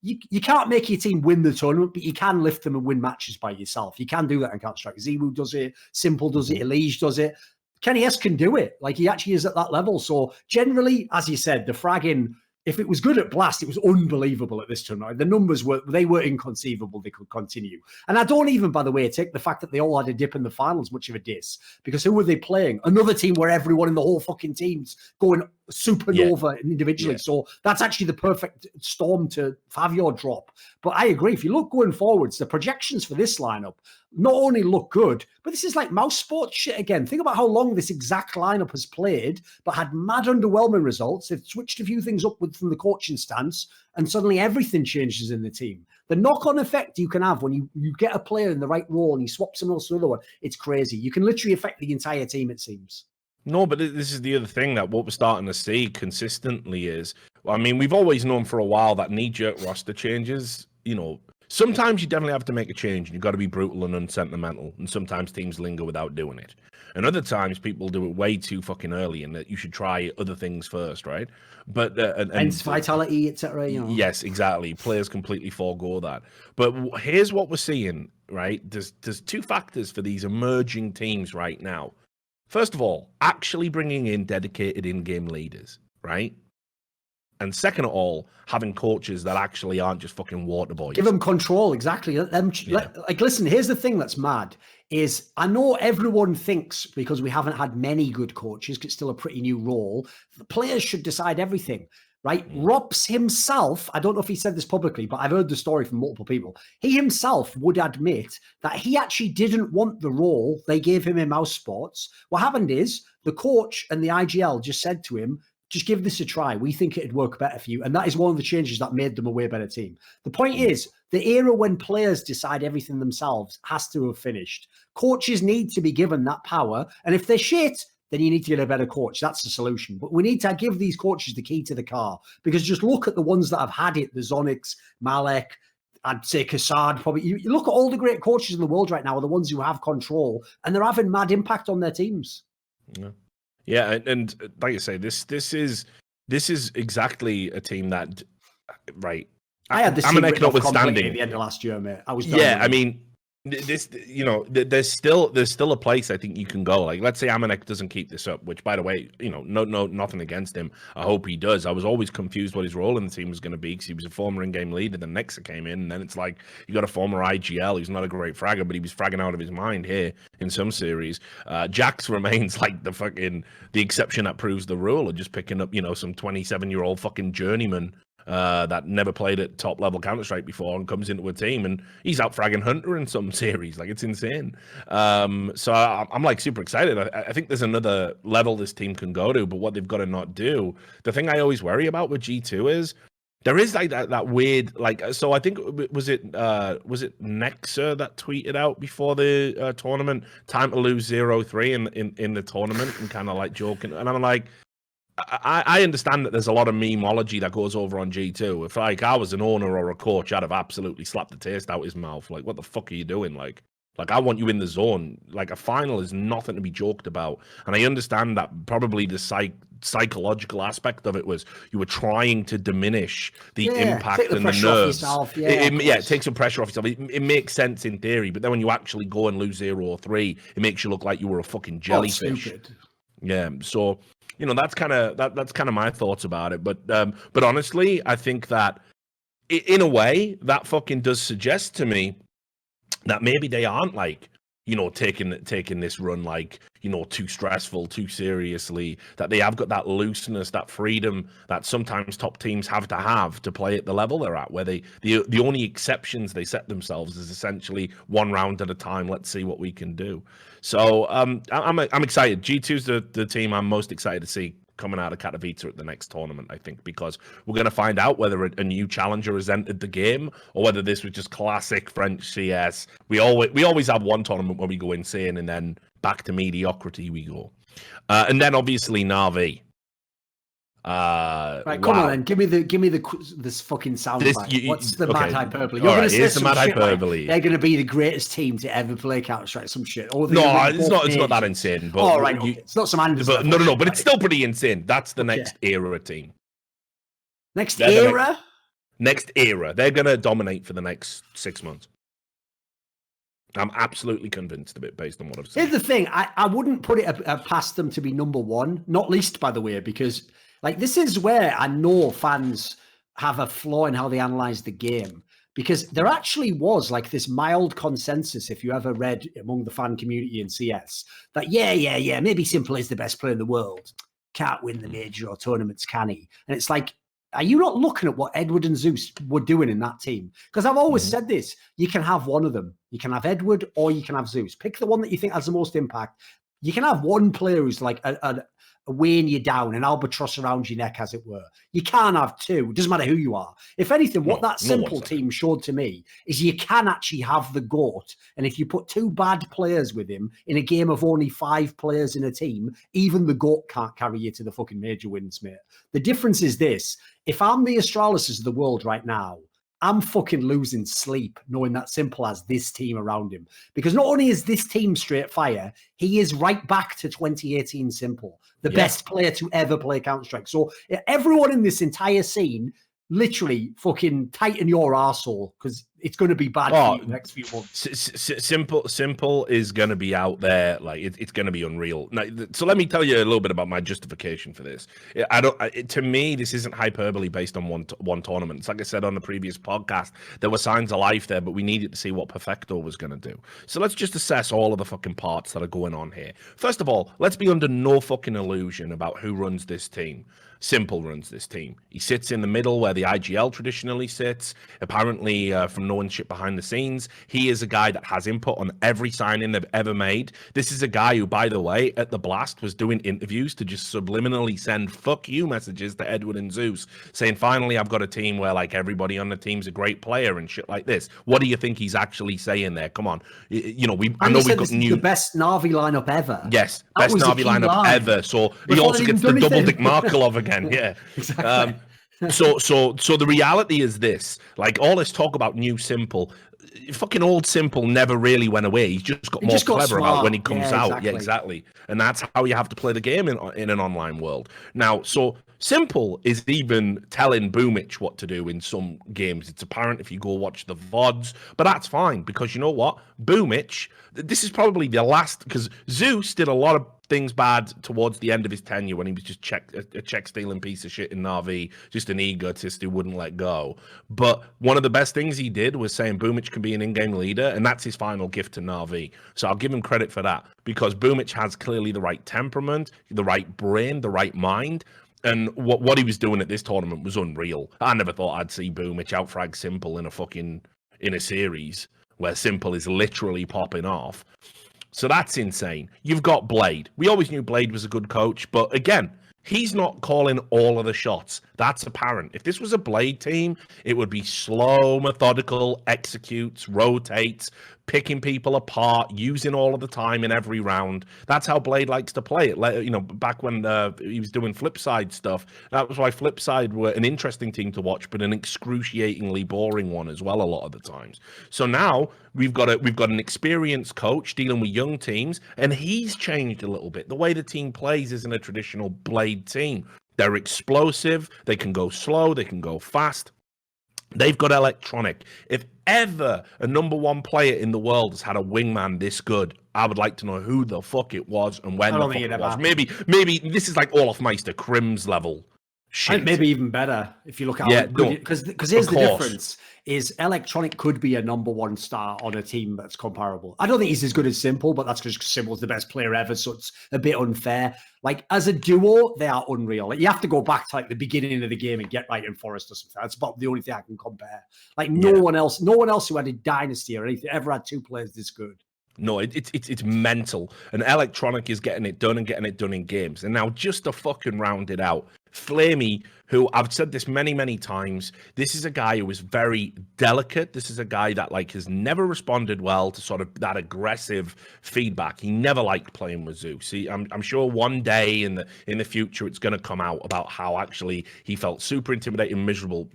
you can't make your team win the tournament, but you can lift them and win matches by yourself. You can do that in Counter-Strike. Ziwu does it. Simple does it. Elige does it. Kenny S can do it. Like, he actually is at that level. So generally, as you said, the fragging, if it was good at Blast, it was unbelievable at this tournament. The numbers were inconceivable. They could continue. And I don't even, by the way, take the fact that they all had a dip in the finals much of a diss, because who were they playing? Another team where everyone in the whole fucking team's going supernova individually. Yeah. So that's actually the perfect storm to have your drop. But I agree. If you look going forwards, the projections for this lineup not only look good, but this is like Mouse Sports shit again. Think about how long this exact lineup has played, but had mad underwhelming results. They've switched a few things up from the coaching stance, and suddenly everything changes in the team. The knock-on effect you can have when you get a player in the right role and he swaps someone else to another one, it's crazy. You can literally affect the entire team, it seems. No, but this is the other thing, that what we're starting to see consistently is, I mean, we've always known for a while that knee-jerk roster changes, sometimes you definitely have to make a change, and you've got to be brutal and unsentimental, and sometimes teams linger without doing it. And other times people do it way too fucking early, and that you should try other things first, right? But and vitality, etc. Yes, exactly. Players completely forego that. But here's what we're seeing, right? There's 2 factors for these emerging teams right now. First of all, actually bringing in dedicated in-game leaders, right? And second of all, having coaches that actually aren't just fucking water boys. Give them control, exactly. Let them, like, listen, here's the thing that's mad is I know everyone thinks because we haven't had many good coaches, because it's still a pretty new role, the players should decide everything, right? Rops himself, I don't know if he said this publicly, but I've heard the story from multiple people. He himself would admit that he actually didn't want the role they gave him in Mouse Sports. What happened is the coach and the IGL just said to him, just give this a try. We think it'd work better for you. And that is one of the changes that made them a way better team. The point is, the era when players decide everything themselves has to have finished. Coaches need to be given that power. And if they're shit, then you need to get a better coach. That's the solution. But we need to give these coaches the key to the car. Because just look at the ones that have had it, the Zonics, Malek, I'd say Kassad, probably. You look at all the great coaches in the world right now are the ones who have control, and they're having mad impact on their teams. Yeah, and like I say, this is exactly a team that, right? I had the same notwithstanding at the end of last year, mate. I was I mean, this, you know, there's still a place I think you can go. Like, let's say Amanek doesn't keep this up, which, by the way, you know, nothing against him. I hope he does. I was always confused what his role in the team was going to be, because he was a former in-game leader. Then Nexa came in, and then it's like you got a former IGL who's not a great fragger, but he was fragging out of his mind here in some series. Jax remains like the exception that proves the rule, of just picking up, you know, some 27-year-old fucking journeyman that never played at top level Counter-Strike before and comes into a team, and he's out fragging Hunter in some series. Like, it's insane. So I'm like super excited. I think there's another level this team can go to, but what they've got to not do. The thing I always worry about with G2 is there is like that weird, like, so I think was it Nexa that tweeted out before the tournament, time to lose 0-3 in the tournament, and kind of like joking, and I'm like, I understand that there's a lot of memeology that goes over on G2. If like I was an owner or a coach, I'd have absolutely slapped the taste out his mouth. Like, what the fuck are you doing? Like I want you in the zone. Like, a final is nothing to be joked about. And I understand that probably the psychological aspect of it was you were trying to diminish the impact and the nerves. It takes some pressure off yourself. It makes sense in theory, but then when you actually go and lose 0-3, it makes you look like you were a fucking jellyfish. Yeah, so, you know, that's kind of my thoughts about it. But honestly, I think that in a way that fucking does suggest to me that maybe they aren't, like, you know, taking this run, like, you know, too stressful, too seriously, that they have got that looseness, that freedom that sometimes top teams have to play at the level they're at, where the only exceptions they set themselves is essentially one round at a time. Let's see what we can do. So I'm excited. G2's the team I'm most excited to see coming out of Katowice at the next tournament, I think, because we're going to find out whether a new challenger has entered the game or whether this was just classic French CS. We always have one tournament where we go insane and then back to mediocrity we go. And then obviously Na'Vi. Right, come on then. Give me this fucking soundbite. What's the mad hyperbole? You're going to say some mad hyperbole. Like, they're going to be the greatest team to ever play Counter-Strike, some shit. Or no, it's not that insane. But it's not some Anderson. No, but it's still pretty insane. That's the next era team. Next era? Next era. They're going to dominate for the next 6 months. I'm absolutely convinced of it based on what I've seen. Here's the thing. I wouldn't put it past them to be number one, not least, by the way, because like this is where I know fans have a flaw in how they analyze the game, because there actually was like this mild consensus, if you ever read among the fan community in CS, that yeah, maybe Simple is the best player in the world. Can't win the major or tournaments, can he? And it's like, are you not looking at what Edward and Zeus were doing in that team? Because I've always said this, you can have one of them. You can have Edward or you can have Zeus. Pick the one that you think has the most impact. You can have one player who's like weighing you down, an albatross around your neck, as it were. You can't have two. It doesn't matter who you are. If anything, what that Simple team showed to me is you can actually have the GOAT. And if you put two bad players with him in a game of only 5 players in a team, even the GOAT can't carry you to the fucking major wins, mate. The difference is this. If I'm the Astralis of the world right now, I'm fucking losing sleep knowing that Simple has this team around him. Because not only is this team straight fire, he is right back to 2018 Simple, the best player to ever play Counter-Strike. So everyone in this entire scene, literally fucking tighten your arsehole, because It's going to be bad for you the next few months. Simple is going to be out there. Like it's going to be unreal. Now, so let me tell you a little bit about my justification for this. To me, this isn't hyperbole based on one tournament. It's like I said on the previous podcast, there were signs of life there, but we needed to see what Perfecto was going to do. So let's just assess all of the fucking parts that are going on here. First of all, let's be under no fucking illusion about who runs this team. Simple runs this team. He sits in the middle where the IGL traditionally sits. Apparently, from knowing shit behind the scenes, he is a guy that has input on every signing they've ever made. This is a guy who, by the way, at the Blast was doing interviews to just subliminally send fuck you messages to Edward and Zeus, saying, finally, I've got a team where like everybody on the team's a great player and shit like this. What do you think he's actually saying there? Come on. You know, I know we've got the best Na'Vi lineup ever. Yes, best Na'Vi lineup ever. So he also gets the double Dick Markov again. Yeah, exactly. So the reality is this: like all this talk about new Simple, fucking old Simple never really went away. He's just got more clever about when he comes out. Exactly. Yeah, exactly. And that's how you have to play the game in an online world. Now, so Simple is even telling Boomich what to do in some games. It's apparent if you go watch the VODs, but that's fine because you know what? Boomich, this is probably the last, because Zeus did a lot of things bad towards the end of his tenure when he was just a check stealing piece of shit in Na'Vi, just an egotist who wouldn't let go. But one of the best things he did was saying Boomich can be an in-game leader, and that's his final gift to Na'Vi. So I'll give him credit for that because Boomich has clearly the right temperament, the right brain, the right mind. And what he was doing at this tournament was unreal. I never thought I'd see Boomich outfrag Simple in a series where Simple is literally popping off. So that's insane. You've got Blade. We always knew Blade was a good coach, but again, he's not calling all of the shots. That's apparent. If this was a Blade team, it would be slow, methodical, executes, rotates, picking people apart, using all of the time in every round. That's how Blade likes to play it. You know, back when he was doing Flipside stuff, that was why Flipside were an interesting team to watch, but an excruciatingly boring one as well a lot of the times. So now we've got an experienced coach dealing with young teams, and he's changed a little bit. The way the team plays isn't a traditional Blade team. They're explosive. They can go slow. They can go fast. They've got electronic. If ever a number one player in the world has had a wingman this good, I would like to know who the fuck it was and when the fuck it was. Maybe this is like Olaf Meister Crims level shit. Maybe even better if you look at because here's the difference is Electronic could be a number one star on a team that's comparable. I don't think he's as good as Simple, but that's because Simple's the best player ever, so it's a bit unfair. Like as a duo, they are unreal. Like, you have to go back to like the beginning of the game and get right in Forest or something. That's about the only thing I can compare. Like no one else who had a dynasty or anything ever had two players this good. No, it's mental. And Electronic is getting it done and getting it done in games. And now just to fucking round it out, Flamey, who I've said this many, many times, this is a guy who is very delicate. This is a guy that like has never responded well to sort of that aggressive feedback. He never liked playing with Zeus. I'm sure one day in the future it's going to come out about how actually he felt super intimidated and miserable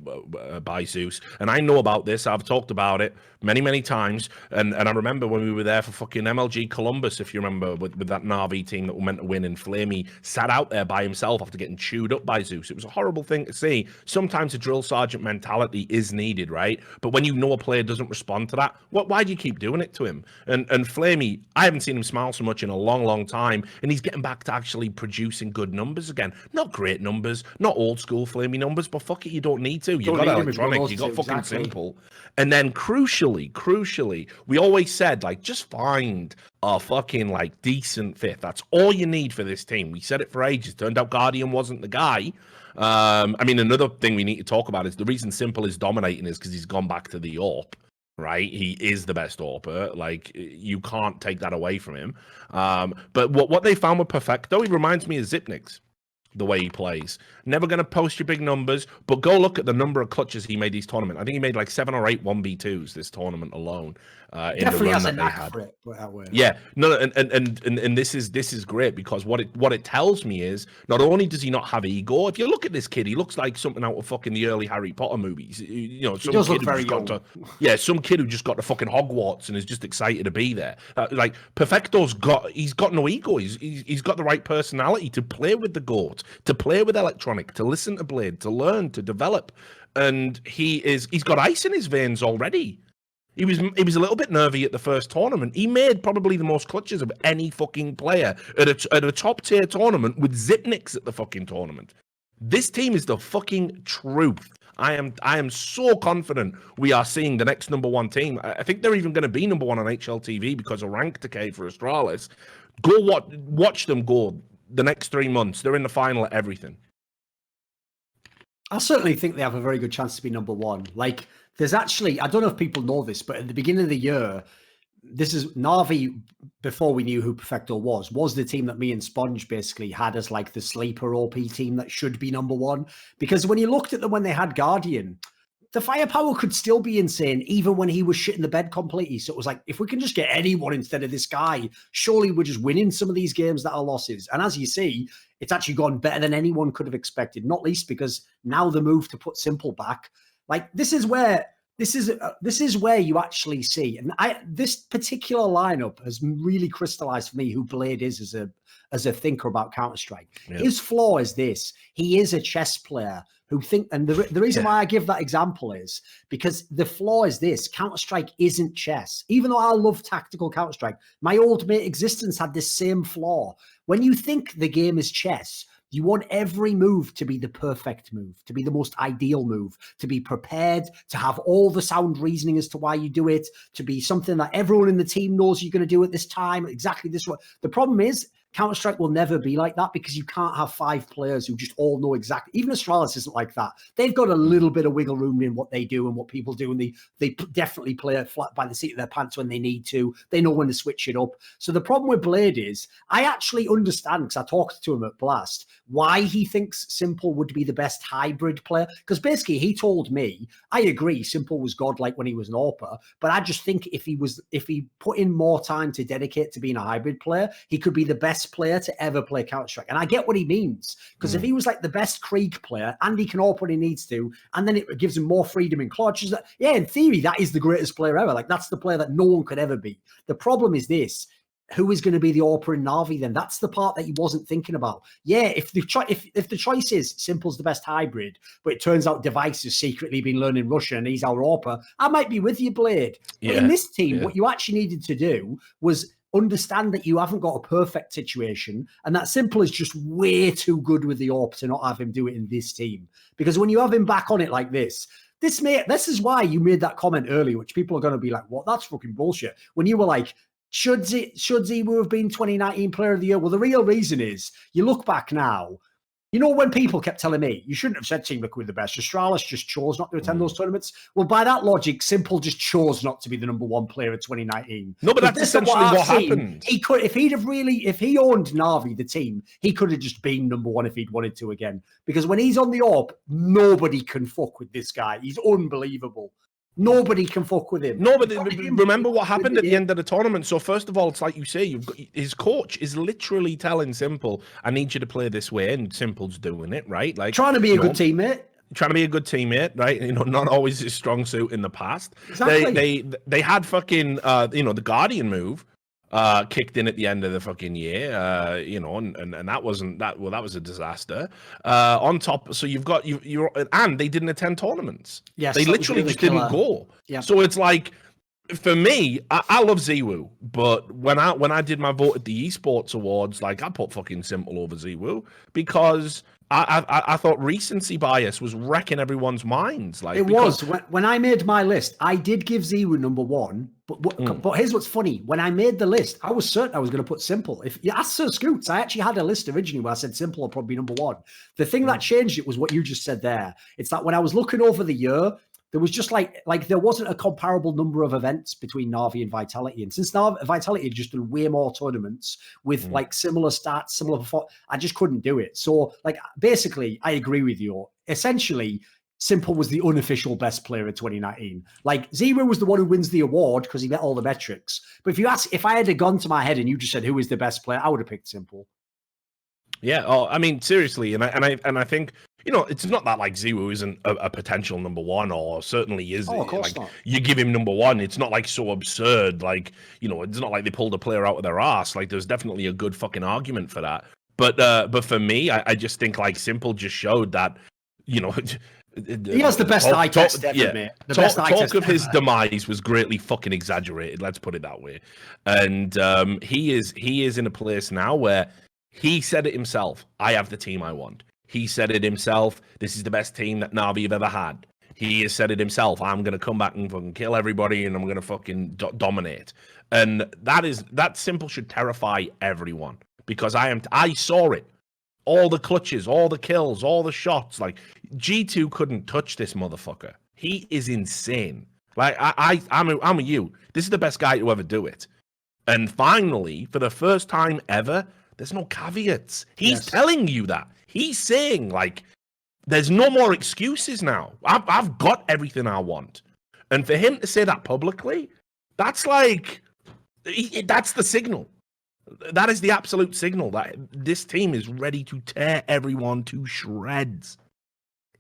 by Zeus. And I know about this. I've talked about it many, many times. And I remember when we were there for fucking MLG Columbus, if you remember, with that Na'Vi team that were meant to win, and Flamey sat out there by himself after getting chewed up by Zeus. It was a horrible thing to see. Sometimes a drill sergeant mentality is needed, right? But when you know a player doesn't respond to that, why do you keep doing it to him? And Flamey, I haven't seen him smile so much in a long, long time, and he's getting back to actually producing good numbers again. Not great numbers, not old school Flamey numbers, but fuck it, you don't need to. You got Electronic, you got fucking Simple. And then crucially, we always said, like, just find a fucking, like, decent fifth. That's all you need for this team. We said it for ages. Turned out Guardian wasn't the guy. I mean, another thing we need to talk about is the reason Simple is dominating is because he's gone back to the AWP, right? He is the best AWPer. Like, you can't take that away from him. But what they found with Perfecto, he reminds me of Zipnix, the way he plays. Never going to post your big numbers, but go look at the number of clutches he made these tournament. I think he made like 7 or 8 1v2s this tournament alone. Definitely has a knack for it. That way. Yeah, no, and this is great because what it tells me is not only does he not have ego. If you look at this kid, he looks like something out of fucking the early Harry Potter movies. You know, some kid who just got to, some kid who just got to fucking Hogwarts and is just excited to be there. Like Perfecto's he's got no ego. He's got the right personality to play with the GOAT, to play with Electronic, to listen to Blade, to learn, to develop, and he's got ice in his veins already. He was a little bit nervy at the first tournament. He made probably the most clutches of any fucking player at a top tier tournament with Zipniks at the fucking tournament. This team is the fucking truth. I am so confident we are seeing the next #1 team. I think they're even going to be #1 on HLTV because of rank decay for Astralis. Go watch them go the next 3 months. They're in the final at everything. I certainly think they have a very good chance to be #1. Like, there's actually, I don't know if people know this, but at the beginning of the year, this is Na'Vi, before we knew who Perfecto was the team that me and Sponge basically had as like the sleeper OP team that should be #1. Because when you looked at them when they had Guardian, the firepower could still be insane, even when he was shitting the bed completely. So it was like, if we can just get anyone instead of this guy, surely we're just winning some of these games that are losses. And as you see, it's actually gone better than anyone could have expected, not least because now the move to put Simple back, like this is where you actually see, and this particular lineup has really crystallized for me who Blade is as a thinker about Counter-Strike. Yeah. His flaw is this: he is a chess player who and the reason why I give that example is because the flaw is this: Counter-Strike isn't chess. Even though I love tactical Counter-Strike, my old mate Existence had this same flaw. When you think the game is chess, you want every move to be the perfect move, to be the most ideal move, to be prepared, to have all the sound reasoning as to why you do it, to be something that everyone in the team knows you're going to do at this time, exactly this way. The problem is Counter-Strike will never be like that because you can't have 5 players who just all know exactly. Even Astralis isn't like that. They've got a little bit of wiggle room in what they do and what people do, and they definitely play it flat by the seat of their pants when they need to. They know when to switch it up. So the problem with Blade is, I actually understand, because I talked to him at Blast, why he thinks Simple would be the best hybrid player. Because basically he told me, I agree, Simple was godlike when he was an AWPer, but I just think if he put in more time to dedicate to being a hybrid player, he could be the best player to ever play Counter-Strike. And I get what he means, because if he was like the best Krieg player and he can AWP when he needs to, and then it gives him more freedom in clutches, yeah, in theory, that is the greatest player ever. Like, that's the player that no one could ever be. The problem is this: who is going to be the AWPer in Na'Vi then? That's the part that he wasn't thinking about. Yeah, if the choice is Simple's the best hybrid, but it turns out Device has secretly been learning Russian and he's our AWPer, I might be with you, Blade. Yeah. But in this team, what you actually needed to do was understand that you haven't got a perfect situation, and that Simple is just way too good with the AWP to not have him do it in this team. Because when you have him back on it like this is why you made that comment earlier, which people are going to be like, what? That's fucking bullshit. When you were like, should Ziwu have been 2019 Player of the Year? Well, the real reason is, you look back now, you know, when people kept telling me, you shouldn't have said Team Liquid were the best, Astralis just chose not to attend those tournaments. Well, by that logic, Simple just chose not to be the #1 player in 2019. No, but that's essentially what happened. He could, if he owned Na'Vi, the team, he could have just been #1 if he'd wanted to again. Because when he's on the AWP, nobody can fuck with this guy. He's unbelievable. Nobody can fuck with him. No, but remember what happened at the end of the tournament. So first of all, it's like you say, his coach is literally telling Simple, "I need you to play this way," and Simple's doing it, right? Like trying to be a good teammate. Trying to be a good teammate, right? You know, not always his strong suit in the past. Exactly. They had fucking the Guardian move kicked in at the end of the fucking year, and that wasn't that. Well, that was a disaster. On top, so you're and they didn't attend tournaments. Yes, they literally just didn't go. Yeah. So it's like, for me, I love Ziwu, but when I did my vote at the esports awards, like, I put fucking Simple over Ziwu because I thought recency bias was wrecking everyone's minds. Like, it was when I made my list, I did give Ziwu #1. But here's what's funny: when I made the list, I was certain I was going to put Simple. If you ask Sir Scoots, I actually had a list originally where I said Simple will probably be #1. The thing that changed it was what you just said there. It's that when I was looking over the year, there was just like there wasn't a comparable number of events between Na'Vi and Vitality. And since Vitality had just done way more tournaments with like similar stats, similar performance, I just couldn't do it. So like, basically, I agree with you. Essentially, Simple was the unofficial best player in 2019. Like, Ziwu was the one who wins the award because he met all the metrics. But if I had a gun to my head and you just said who is the best player, I would have picked Simple. Yeah. Oh, I mean, seriously, and I think, you know, it's not that like Ziwu isn't a potential #1, or certainly is. Oh, of course like, not. You give him #1, it's not like so absurd. Like, you know, it's not like they pulled a player out of their ass. Like, there's definitely a good fucking argument for that. But for me, I just think like Simple just showed that, you know, He has the best eye test ever, mate. The best eye test talk of ever. his demise was greatly fucking exaggerated. Let's put it that way. And he is in a place now where he said it himself. I have the team I want. He said it himself. This is the best team that Na'Vi have ever had. He has said it himself. I'm going to come back and fucking kill everybody, and I'm going to fucking dominate. And that simple should terrify everyone, because I saw it. All the clutches, all the kills, all the shots. Like, G2 couldn't touch this motherfucker. He is insane. Like, I'm with you. This is the best guy to ever do it. And finally, for the first time ever, there's no caveats. He's telling you that. He's saying, like, there's no more excuses now. I've got everything I want. And for him to say that publicly, that's like, that's the signal. That is the absolute signal that this team is ready to tear everyone to shreds.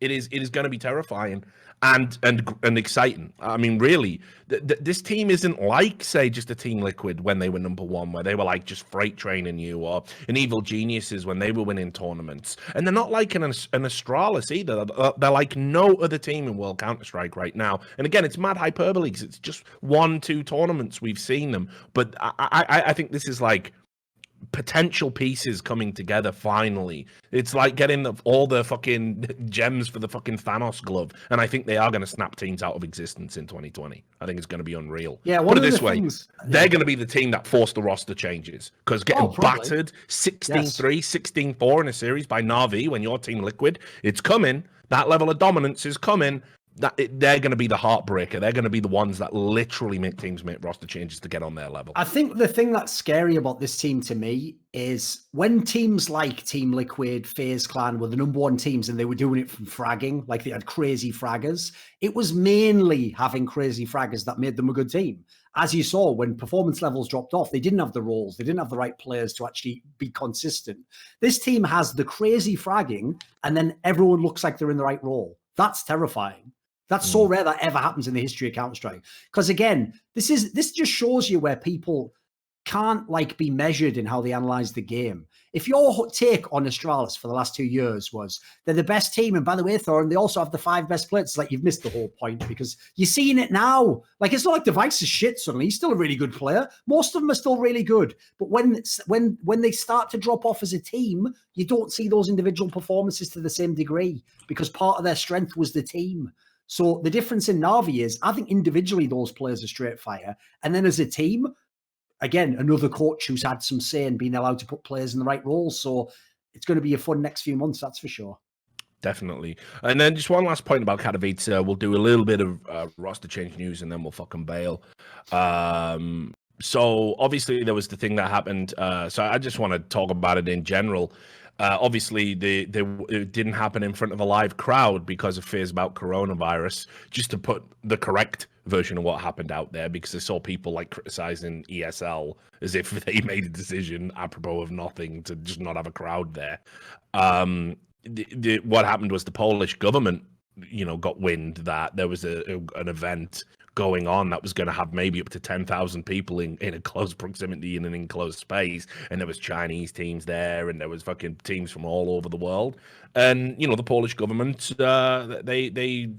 It is going to be terrifying and exciting. I mean, really, this team isn't like, say, just a Team Liquid when they were #1, where they were like just freight training you, or an Evil Geniuses when they were winning tournaments. And they're not like an Astralis either. They're like no other team in World Counter-Strike right now. And again, it's mad hyperbole because it's just 1-2 tournaments we've seen them. But I think this is like potential pieces coming together finally. It's like getting all the fucking gems for the fucking Thanos glove, and I think they are going to snap teams out of existence in 2020. I think it's going to be unreal. Yeah, put it this way, they're going to be the team that forced the roster changes, because getting battered 16-3, 16-4 in a series by Na'Vi when you're Team Liquid, it's coming. That level of dominance is coming. They're going to be the heartbreaker. They're going to be the ones that literally make teams make roster changes to get on their level. I think the thing that's scary about this team to me is when teams like Team Liquid, FaZe Clan were the #1 teams and they were doing it from fragging, like they had crazy fraggers, it was mainly having crazy fraggers that made them a good team. As you saw, when performance levels dropped off, they didn't have the roles. They didn't have the right players to actually be consistent. This team has the crazy fragging, and then everyone looks like they're in the right role. That's terrifying. That's so rare that ever happens in the history of Counter-Strike. Because again, this just shows you where people can't like be measured in how they analyze the game. If your take on Astralis for the last 2 years was they're the best team, and by the way, Thorin, they also have the 5 best players, it's like you've missed the whole point, because you're seeing it now. Like, it's not like Device is shit suddenly. He's still a really good player. Most of them are still really good. But when they start to drop off as a team, you don't see those individual performances to the same degree, because part of their strength was the team. So the difference in Na'Vi is, I think individually those players are straight fire. And then as a team, again, another coach who's had some say and been allowed to put players in the right roles. So it's going to be a fun next few months, that's for sure. Definitely. And then just one last point about Katowice. We'll do a little bit of roster change news and then we'll fucking bail. So obviously there was the thing that happened. So I just want to talk about it in general. Obviously, it didn't happen in front of a live crowd because of fears about coronavirus, just to put the correct version of what happened out there, because I saw people like criticizing ESL as if they made a decision apropos of nothing to just not have a crowd there. What happened was the Polish government, got wind that there was an event going on that was going to have maybe up to 10,000 people in a close proximity in an enclosed space, and there was Chinese teams there, and there was fucking teams from all over the world, and the Polish government they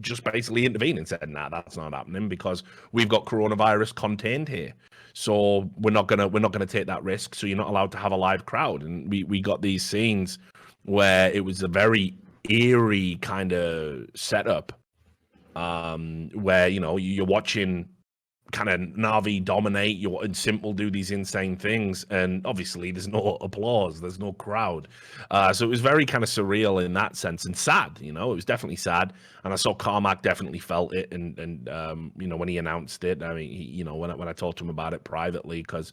just basically intervened and said, nah, that's not happening because we've got coronavirus contained here, so we're not gonna take that risk, so you're not allowed to have a live crowd. And we got these scenes where it was a very eerie kind of setup, where you're watching kind of Na'Vi dominate, you're watching Simple do these insane things, and obviously there's no applause, there's no crowd, so it was very kind of surreal in that sense, and sad. It was definitely sad, and I saw Carmack definitely felt it, and when he announced it, I mean, when I talked to him about it privately, because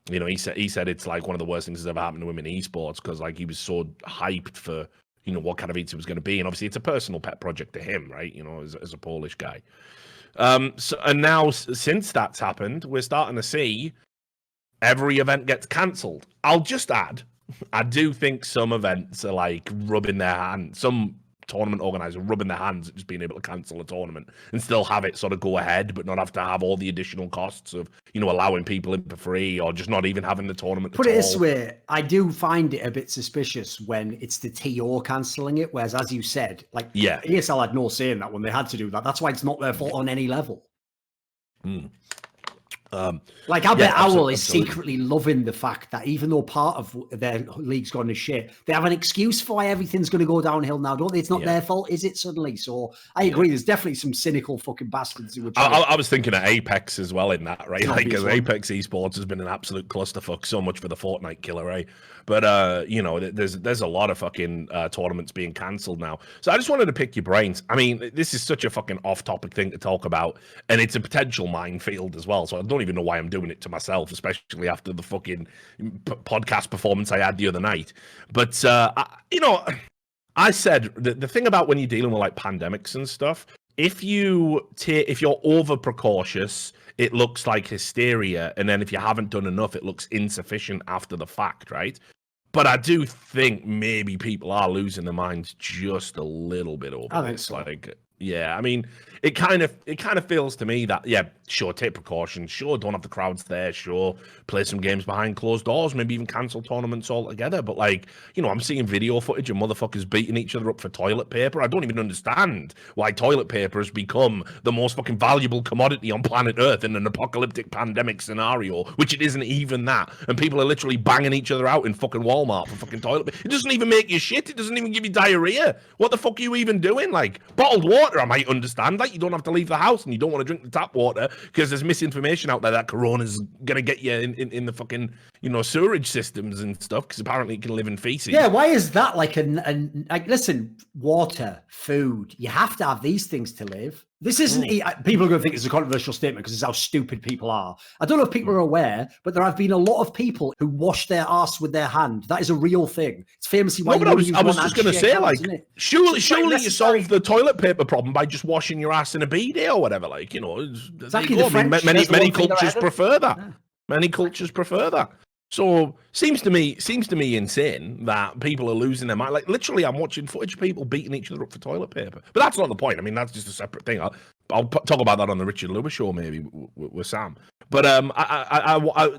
he said it's like one of the worst things that's ever happened to him in esports, because like he was so hyped for what Katowice was going to be. And obviously it's a personal pet project to him, right? As a Polish guy. And now since that's happened, we're starting to see every event gets cancelled. I'll just add, I do think some events are like rubbing their hands. Some tournament organizer rubbing their hands at just being able to cancel a tournament and still have it sort of go ahead, but not have to have all the additional costs of, you know, allowing people in for free or just not even having the tournament. Put it this way, I do find it a bit suspicious when it's the TO cancelling it, whereas, as you said, like, ESL had no say in that when they had to do that. That's why it's not their fault on any level. Like, I bet Owl is secretly loving the fact that even though part of their league's gone to shit, they have an excuse for why everything's going to go downhill now, don't they? It's not their fault, is it, suddenly? So I agree. There's definitely some cynical fucking bastards who would I was thinking of Apex as well in that, right? Like, because Apex esports has been an absolute clusterfuck, so much for the Fortnite killer, right? But, you know, there's a lot of fucking tournaments being cancelled now. So I just wanted to pick your brains. I mean, this is such a fucking off-topic thing to talk about, and it's a potential minefield as well. So I don't even know why I'm doing it to myself, especially after the fucking podcast performance I had the other night. But, you know, I said the thing about when you're dealing with like pandemics and stuff, if you're over precautious, it looks like hysteria. And then if you haven't done enough, it looks insufficient after the fact, right? But I do think maybe people are losing their minds just a little bit over this. So. Like, yeah, I mean, it kind of feels to me that, yeah, sure, take precautions, sure, don't have the crowds there, sure, play some games behind closed doors, maybe even cancel tournaments altogether. But, like, you know, I'm seeing video footage of motherfuckers beating each other up for toilet paper. I don't even understand why toilet paper has become the most fucking valuable commodity on planet Earth in an apocalyptic pandemic scenario, which it isn't even that. And people are literally banging each other out in fucking Walmart for fucking toilet paper. It doesn't even make you shit. It doesn't even give you diarrhea. What the fuck are you even doing? Like, bottled water, I might understand. Like, you don't have to leave the house and you don't want to drink the tap water because there's misinformation out there that corona's gonna get you in the fucking, you know, sewerage systems and stuff because apparently it can live in feces. Yeah, why is that like like, listen, water, food, you have to have these things to live. This isn't, people are going to think it's a controversial statement because it's how stupid people are. I don't know if people are aware, but there have been a lot of people who wash their arse with their hand. That is a real thing. It's famously why I was just going to say, like, surely you solve the toilet paper problem by just washing your ass in a bidet or whatever. Like, you know, exactly. I mean, many cultures prefer that. Yeah. Many cultures prefer that. So seems to me insane that people are losing their mind. Like, literally, I'm watching footage of people beating each other up for toilet paper. But that's not the point. I mean, that's just a separate thing. I'll talk about that on the Richard Lewis show maybe with Sam. But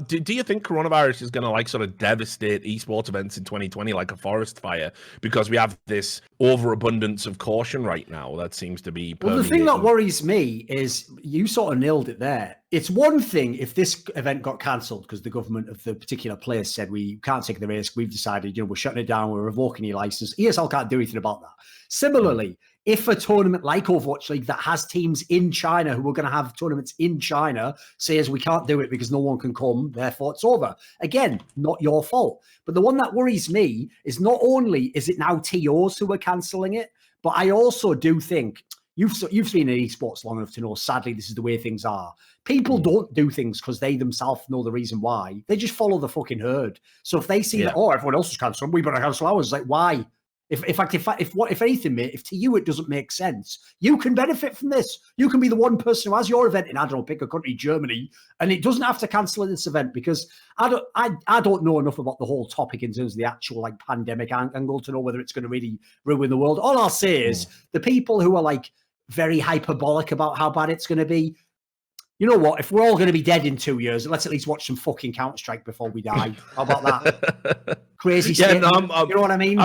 do you think coronavirus is going to like sort of devastate esports events in 2020 like a forest fire because we have this overabundance of caution right now that seems to be permeating? Well, the thing that worries me is you sort of nailed it there. It's one thing if this event got cancelled because the government of the particular place said we can't take the risk. We've decided, you know, we're shutting it down. We're revoking your license. ESL can't do anything about that. Similarly, if a tournament like Overwatch League that has teams in China who are going to have tournaments in China says we can't do it because no one can come, therefore it's over. Again, not your fault. But the one that worries me is not only is it now TOs who are cancelling it, but I also do think you've been in esports long enough to know, sadly, this is the way things are. People don't do things because they themselves know the reason why. They just follow the fucking herd. So if they see that, oh, everyone else is cancelling, we better cancel ours. Like, why? If anything, mate, if to you it doesn't make sense, you can benefit from this. You can be the one person who has your event in, I don't know, pick a country, Germany, and it doesn't have to cancel this event because I don't know enough about the whole topic in terms of the actual like pandemic angle to know whether it's going to really ruin the world. All I'll say is the people who are like very hyperbolic about how bad it's going to be, you know what? If we're all going to be dead in 2 years, let's at least watch some fucking Counter-Strike before we die. How about that? Crazy shit. You know what I mean?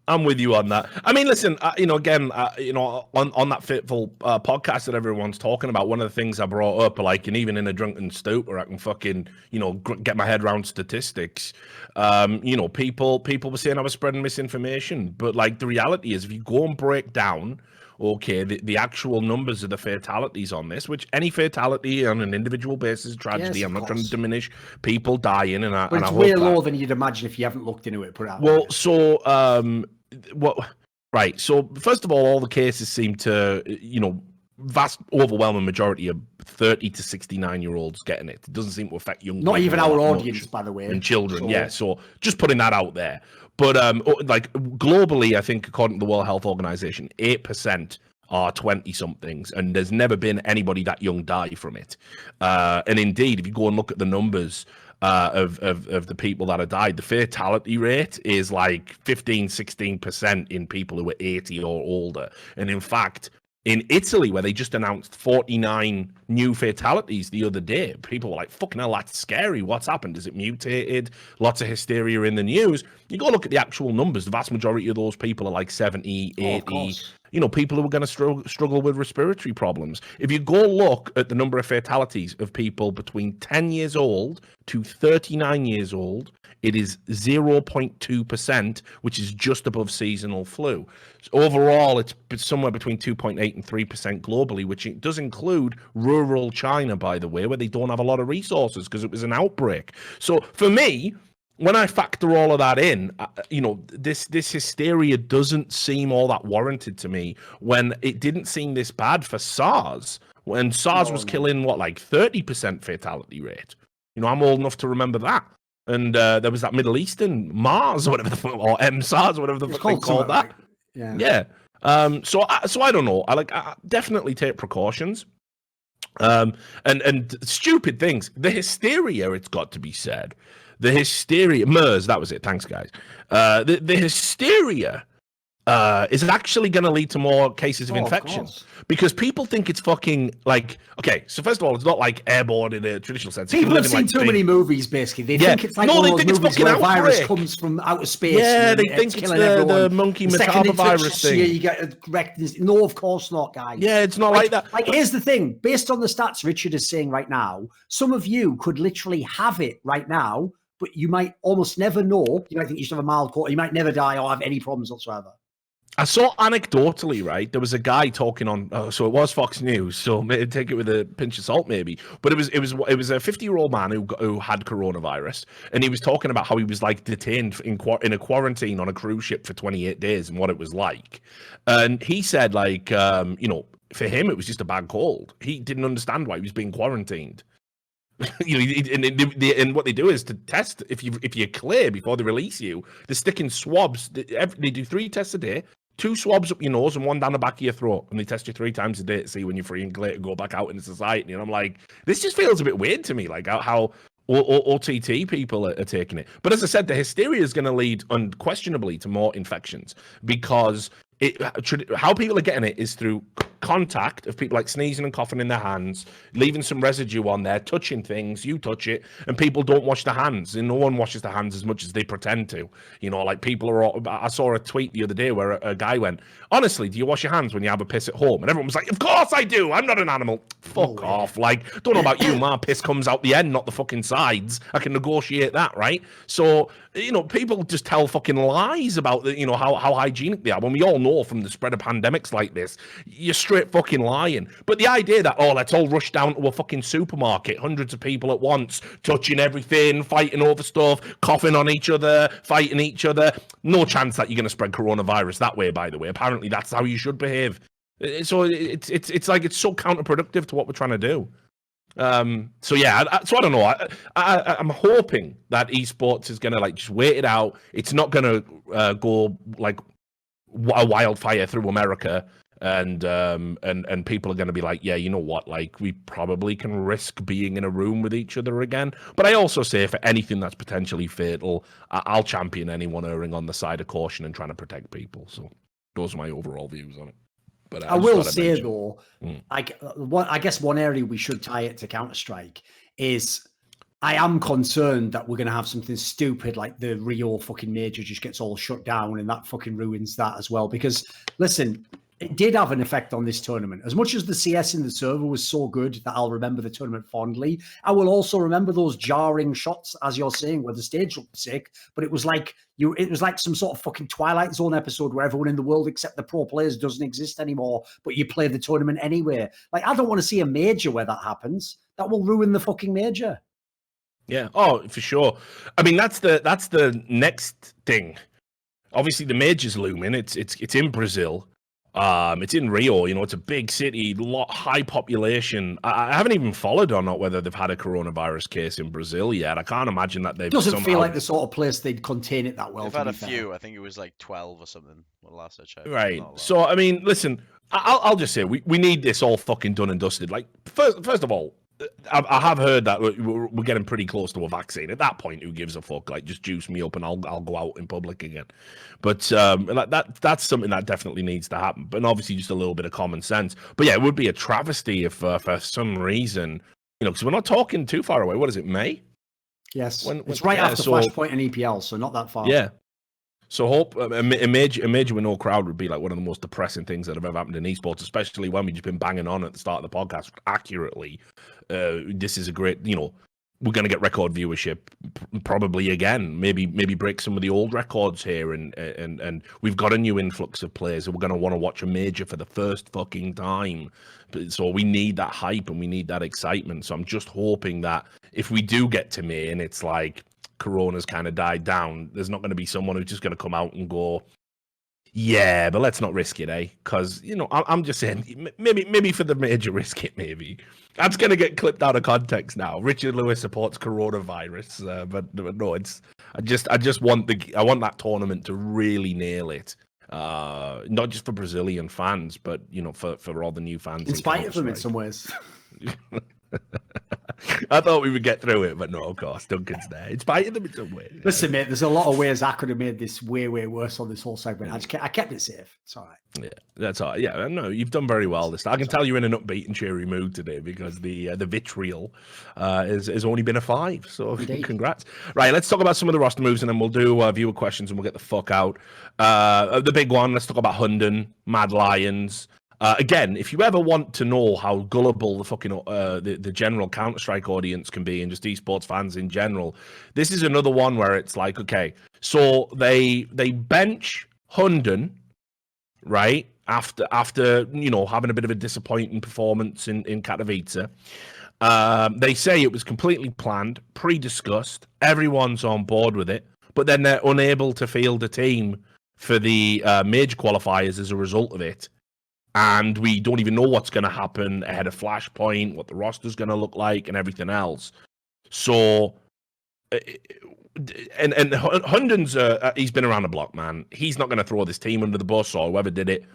I'm with you on that. I mean, listen, you know, again, you know, on that Fitful podcast that everyone's talking about, one of the things I brought up, like, and even in a drunken stupor, I can fucking, you know, get my head around statistics. You know, people were saying I was spreading misinformation, but like the reality is, if you go and break down, okay, the actual numbers of the fatalities on this, which any fatality on an individual basis is tragedy. Yes, I'm not trying to diminish people dying, but it's way lower than you'd imagine if you haven't looked into it. Put it out. Well, so right. So first of all the cases seem to, you know, vast overwhelming majority of 30 to 69-year-olds getting it. It doesn't seem to affect young people. Not even our audience, by the way. And children, yeah. So just putting that out there. But like globally, I think according to the World Health Organization, 8% are 20-somethings, and there's never been anybody that young die from it. And indeed, if you go and look at the numbers, of the people that have died. The fatality rate is like 15-16% in people who are 80 or older. And in fact, in Italy, where they just announced 49 new fatalities the other day, people were like, fucking hell, that's scary. What's happened? Is it mutated? Lots of hysteria in the news. You go look at the actual numbers. The vast majority of those people are like 70, 80, people who are going to struggle with respiratory problems. If you go look at the number of fatalities of people between 10 years old to 39 years old, it is 0.2%, which is just above seasonal flu. So overall, it's somewhere between 2.8 and 3% globally, which does include rural China, by the way, where they don't have a lot of resources because it was an outbreak. So for me, when I factor all of that in, this hysteria doesn't seem all that warranted to me when it didn't seem this bad for SARS, when SARS was killing, like 30% fatality rate. I'm old enough to remember that. And there was that Middle Eastern Mars or whatever the fuck, or MSARS or whatever the fuck they called that. Yeah. So I don't know. I definitely take precautions. And stupid things. The hysteria, it's got to be said. The hysteria, MERS, that was it. Thanks, guys. The hysteria is actually going to lead to more cases of infections because people think it's fucking like, okay, so first of all, it's not like airborne in a traditional sense. People have seen too many movies, basically. They think it's like one of those movies where a virus comes from outer space. Yeah, they think it's the monkey metavirus thing. You get wrecked. No, of course not, guys. Yeah, it's not like that. Like, here's the thing. Based on the stats Richard is saying right now, some of you could literally have it right now, but you might almost never know. You might think you should have a mild cold. You might never die or have any problems whatsoever. I saw anecdotally, right? There was a guy talking on, so it was Fox News, so take it with a pinch of salt, maybe. But it was a 50-year-old man who had coronavirus, and he was talking about how he was like detained in a quarantine on a cruise ship for 28 days and what it was like. And he said, like, for him it was just a bad cold. He didn't understand why he was being quarantined. And what they do is to test if you're clear before they release you. They're sticking swabs. They do 3 tests a day. 2 swabs up your nose and 1 down the back of your throat, and they test you 3 times a day to see when you're free and clear to go back out into society. And I'm like, this just feels a bit weird to me, like how OTT people are taking it. But as I said, the hysteria is going to lead unquestionably to more infections because how people are getting it is through contact of people like sneezing and coughing in their hands, leaving some residue on there, touching things, you touch it, and people don't wash their hands, and no one washes their hands as much as they pretend to. Like people are all, I saw a tweet the other day where a guy went, honestly, do you wash your hands when you have a piss at home? And everyone was like, of course I do, I'm not an animal. Fuck off. Like, don't know about you, my piss comes out the end, not the fucking sides. I can negotiate that, right? So, people just tell fucking lies about how hygienic they are, when we all know from the spread of pandemics like this, you're straight fucking lying. But the idea that, let's all rush down to a fucking supermarket, hundreds of people at once, touching everything, fighting over stuff, coughing on each other, fighting each other, no chance that you're going to spread coronavirus that way, by the way. Apparently that's how you should behave. So it's like, it's so counterproductive to what we're trying to do. So I don't know. I'm hoping that esports is going to like just wait it out. It's not going to go like a wildfire through America, and people are going to be like, yeah, you know what, like, we probably can risk being in a room with each other again. But I also say, for anything that's potentially fatal, I'll champion anyone erring on the side of caution and trying to protect people. So those are my overall views on it. But I will say though, I guess one area we should tie it to Counter-Strike is, I am concerned that we're going to have something stupid like the Rio fucking major just gets all shut down, and that fucking ruins that as well. Because listen, it did have an effect on this tournament. As much as the CS in the server was so good that I'll remember the tournament fondly, I will also remember those jarring shots, as you're saying, where the stage looked sick, but it was like some sort of fucking Twilight Zone episode where everyone in the world except the pro players doesn't exist anymore, but you play the tournament anyway. Like, I don't want to see a major where that happens. That will ruin the fucking major. Yeah. Oh, for sure. I mean, that's the next thing. Obviously, the major's looming. It's in Brazil. It's in Rio. It's a big city, high population. I haven't even followed on whether they've had a coronavirus case in Brazil yet. I can't imagine that they've. Doesn't feel like the sort of place they'd contain it that well. They've had a few. I think it was like 12 or something. The last I checked. Right. So I mean, listen, I'll just say we need this all fucking done and dusted. Like, first of all, I have heard that we're getting pretty close to a vaccine. At that point, who gives a fuck? Like, just juice me up and I'll go out in public again. But that's something that definitely needs to happen. But obviously, just a little bit of common sense. But yeah, it would be a travesty if for some reason, because we're not talking too far away. What is it, May? Yes, it's right after Flashpoint and EPL, so not that far. Yeah. So hope a major with no crowd would be like one of the most depressing things that have ever happened in esports, especially when we've just been banging on at the start of the podcast accurately. This is a great, we're going to get record viewership probably again. Maybe break some of the old records here, and we've got a new influx of players who are going to want to watch a major for the first fucking time. So we need that hype and we need that excitement. So I'm just hoping that if we do get to May and it's like Corona's kind of died down, there's not going to be someone who's just going to come out and go, yeah, but let's not risk it, eh? Because, I'm just saying, maybe for the major, risk it, maybe. That's going to get clipped out of context now. Richard Lewis supports coronavirus, but no, I just want that tournament to really nail it. Not just for Brazilian fans, but, for all the new fans. In spite of them in some ways. I thought we would get through it, but no, of course, Duncan's there. It's biting them in some way. Listen, mate, there's a lot of ways I could have made this way worse on this whole segment. I kept it safe. It's all right. Yeah, that's all right. Yeah, no, you've done very well this time. I can tell you're in an upbeat and cheery mood today because the vitriol has only been a 5. So congrats. Right, let's talk about some of the roster moves and then we'll do viewer questions and we'll get the fuck out. The big one, let's talk about Hunden, Mad Lions. Again, if you ever want to know how gullible the fucking the general Counter-Strike audience can be and just esports fans in general, this is another one where it's like, okay, so they bench Hunden, right, after having a bit of a disappointing performance in Katowice. They say it was completely planned, pre-discussed, everyone's on board with it, but then they're unable to field a team for the major qualifiers as a result of it. And we don't even know what's going to happen ahead of Flashpoint, what the roster's going to look like, and everything else. So, and Hunden's he's been around the block, man. He's not going to throw this team under the bus or whoever did it.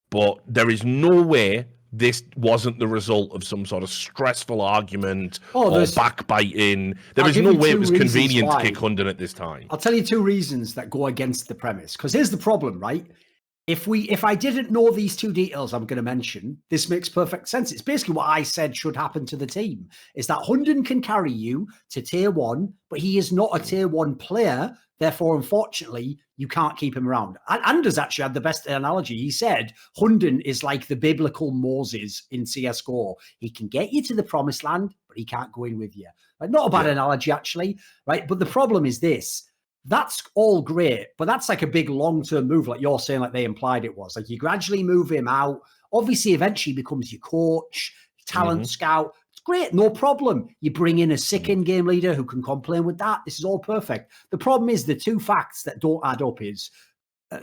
But there is no way this wasn't the result of some sort of stressful argument or backbiting. There is no way it was convenient to kick Hunden at this time. I'll tell you 2 reasons that go against the premise. Because here's the problem, right? If I didn't know these 2 details I'm going to mention, this makes perfect sense. It's basically what I said should happen to the team, is that Hunden can carry you to tier 1, but he is not a tier 1 player. Therefore, unfortunately, you can't keep him around. Anders actually had the best analogy. He said, Hunden is like the biblical Moses in CSGO. He can get you to the promised land, but he can't go in with you. Like, not a bad analogy, actually, right? But the problem is this. That's all great, but that's like a big long-term move, like you're saying, like they implied it was. Like you gradually move him out. Obviously, eventually he becomes your coach, talent scout. It's great, no problem. You bring in a sick in-game leader who can complain with that. This is all perfect. The problem is the 2 facts that don't add up is,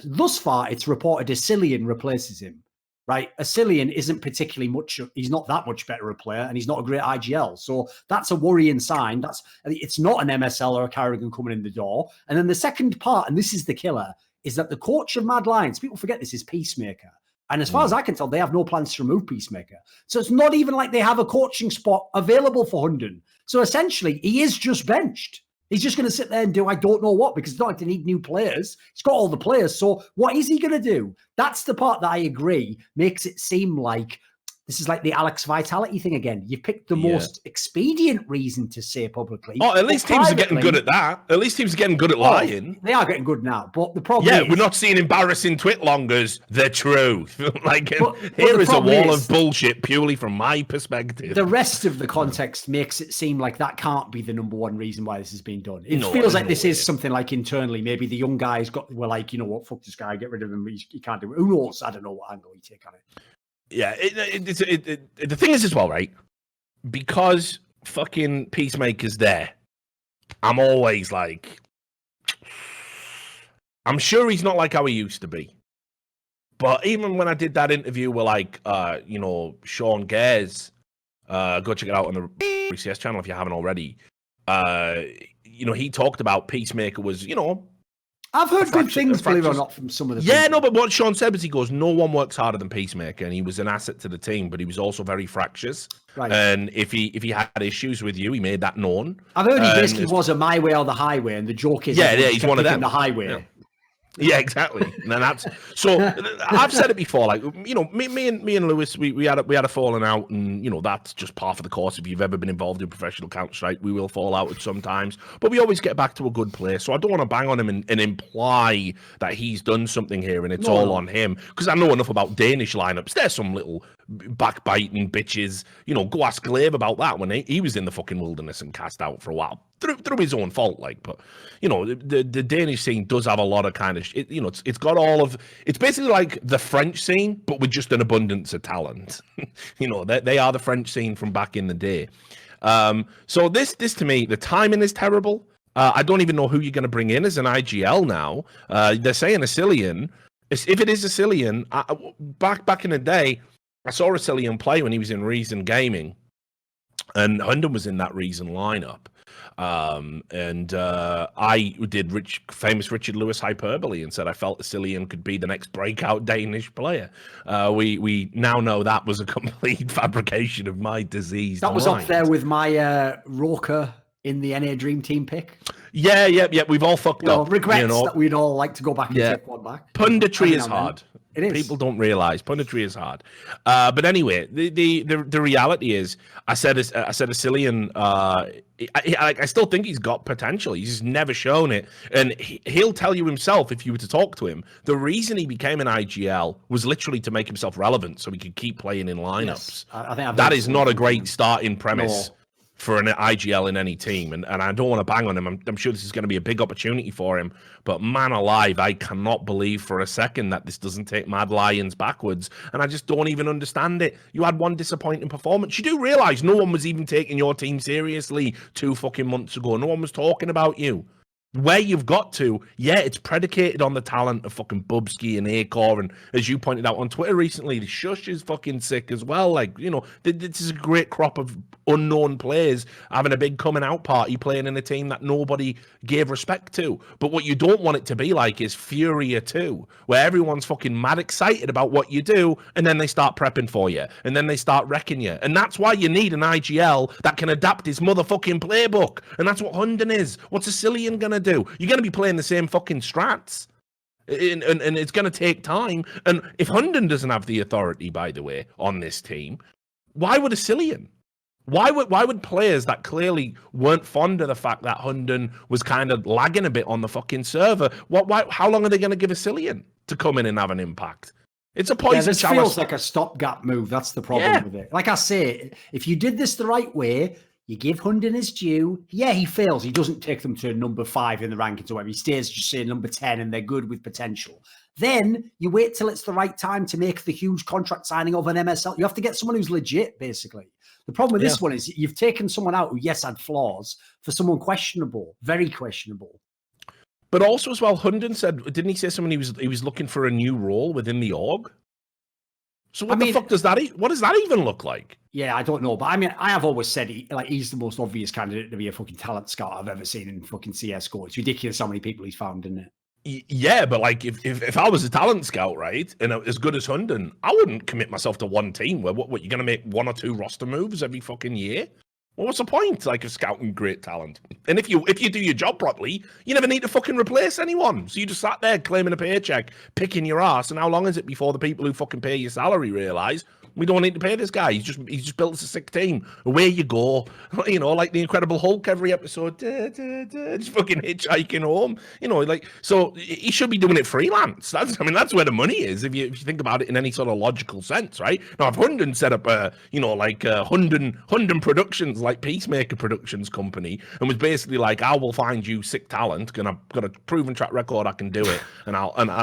thus far, it's reported Asilian replaces him. Right, Asilian isn't particularly much. He's not that much better a player, and he's not a great IGL. So that's a worrying sign. It's not an MSL or a Carrigan coming in the door. And then the second part, and this is the killer, is that the coach of Mad Lions, people forget this, is Peacemaker. And as far as I can tell, they have no plans to remove Peacemaker. So it's not even like they have a coaching spot available for Hunden. So essentially, he is just benched. He's just going to sit there and do I don't know what, because it's not like they need new players. He's got all the players. So what is he going to do? That's the part that I agree makes it seem like this is like the Alex Vitality thing again. You've picked the most expedient reason to say publicly. Oh, at least teams are getting good at that. At least teams are getting good at lying. They are getting good now. But the problem is... we're not seeing embarrassing twitlongers. The truth. Here is a wall of bullshit purely from my perspective. The rest of the context makes it seem like that can't be the number one reason why this is being done. It feels like this is something like internally. Maybe the young guys were like, you know what, fuck this guy, get rid of him. He can't do it. Who knows? I don't know what angle you take on it. Yeah, the thing is as well, right? Because fucking Peacemaker's there, I'm always like, I'm sure he's not like how he used to be. But even when I did that interview with Sean Gares, go check it out on the RCS channel if you haven't already. He talked about Peacemaker was, I've heard good things, believe it or not, from some of the people. No, but what Sean said was he goes, no one works harder than Peacemaker, and he was an asset to the team, but he was also very fractious. Right. And if he had issues with you, he made that known. I've heard he basically was a my way or the highway, and the joke is, he's one of them. The highway. Yeah. Yeah, exactly. And that's so. I've said it before. Like, you know, me and Lewis, we had a falling out, and you know that's just par for the course. If you've ever been involved in professional Counter-Strike, we will fall out at sometimes, but we always get back to a good place. So I don't want to bang on him and imply that he's done something here and it's all on him, because I know enough about Danish lineups. There's some little backbiting bitches. You know, go ask Glaive about that when he was in the fucking wilderness and cast out for a while through his own fault. Like, but you know, the Danish scene does have a lot of kind of, you know, it's got all of, it's basically like the French scene, but with just an abundance of talent. You know, they are the French scene from back in the day. So this to me, the timing is terrible. I don't even know who you're going to bring in as an IGL now. They're saying Asilian. If it is Asilian, back in the day, I saw Asilian play when he was in Reason Gaming, and Hunden was in that Reason lineup. I did famous Richard Lewis hyperbole and said I felt Asilian could be the next breakout Danish player. We now know that was a complete fabrication of my disease. That was up there with my Roker in the NA Dream Team pick. Yeah. We've all fucked up. Regrets that we'd all like to go back and take one back. Punditry is hard. It is. People don't realize punditry is hard. But anyway, the reality is, I said Asilian. I still think he's got potential. He's just never shown it, and he'll tell you himself if you were to talk to him. The reason he became an IGL was literally to make himself relevant, so he could keep playing in lineups. Yes, I think that is not a great starting premise. No. For an IGL in any team, and I don't want to bang on him. I'm sure this is going to be a big opportunity for him, but man alive, I cannot believe for a second that this doesn't take Mad Lions backwards, and I just don't even understand it. You had one disappointing performance. You do realize no one was even taking your team seriously 2 fucking months ago. No one was talking about you. Where you've got to, it's predicated on the talent of fucking Bubsky and Acor, and as you pointed out on Twitter recently, the Shush is fucking sick as well. Like, you know, this is a great crop of unknown players having a big coming out party playing in a team that nobody gave respect to. But what you don't want it to be like is Furia 2, where everyone's fucking mad excited about what you do, and then they start prepping for you, and then they start wrecking you. And that's why you need an IGL that can adapt his motherfucking playbook. And that's what Hunden is. What's Asilian gonna do? You're going to be playing the same fucking strats, and it's going to take time. And if Hunden doesn't have the authority, by the way, on this team, why would Asilian? Why would players that clearly weren't fond of the fact that Hunden was kind of lagging a bit on the fucking server, how long are they going to give Asilian to come in and have an impact? It's a poison this chalice. Feels like a stopgap move. That's the problem with it. Like I say, if you did this the right way, you give Hunden his due. Yeah, he fails. He doesn't take them to number 5 in the rankings or whatever. He stays just say number 10 and they're good with potential. Then you wait till it's the right time to make the huge contract signing of an MSL. You have to get someone who's legit, basically. The problem with this one is you've taken someone out who, yes, had flaws for someone questionable, very questionable. But also as well, Hunden said, didn't he say something he was looking for a new role within the org? So what the fuck does that? What does that even look like? Yeah, I don't know, but I mean, I have always said he's the most obvious candidate to be a fucking talent scout I've ever seen in fucking CS:GO. It's ridiculous how many people he's found, isn't it? Yeah, but like if I was a talent scout, right, and as good as Hunden, I wouldn't commit myself to one team where what you're gonna make 1 or 2 roster moves every fucking year. Well, what's the point, like, of scouting great talent? And if you do your job properly, you never need to fucking replace anyone. So you just sat there claiming a paycheck, picking your ass, and how long is it before the people who fucking pay your salary realise we don't need to pay this guy? He's just built us a sick team. Away you go. You know, like the Incredible Hulk every episode, just fucking hitchhiking home. You know, like, so he should be doing it freelance. That's where the money is, if you think about it in any sort of logical sense, right? Now, if Hunden set up Hunden Productions, like Peacemaker Productions company, and was basically like, I will find you sick talent, and I've got a proven track record, I can do it,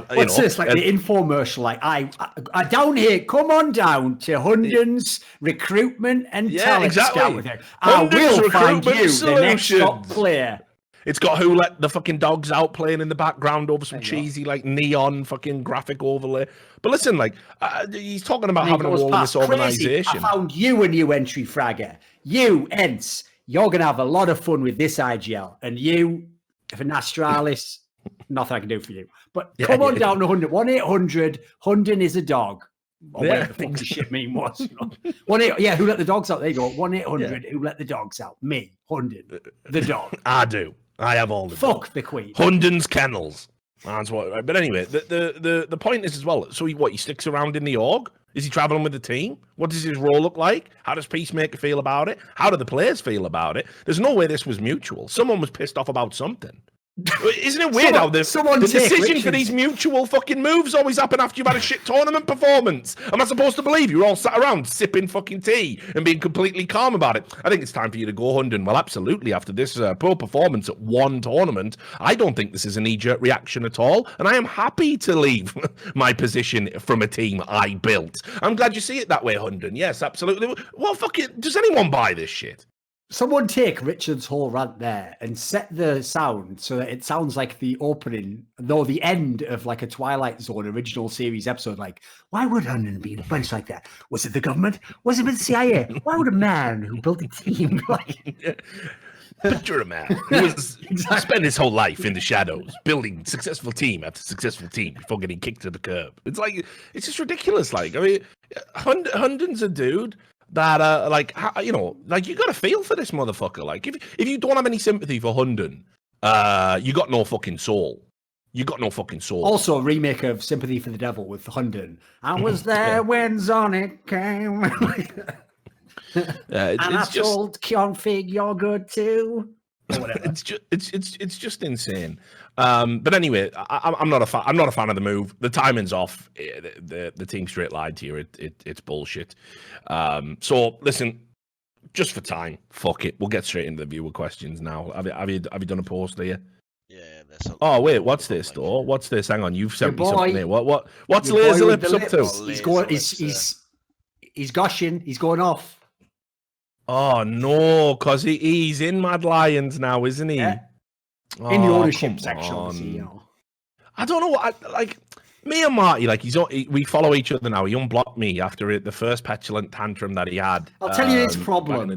what's this, like the infomercial, like I down here, come on down to Hunden's recruitment and talent scout with it. I will find you the next top player. It's got Who Let the Fucking Dogs Out playing in the background over some cheesy, like, neon fucking graphic overlay. But listen, like, he's talking about having a role in this organisation. I found you a new entry fragger. You, Ents, you're going to have a lot of fun with this IGL. And you, for Nastralis, nothing I can do for you. But come on down to 100. 1-800, Hunden is a dog. Or whatever the fuck the shit meme was. You know? Who let the dogs out? There you go. 1-800, who let the dogs out? Me, Hunden, the dog. I do. I have all the Fuck dogs. the queen. Hunden's kennels. That's what. Right? But anyway, the point is as well. So he sticks around in the org? Is he traveling with the team? What does his role look like? How does Peacemaker feel about it? How do the players feel about it? There's no way this was mutual. Someone was pissed off about something. Isn't it weird how the decision for these mutual fucking moves always happen after you've had a shit tournament performance? Am I supposed to believe you're all sat around sipping fucking tea and being completely calm about it? I think it's time for you to go, Hunden. Well, absolutely. After this poor performance at one tournament, I don't think this is a knee-jerk reaction at all, and I am happy to leave my position from a team I built. I'm glad you see it that way, Hunden. Yes, absolutely. Well, fuck it. Does anyone buy this shit? Someone take Richard's whole rant there and set the sound so that it sounds like the opening, though the end of like a Twilight Zone original series episode. Like, why would Hunden be in a bunch like that? Was it the government? Was it the CIA? Why would a man who built a team like? Picture a man who was spent his whole life in the shadows, building successful team after successful team before getting kicked to the curb. It's like, it's just ridiculous. Like, I mean, Hunden's a dude that you gotta feel for this motherfucker. Like if you don't have any sympathy for Hunden, you got no fucking soul. You got no fucking soul. Also, a remake of Sympathy for the Devil with Hunden. I was there when Sonic came. And I told Config you're good too. Or whatever. It's just insane. But anyway, I'm not a fan. I'm not a fan of the move. The timing's off. The team straight lied to you. It's bullshit. So listen, just for time, fuck it. We'll get straight into the viewer questions now. Have you done a post there? Yeah, there's something. Oh wait, what's this though? What's this? Hang on, you've sent me something here. What's Laser Lips up to? He's going. He's gushing. He's going off. Oh no, because he's in Mad Lions now, isn't he? Yeah. In the ownership section, you know. I don't know what like. Me and Marty, like we follow each other now. He unblocked me after the first petulant tantrum that he had. I'll tell you his problem.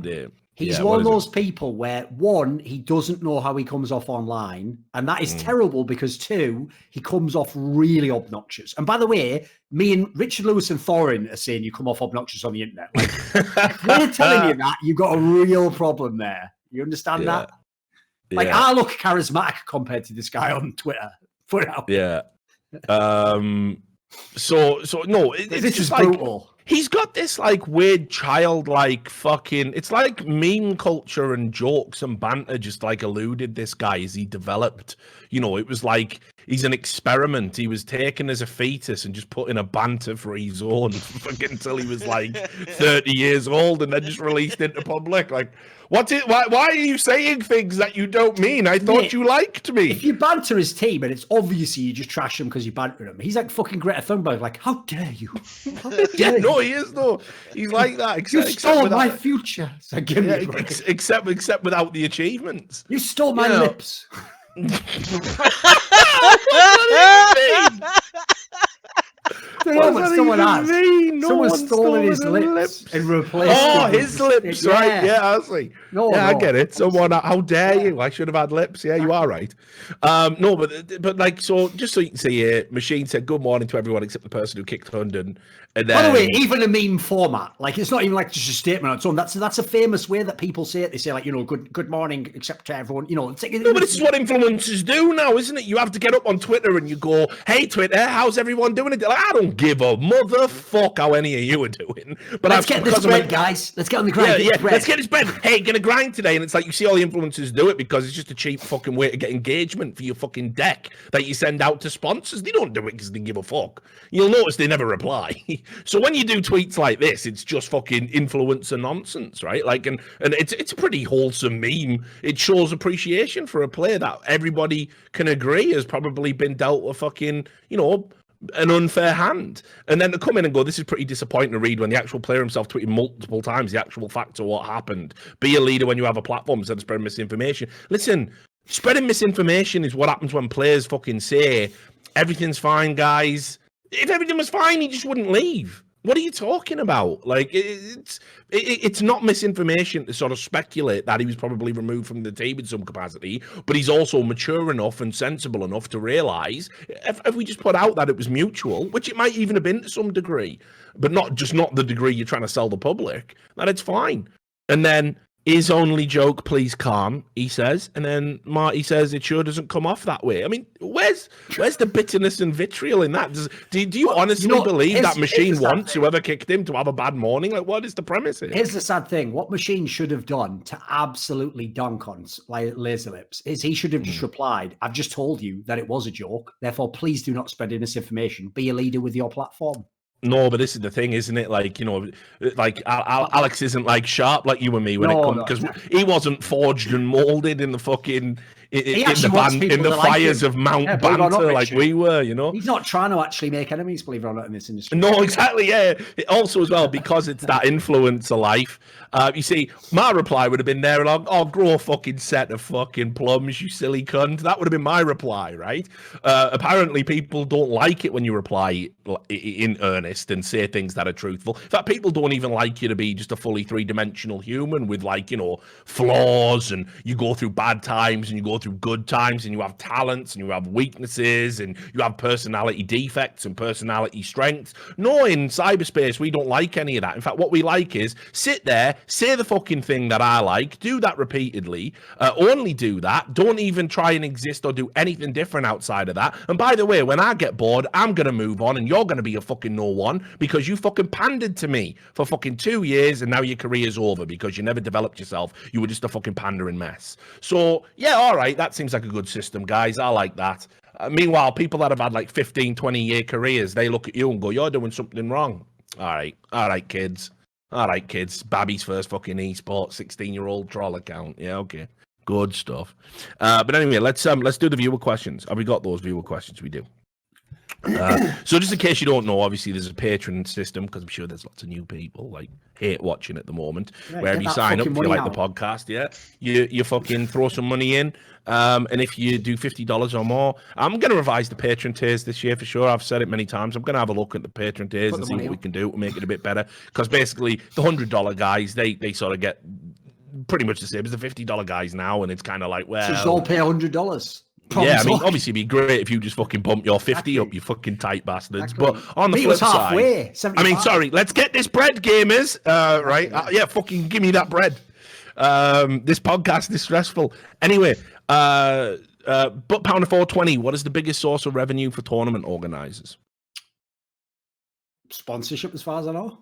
He's one of those people where, one, he doesn't know how he comes off online, and that is terrible because, two, he comes off really obnoxious. And by the way, me and Richard Lewis and Thorin are saying you come off obnoxious on the internet. Like, if we're telling you that, you've got a real problem there. You understand that? Like, I look charismatic compared to this guy on Twitter. Yeah. So no, it's just like brutal. He's got this like weird childlike fucking. It's like meme culture and jokes and banter just like eluded this guy as he developed. You know, it was like he's an experiment. He was taken as a fetus and just put in a banter-free zone fucking until he was like 30 years old and then just released into public. Like, what's it? Why are you saying things that you don't mean? I thought you liked me. If you banter his team and it's obviously you just trash him because you banter him, he's like fucking Greta Thunberg. Like, how dare you? How dare you? No, he is though. He's like that. You stole my future. So give me except without the achievements. You stole my lips. Someone stole his lips and replaced his lips, right? Yeah, I was like, I get it. Someone, how dare you? I should have had lips. Yeah, you are right. No, but like, so just so you can see here, Machine said good morning to everyone except the person who kicked Hunden. And then, by the way, even a meme format, like it's not even like just a statement on its own. That's a famous way that people say it. They say like, you know, good morning, except to everyone. You know, no, but this is what influencers do now, isn't it? You have to get up on Twitter and you go, "Hey, Twitter, how's everyone doing?" Like, I don't give a motherfuck how any of you are doing. But let's get this bread, guys. Let's get on the grind. Yeah, let's get this bread. Hey, gonna grind today, and it's like you see all the influencers do it because it's just a cheap fucking way to get engagement for your fucking deck that you send out to sponsors. They don't do it because they give a fuck. You'll notice they never reply. So when you do tweets like this, it's just fucking influencer nonsense, right? Like, and it's a pretty wholesome meme. It shows appreciation for a player that everybody can agree has probably been dealt a fucking, you know, an unfair hand. And then to come in and go, this is pretty disappointing to read when the actual player himself tweeted multiple times the actual facts of what happened. Be a leader when you have a platform instead of spreading misinformation. Listen, spreading misinformation is what happens when players fucking say everything's fine, guys. If everything was fine, he just wouldn't leave. What are you talking about? Like, it's not misinformation to sort of speculate that he was probably removed from the team in some capacity, but he's also mature enough and sensible enough to realise if we just put out that it was mutual, which it might even have been to some degree, but not the degree you're trying to sell the public, that it's fine. And then his only joke, please calm, he says. And then Marty says it sure doesn't come off that way. I mean, where's the bitterness and vitriol in that? Do you honestly believe that Machine wants whoever kicked him to have a bad morning? Like, what is the premise here? Here's the sad thing. What Machine should have done to absolutely dunk on Laser Lips is he should have just replied, I've just told you that it was a joke. Therefore, please do not spread misinformation. Be a leader with your platform. No, but this is the thing, isn't it? Like, you know, like Alex isn't like sharp like you and me when it comes, because he wasn't forged and molded in the fucking in the fires of Mount Banter like we were, you know. He's not trying to actually make enemies, believe it or not, in this industry. No, exactly. Yeah. Also, as well, because it's that influencer life. You see, my reply would have been there like, "Oh, grow a fucking set of fucking plums, you silly cunt." That would have been my reply, right? Apparently, people don't like it when you reply in earnest and say things that are truthful. In fact, people don't even like you to be just a fully three-dimensional human with, like, you know, flaws, and you go through bad times and you go through good times, and you have talents and you have weaknesses and you have personality defects and personality strengths. No, in cyberspace, we don't like any of that. In fact, what we like is sit there, say the fucking thing that I like, do that repeatedly, only do that, don't even try and exist or do anything different outside of that. And by the way, when I get bored, I'm going to move on and you're going to be a fucking no one because you fucking pandered to me for fucking 2 years and now your career's over because you never developed yourself. You were just a fucking pandering mess. So, yeah, all right, that seems like a good system, guys. I like that. Meanwhile, people that have had like 15, 20-year careers, they look at you and go, you're doing something wrong. All right, kids. All right, kids. Babby's first fucking esports 16-year-old troll account. Yeah, okay. Good stuff. But anyway, let's do the viewer questions. Have we got those viewer questions? We do. So just in case you don't know, obviously there's a Patreon system because I'm sure there's lots of new people like hate watching at the moment. Yeah, wherever you sign up, if you like the podcast, yeah, you fucking throw some money in. And if you do $50 or more, I'm going to revise the Patreon tiers this year for sure. I've said it many times. I'm going to have a look at the Patreon tiers and see what we can do to make it a bit better. Because basically the $100 guys, they sort of get pretty much the same as the $50 guys now, and it's kind of like, well, so just all pay $100. Yeah, I mean, obviously, it'd be great if you just fucking bump your 50 up, you fucking tight bastards. But on the flip side, 75. I mean, sorry, let's get this bread, gamers. Right? Yeah, fucking give me that bread. This podcast is stressful. Anyway, but Pounder 420, what is the biggest source of revenue for tournament organizers? Sponsorship, as far as I know.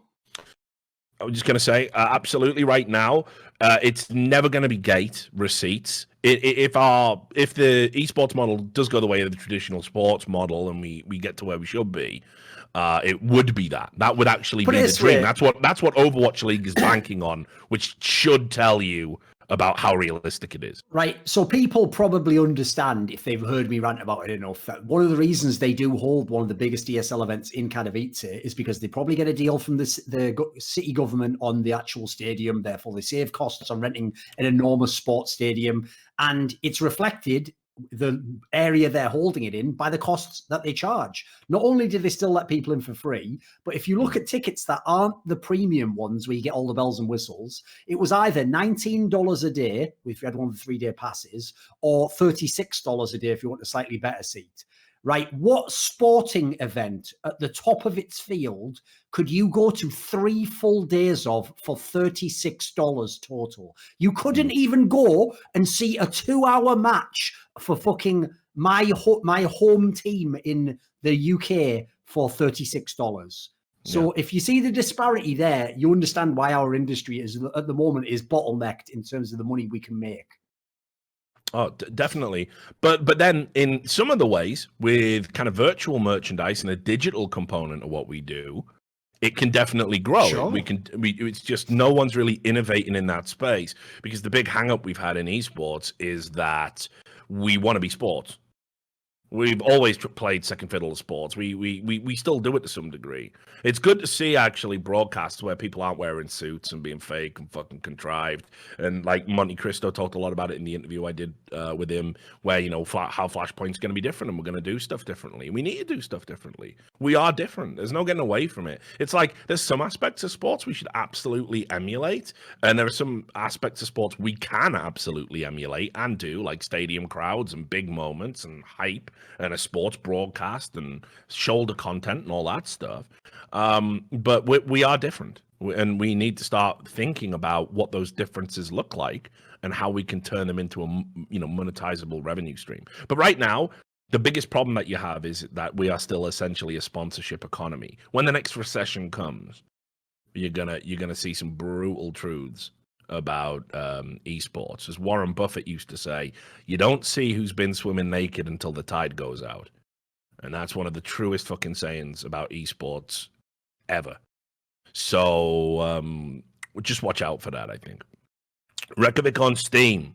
I was just going to say, absolutely right now, it's never going to be gate receipts. If the esports model does go the way of the traditional sports model and we get to where we should be, it would be that. That would actually be the dream. That's what Overwatch League is banking on, which should tell you about how realistic it is. Right. So people probably understand, if they've heard me rant about it enough, that one of the reasons they do hold one of the biggest ESL events in Katowice is because they probably get a deal from the city government on the actual stadium. Therefore, they save costs on renting an enormous sports stadium. And it's reflected, the area they're holding it in, by the costs that they charge. Not only do they still let people in for free, but if you look at tickets that aren't the premium ones where you get all the bells and whistles, it was either $19 a day if you had one of the 3-day passes, or $36 a day if you want a slightly better seat. Right? What sporting event at the top of its field could you go to 3 full days of for $36 total? You couldn't even go and see a 2-hour match for fucking my home team in the UK for $36. So if you see the disparity there, you understand why our industry is at the moment is bottlenecked in terms of the money we can make. Oh, definitely. But then in some of the ways, with kind of virtual merchandise and a digital component of what we do, it can definitely grow. Sure. It's just no one's really innovating in that space, because the big hang up we've had in esports is that we want to be sports. We've always played second fiddle to sports. We still do it to some degree. It's good to see actually broadcasts where people aren't wearing suits and being fake and fucking contrived. And like Monte Cristo talked a lot about it in the interview I did with him, where how Flashpoint's going to be different and we're going to do stuff differently. We need to do stuff differently. We are different. There's no getting away from it. It's like there's some aspects of sports we should absolutely emulate, and there are some aspects of sports we can absolutely emulate and do, like stadium crowds and big moments and hype and a sports broadcast and shoulder content and all that stuff. But we are different, and we need to start thinking about what those differences look like and how we can turn them into a monetizable revenue stream. But right now, the biggest problem that you have is that we are still essentially a sponsorship economy. When the next recession comes, you're gonna see some brutal truths about esports. As Warren Buffett used to say, you don't see who's been swimming naked until the tide goes out. And that's one of the truest fucking sayings about esports ever. So just watch out for that, I think. Reykjavik on Steam.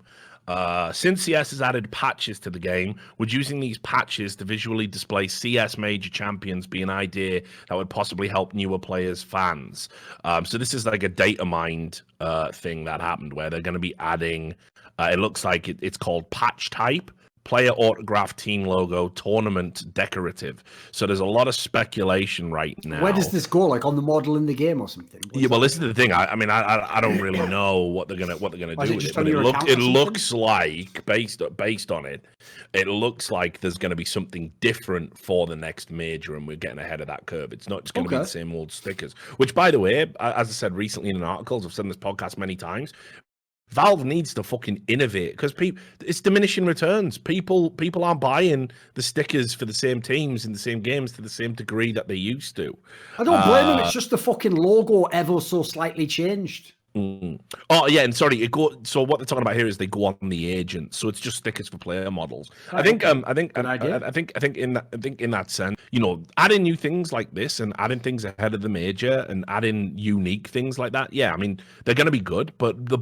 Since CS has added patches to the game, would using these patches to visually display CS major champions be an idea that would possibly help newer players' fans? So this is like a data mined thing that happened where they're going to be adding, it looks like it's called patch type, player autograph, team logo, tournament decorative. So there's a lot of speculation right now. Where does this go? Like on the model in the game or something? Yeah, well, this is the thing. I mean, I don't really know what they're gonna do with it. But it looks like based on it, it looks like there's gonna be something different for the next major, and we're getting ahead of that curve. It's not just gonna be the same old stickers. Which, by the way, as I said recently in an article, I've said in this podcast many times, Valve needs to fucking innovate because it's diminishing returns. People aren't buying the stickers for the same teams in the same games to the same degree that they used to. I don't blame them. It's just the fucking logo ever so slightly changed. Oh yeah, and sorry, so what they're talking about here is they go on the agent, so it's just stickers for player models. I think in that sense, adding new things like this and adding things ahead of the major and adding unique things like that. Yeah, I mean they're going to be good, but the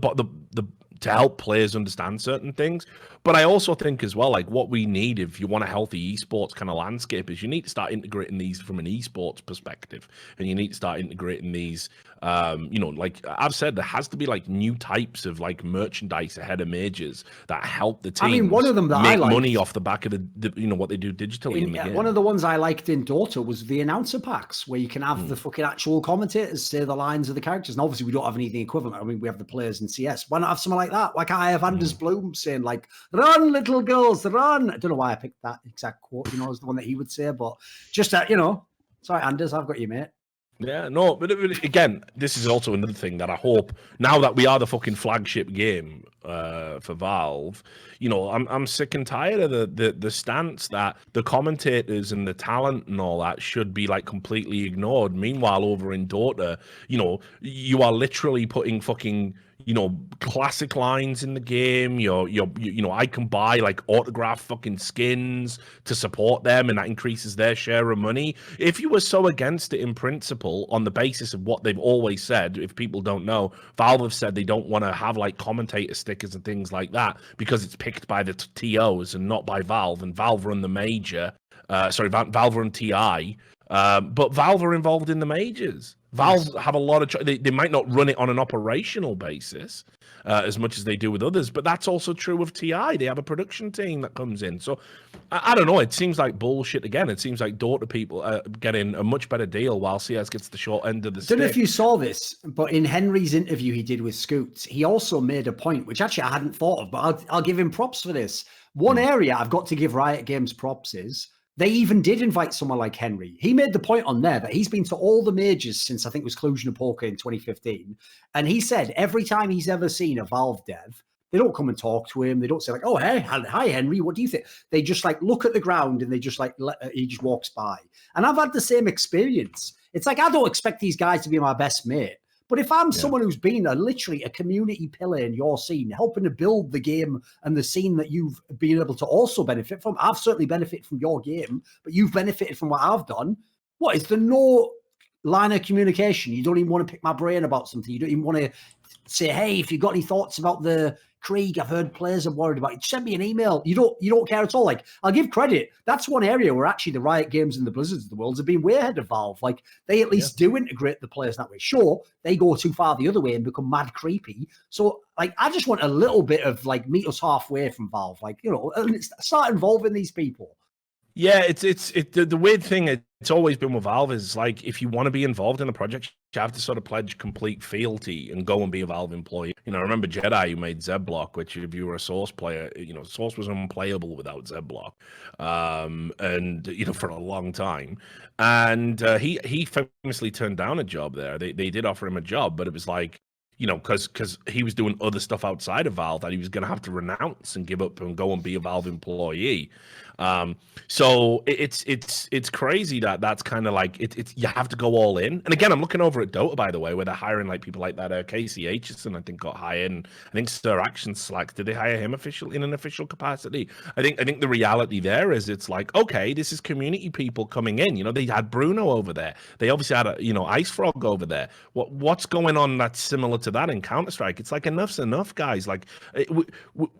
to help players understand certain things. But I also think as well, like what we need if you want a healthy esports kind of landscape is you need to start integrating these from an esports perspective, and you need to start integrating these. Like I've said, there has to be like new types of like merchandise ahead of majors that help the team. I mean, one of them that make I liked, money off the back of the what they do digitally in the game. One of the ones I liked in Dota was the announcer packs, where you can have the fucking actual commentators say the lines of the characters. And obviously, we don't have anything equivalent. I mean, we have the players in CS. Why not have something like that? Why can't I have Anders Bloom saying like, "Run, little girls, run"? I don't know why I picked that exact quote. As the one that he would say, but just that, sorry, Anders, I've got you, mate. Yeah, no, but again, this is also another thing that I hope, now that we are the fucking flagship game for Valve, I'm sick and tired of the stance that the commentators and the talent and all that should be like completely ignored. Meanwhile, over in Dota, you are literally putting fucking classic lines in the game. I can buy like autograph fucking skins to support them, and that increases their share of money. If you were so against it in principle on the basis of what they've always said, if people don't know, Valve have said they don't want to have like commentator stickers and things like that because it's picked by the TOs and not by Valve, and Valve run the major. Valve run TI, but Valve are involved in the majors. Valve have a lot of they might not run it on an operational basis as much as they do with others, but that's also true of TI. They have a production team that comes in. So I don't know. It seems like bullshit again. It seems like Dota people are getting a much better deal while CS gets the short end of the stick. I don't know if you saw this, but in Henry's interview he did with Scoots, he also made a point, which actually I hadn't thought of, but I'll give him props for this. One area I've got to give Riot Games props is they even did invite someone like Henry. He made the point on there that he's been to all the majors since I think it was Cluj Poker in 2015. And he said every time he's ever seen a Valve dev, they don't come and talk to him. They don't say like, "Oh, hey, hi, Henry, what do you think?" They just like look at the ground and they just like, he just walks by. And I've had the same experience. It's like, I don't expect these guys to be my best mate. But if I'm someone who's been literally a community pillar in your scene, helping to build the game and the scene that you've been able to also benefit from, I've certainly benefited from your game, but you've benefited from what I've done. What is there no line of communication? You don't even want to pick my brain about something. You don't even want to say, "Hey, if you've got any thoughts about the Krieg, I've heard players are worried about it. Send me an email. You don't care at all. Like, I'll give credit. That's one area where actually the Riot Games and the Blizzards of the world have been way ahead of Valve. Like, they at least do integrate the players that way. Sure, they go too far the other way and become mad creepy. So, like, I just want a little bit of, like, meet us halfway from Valve. Like, you know, start involving these people. Yeah, the weird thing, it's always been with Valve is like, if you want to be involved in a project, you have to sort of pledge complete fealty and go and be a Valve employee. You know, I remember Jedi who made Zeblock, which if you were a Source player, you know, Source was unplayable without Zeblock, and you know, for a long time. And he famously turned down a job there. They did offer him a job, but it was like, you know, because he was doing other stuff outside of Valve that he was going to have to renounce and give up and go and be a Valve employee. So it's crazy that's kind of like it's you have to go all in. And again, I'm looking over at Dota, by the way, where they're hiring like people like that. Casey Aitchison, I think, got hired, and I think Sir Action Slack, did they hire him in an official capacity? I think the reality there is it's like, okay, this is community people coming in. You know, they had Bruno over there. They obviously had Ice Frog over there. What's going on that's similar to that in Counter-Strike? It's like enough's enough, guys. Like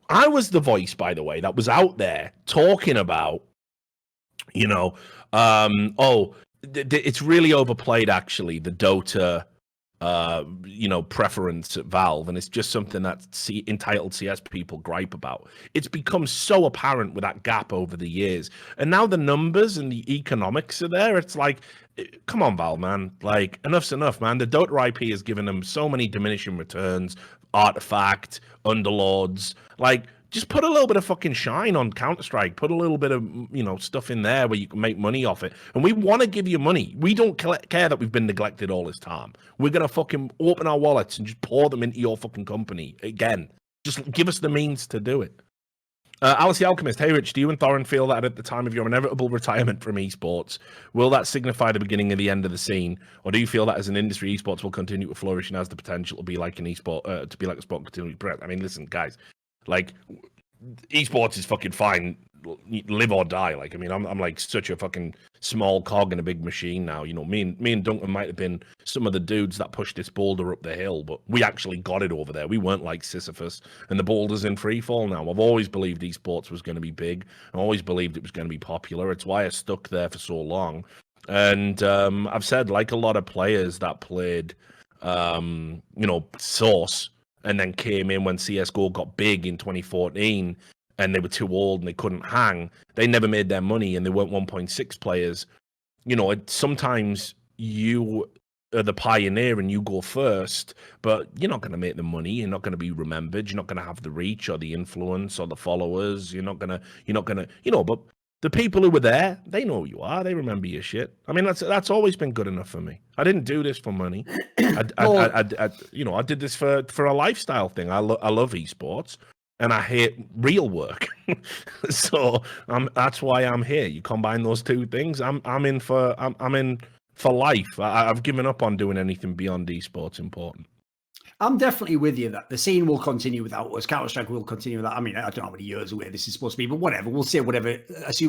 I was the voice, by the way, that was out there talking about, you know, it's really overplayed, actually, the Dota, you know, preference at Valve, and it's just something that entitled CS people gripe about. It's become so apparent with that gap over the years, and now the numbers and the economics are there. It's like, come on, Valve, man, like, enough's enough, man. The Dota IP has given them so many diminishing returns, Artifact, Underlords, like, just put a little bit of fucking shine on Counter-Strike. Put a little bit of, you know, stuff in there where you can make money off it. And we want to give you money. We don't care that we've been neglected all this time. We're going to fucking open our wallets and just pour them into your fucking company. Again, just give us the means to do it. Alice the Alchemist, hey Rich, do you and Thorin feel that at the time of your inevitable retirement from esports, will that signify the beginning of the end of the scene? Or do you feel that as an industry, esports will continue to flourish and has the potential to be like an esport, to be like a sport continually progress? I mean, listen, guys. Like, esports is fucking fine, live or die. Like, I mean, I'm like such a fucking small cog in a big machine now. You know, me and Duncan might have been some of the dudes that pushed this boulder up the hill, but we actually got it over there. We weren't like Sisyphus, and the boulder's in free fall now. I've always believed esports was going to be big. I always believed it was going to be popular. It's why I stuck there for so long. And I've said, like a lot of players that played, you know, Source, and then came in when CSGO got big in 2014, and they were too old and they couldn't hang. They never made their money, and they weren't 1.6 players. You know, sometimes you are the pioneer and you go first, but you're not going to make the money. You're not going to be remembered. You're not going to have the reach or the influence or the followers. You're not going to, you know, but the people who were there, they know who you are. They remember your shit. I mean, that's always been good enough for me. I didn't do this for money. I did this for a lifestyle thing. I love esports, and I hate real work. So that's why I'm here. You combine those two things, I'm in for life. I've given up on doing anything beyond esports important. I'm definitely with you that the scene will continue without us. Counter-Strike will continue without. I mean, I don't know how many years away this is supposed to be, but whatever. We'll say whatever.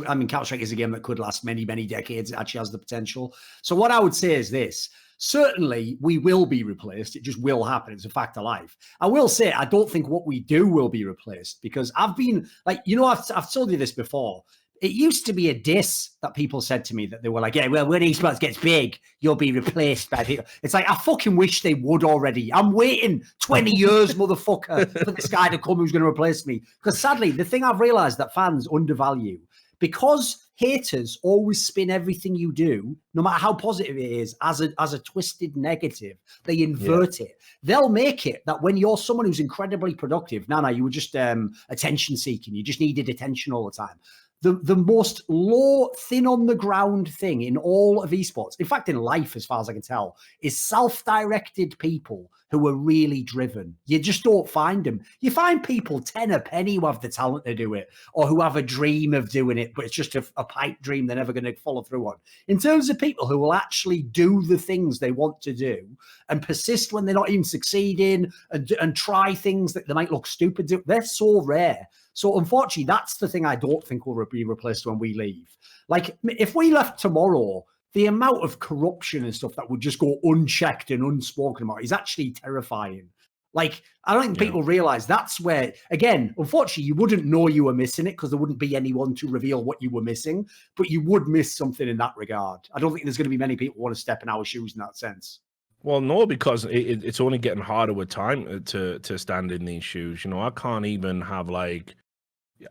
I mean, Counter-Strike is a game that could last many, many decades. It actually has the potential. So what I would say is this. Certainly, we will be replaced. It just will happen. It's a fact of life. I will say, I don't think what we do will be replaced, because I've been, like, you know, I've told you this before. It used to be a diss that people said to me, that they were like, yeah, well, when esports gets big, you'll be replaced by people. It's like, I fucking wish they would already. I'm waiting 20 years, motherfucker, for this guy to come who's going to replace me. Because sadly, the thing I've realized that fans undervalue, because haters always spin everything you do, no matter how positive it is, as a twisted negative. They invert it. They'll make it that when you're someone who's incredibly productive, you were just attention seeking. You just needed attention all the time. The most thin on the ground thing in all of esports, in fact, in life, as far as I can tell, is self-directed people who are really driven. You just don't find them. You find people 10 a penny who have the talent to do it, or who have a dream of doing it, but it's just a pipe dream they're never going to follow through on. In terms of people who will actually do the things they want to do and persist when they're not even succeeding, and try things that they might look stupid to, they're so rare. So unfortunately, that's the thing I don't think will be replaced when we leave. Like, if we left tomorrow, the amount of corruption and stuff that would just go unchecked and unspoken about is actually terrifying. Like, I don't think people realize that's where, again, unfortunately, you wouldn't know you were missing it because there wouldn't be anyone to reveal what you were missing, but you would miss something in that regard. I don't think there's going to be many people who want to step in our shoes in that sense. Well, no, because it's only getting harder with time to stand in these shoes. You know, I can't even have like,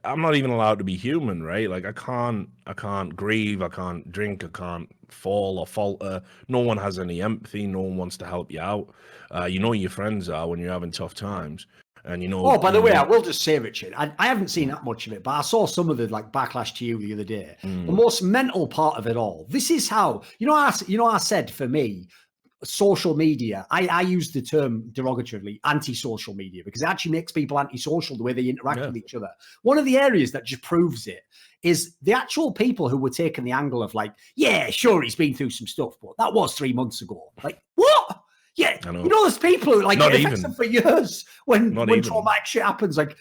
I'm not even allowed to be human, right? Like I can't grieve, I can't drink, I can't fall or falter. No one has any empathy. No one wants to help you out. You know your friends are when you're having tough times, and you know. Oh, by the way, I will just say, Richard, I haven't seen that much of it, but I saw some of the like backlash to you the other day. The most mental part of it all. This is how I said for me. Social media, I use the term derogatively, anti-social media, because it actually makes people antisocial the way they interact with each other. One of the areas that just proves it is the actual people who were taking the angle of like, yeah, sure, he's been through some stuff, but that was 3 months ago. Like, what? Yeah, you know, there's people who like it affects them for years when traumatic shit happens. Like,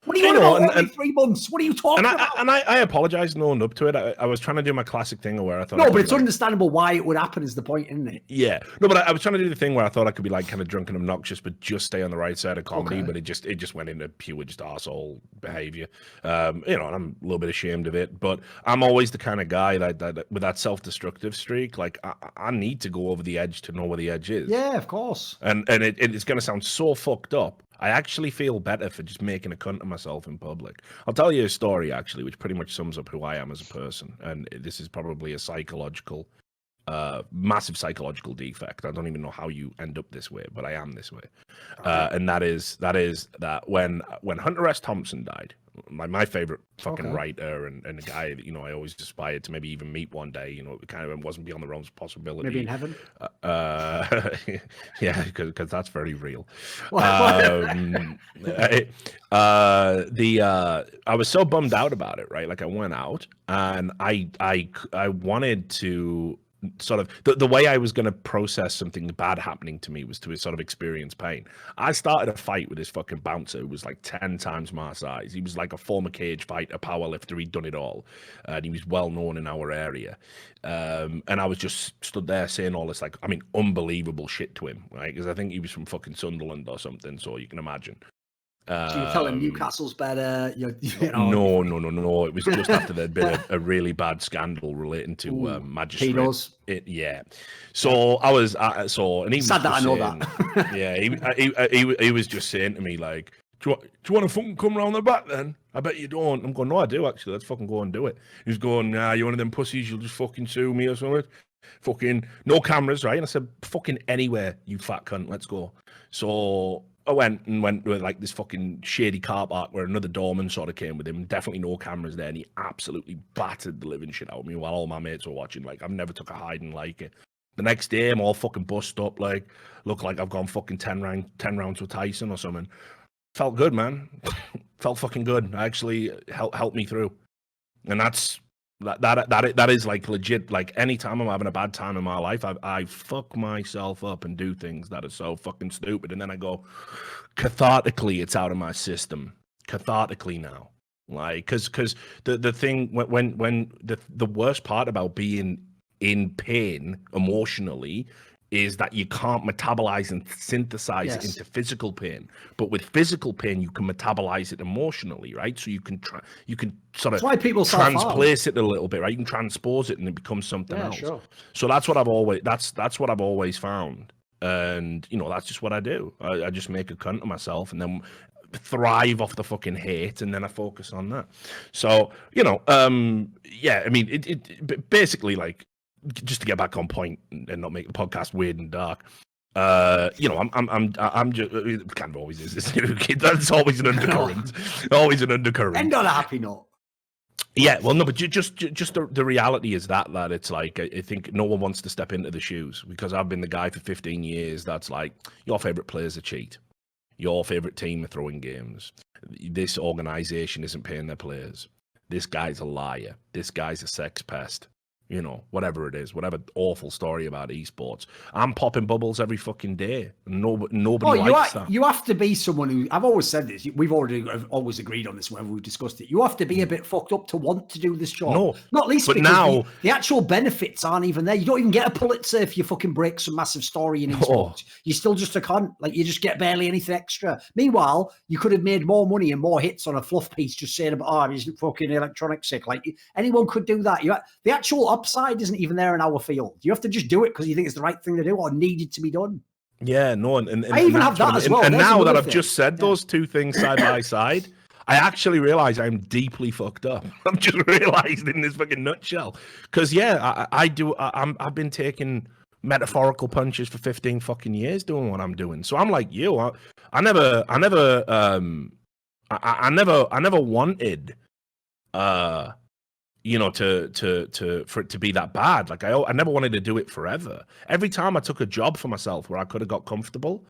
what do you want about every 3 months? What are you talking about? And I apologize and owned up to it. I was trying to do my classic thing where I thought... No, but it's understandable why it would happen is the point, isn't it? Yeah. No, but I was trying to do the thing where I thought I could be like kind of drunk and obnoxious, but just stay on the right side of comedy, but it just went into pure just arsehole behavior. You know, and I'm a little bit ashamed of it, but I'm always the kind of guy that with that self-destructive streak, like I need to go over the edge to know where the edge is. Yeah, of course. And it's going to sound so fucked up. I actually feel better for just making a cunt of myself in public. I'll tell you a story, actually, which pretty much sums up who I am as a person. And this is probably a psychological, massive psychological defect. I don't even know how you end up this way, but I am this way. And that is that when Hunter S. Thompson died, my favorite fucking writer and a guy that, you know, I always aspired to maybe even meet one day, you know, it kind of wasn't beyond the realms of possibility. Maybe in heaven? Yeah, because that's very real. I was so bummed out about it, right? Like I went out and I wanted to sort of the way I was going to process something bad happening to me was to sort of experience pain. I started a fight with this fucking bouncer who was like 10 times my size. He was like a former cage fighter, powerlifter. He'd done it all. And he was well known in our area. And I was just stood there saying all this, like, I mean, unbelievable shit to him, right? Because I think he was from fucking Sunderland or something. So you can imagine. So you're telling Newcastle's better? You No. know. It was just after there'd been a really bad scandal relating to magistrate. Pedos. Yeah. So I was and he was sad that I know saying, that. Yeah, he was just saying to me like, do you want to fucking come around the back then? I bet you don't. I'm going, no, I do actually. Let's fucking go and do it. He's going, nah, you one of them pussies? You'll just fucking sue me or something. Fucking no cameras, right? And I said, fucking anywhere, you fat cunt. Let's go. So I went with like this fucking shady car park where another doorman sort of came with him. Definitely no cameras there, and he absolutely battered the living shit out of me while all my mates were watching. Like I've never took a hiding like it. The next day, I'm all fucking bust up, like look like I've gone fucking 10 rounds with Tyson or something. Felt good, man. Felt fucking good. Actually helped me through, and that is like legit. Like anytime I'm having a bad time in my life, I fuck myself up and do things that are so fucking stupid, and then I go cathartically, it's out of my system. Cathartically now, like because the thing when the worst part about being in pain emotionally is that you can't metabolize and synthesize it into physical pain. But with physical pain, you can metabolize it emotionally, right? So you can sort of that's why people transplace it a little bit, right? You can transpose it and it becomes something else. Sure. So that's what I've always found. And, you know, that's just what I do. I just make a cunt of myself and then thrive off the fucking hate, and then I focus on that. So, you know, yeah, I mean, it basically, like, just to get back on point and not make the podcast weird and dark, you know, I'm just it kind of always is. That's always an undercurrent. Always an undercurrent. And on a happy note. Yeah, well, no, but just the reality is that it's like I think no one wants to step into the shoes, because I've been the guy for 15 years that's like, your favorite players are cheat, your favorite team are throwing games, this organization isn't paying their players, this guy's a liar, this guy's a sex pest. you know, whatever it is, whatever awful story about esports. I'm popping bubbles every fucking day. Nobody likes that. You have to be someone who, I've always said this, we've always agreed on this whenever we've discussed it. You have to be a bit fucked up to want to do this job. No, not least but because now the actual benefits aren't even there. You don't even get a Pulitzer if you fucking break some massive story in esports. You're still just a cunt. Like, you just get barely anything extra. Meanwhile, you could have made more money and more hits on a fluff piece just saying about, he's fucking electronic sick. Like, anyone could do that. The actual upside isn't even there in our field. You have to just do it because you think it's the right thing to do or needed to be done. Yeah, no, and I even have that as well. And now that I've just said those two things side by side, I actually realize I'm deeply fucked up. I'm just realized in this fucking nutshell. Because I've been taking metaphorical punches for 15 fucking years doing what I'm doing. So I'm like you. I never wanted you know, for it to be that bad. Like, I never wanted to do it forever. Every time I took a job for myself where I could have got comfortable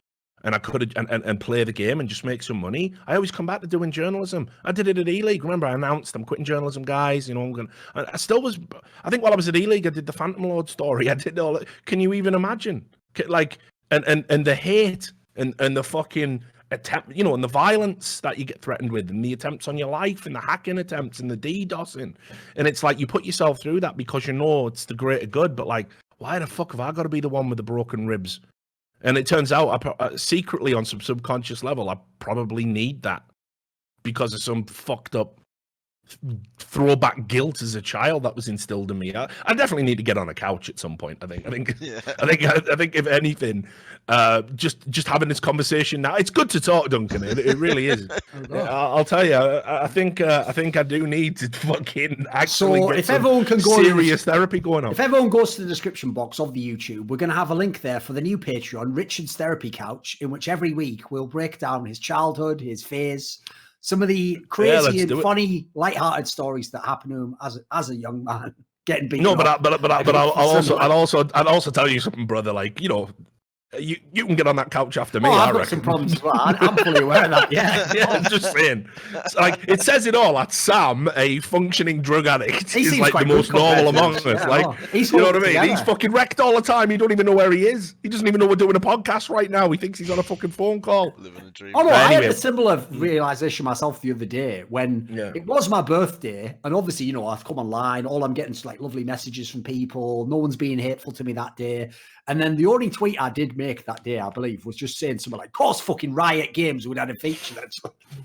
and I could have and play the game and just make some money, I always come back to doing journalism. I did it at E-League. Remember, I announced I'm quitting journalism, guys. You know, I still was. I think while I was at E-League, I did the Phantom Lord story. I did all. Can you even imagine? Like, and the hate and the fucking attempt, you know, and the violence that you get threatened with, and the attempts on your life, and the hacking attempts, and the DDoSing, and it's like you put yourself through that because you know it's the greater good. But like, why the fuck have I got to be the one with the broken ribs? And it turns out, secretly on some subconscious level, I probably need that because of some fucked up throwback guilt as a child that was instilled in me. I definitely need to get on a couch at some point. I think if anything, just having this conversation now, it's good to talk, Duncan. It really is. I'll tell you. I think I do need to fucking actually get if everyone can go serious therapy going on. If everyone goes to the description box of the YouTube, we're going to have a link there for the new Patreon, Richard's Therapy Couch, in which every week we'll break down his childhood, his phase, some of the crazy and funny, light-hearted stories that happened to him as a young man getting beaten. No, but I'll also tell you something, brother. Like, you know, you can get on that couch after me. I've got some problems as well. I'm fully aware of that. Yeah, I'm just saying. It's like, it says it all. That Sam, a functioning drug addict, is like the most normal among us. Yeah, like, you know what I mean? Together. He's fucking wrecked all the time. You don't even know where he is. He doesn't even know we're doing a podcast right now. He thinks he's on a fucking phone call. Living a dream. Oh no, I had a similar realization myself the other day when it was my birthday, and obviously, you know, I've come online. All I'm getting is like lovely messages from people. No one's being hateful to me that day. And then the only tweet I did make that day, I believe, was just saying something like, "Of course, fucking Riot Games would have a feature."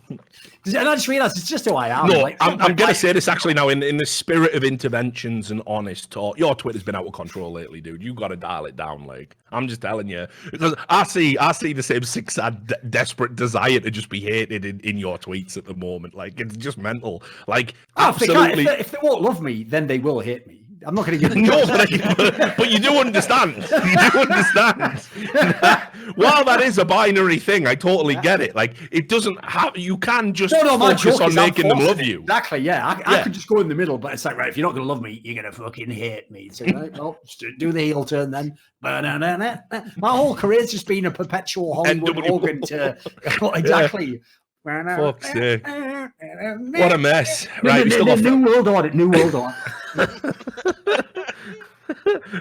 And I just realised it's just who I am. No, like, I'm going to say this actually now in the spirit of interventions and honest talk. Your Twitter's been out of control lately, dude. You got to dial it down. Like, I'm just telling you, because I see the same sad, desperate desire to just be hated in your tweets at the moment. Like, it's just mental. Like, absolutely. If they won't love me, then they will hate me. I'm not going to give them but you do understand. You do understand. While that is a binary thing, I totally get it. Like, it doesn't have. You can just focus on making them love you. Exactly. Yeah, I could just go in the middle, but it's like, right, if you're not going to love me, you're going to fucking hate me. So, right, well, just do the heel turn then. My whole career's just been a perpetual Hollywood organ to exactly. Fuck's sake. What a mess. Right, New World Order.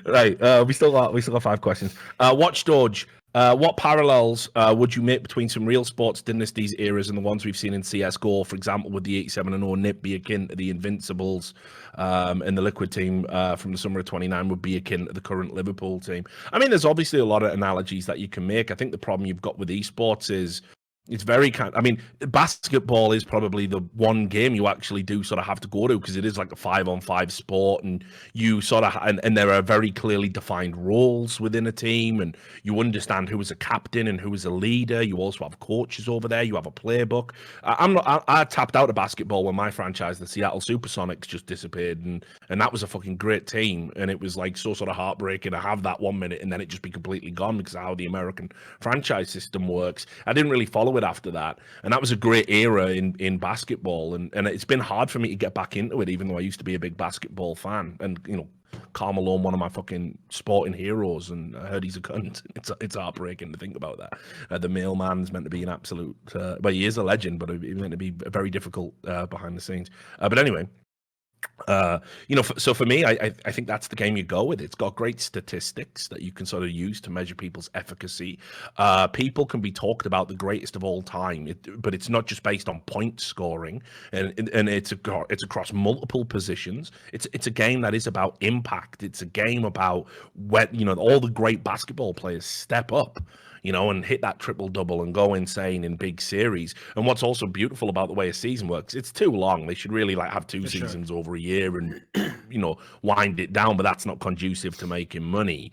Right, we still got 5 questions. Watch Doge. What parallels would you make between some real sports dynasties eras and the ones we've seen in CS:GO? For example, would the 87-0 NIP be akin to the Invincibles, and the Liquid team from the summer of 29 would be akin to the current Liverpool team? I mean, there's obviously a lot of analogies that you can make. I think the problem you've got with esports is it's very I mean, basketball is probably the one game you actually do sort of have to go to because it is like a 5-on-5 sport, and you sort of and there are very clearly defined roles within a team, and you understand who is a captain and who is a leader. You also have coaches over there. You have a playbook. I tapped out of basketball when my franchise, the Seattle Supersonics, just disappeared, and that was a fucking great team, and it was like so sort of heartbreaking to have that 1 minute and then it just be completely gone because of how the American franchise system works. I didn't really follow it after that, and that was a great era in basketball, and it's been hard for me to get back into it, even though I used to be a big basketball fan. And you know, Karl Malone, one of my fucking sporting heroes, and I heard he's a cunt. It's heartbreaking to think about that. The mailman's meant to be an absolute well, he is a legend, but he's meant to be very difficult behind the scenes. But anyway, So for me, I think that's the game you go with. It's got great statistics that you can sort of use to measure people's efficacy. People can be talked about the greatest of all time, but it's not just based on point scoring, and it's across multiple positions. It's a game that is about impact. It's a game about when all the great basketball players step up. And hit that triple-double and go insane in big series. And what's also beautiful about the way a season works, it's too long. They should really have two seasons over a year and, wind it down, but that's not conducive to making money.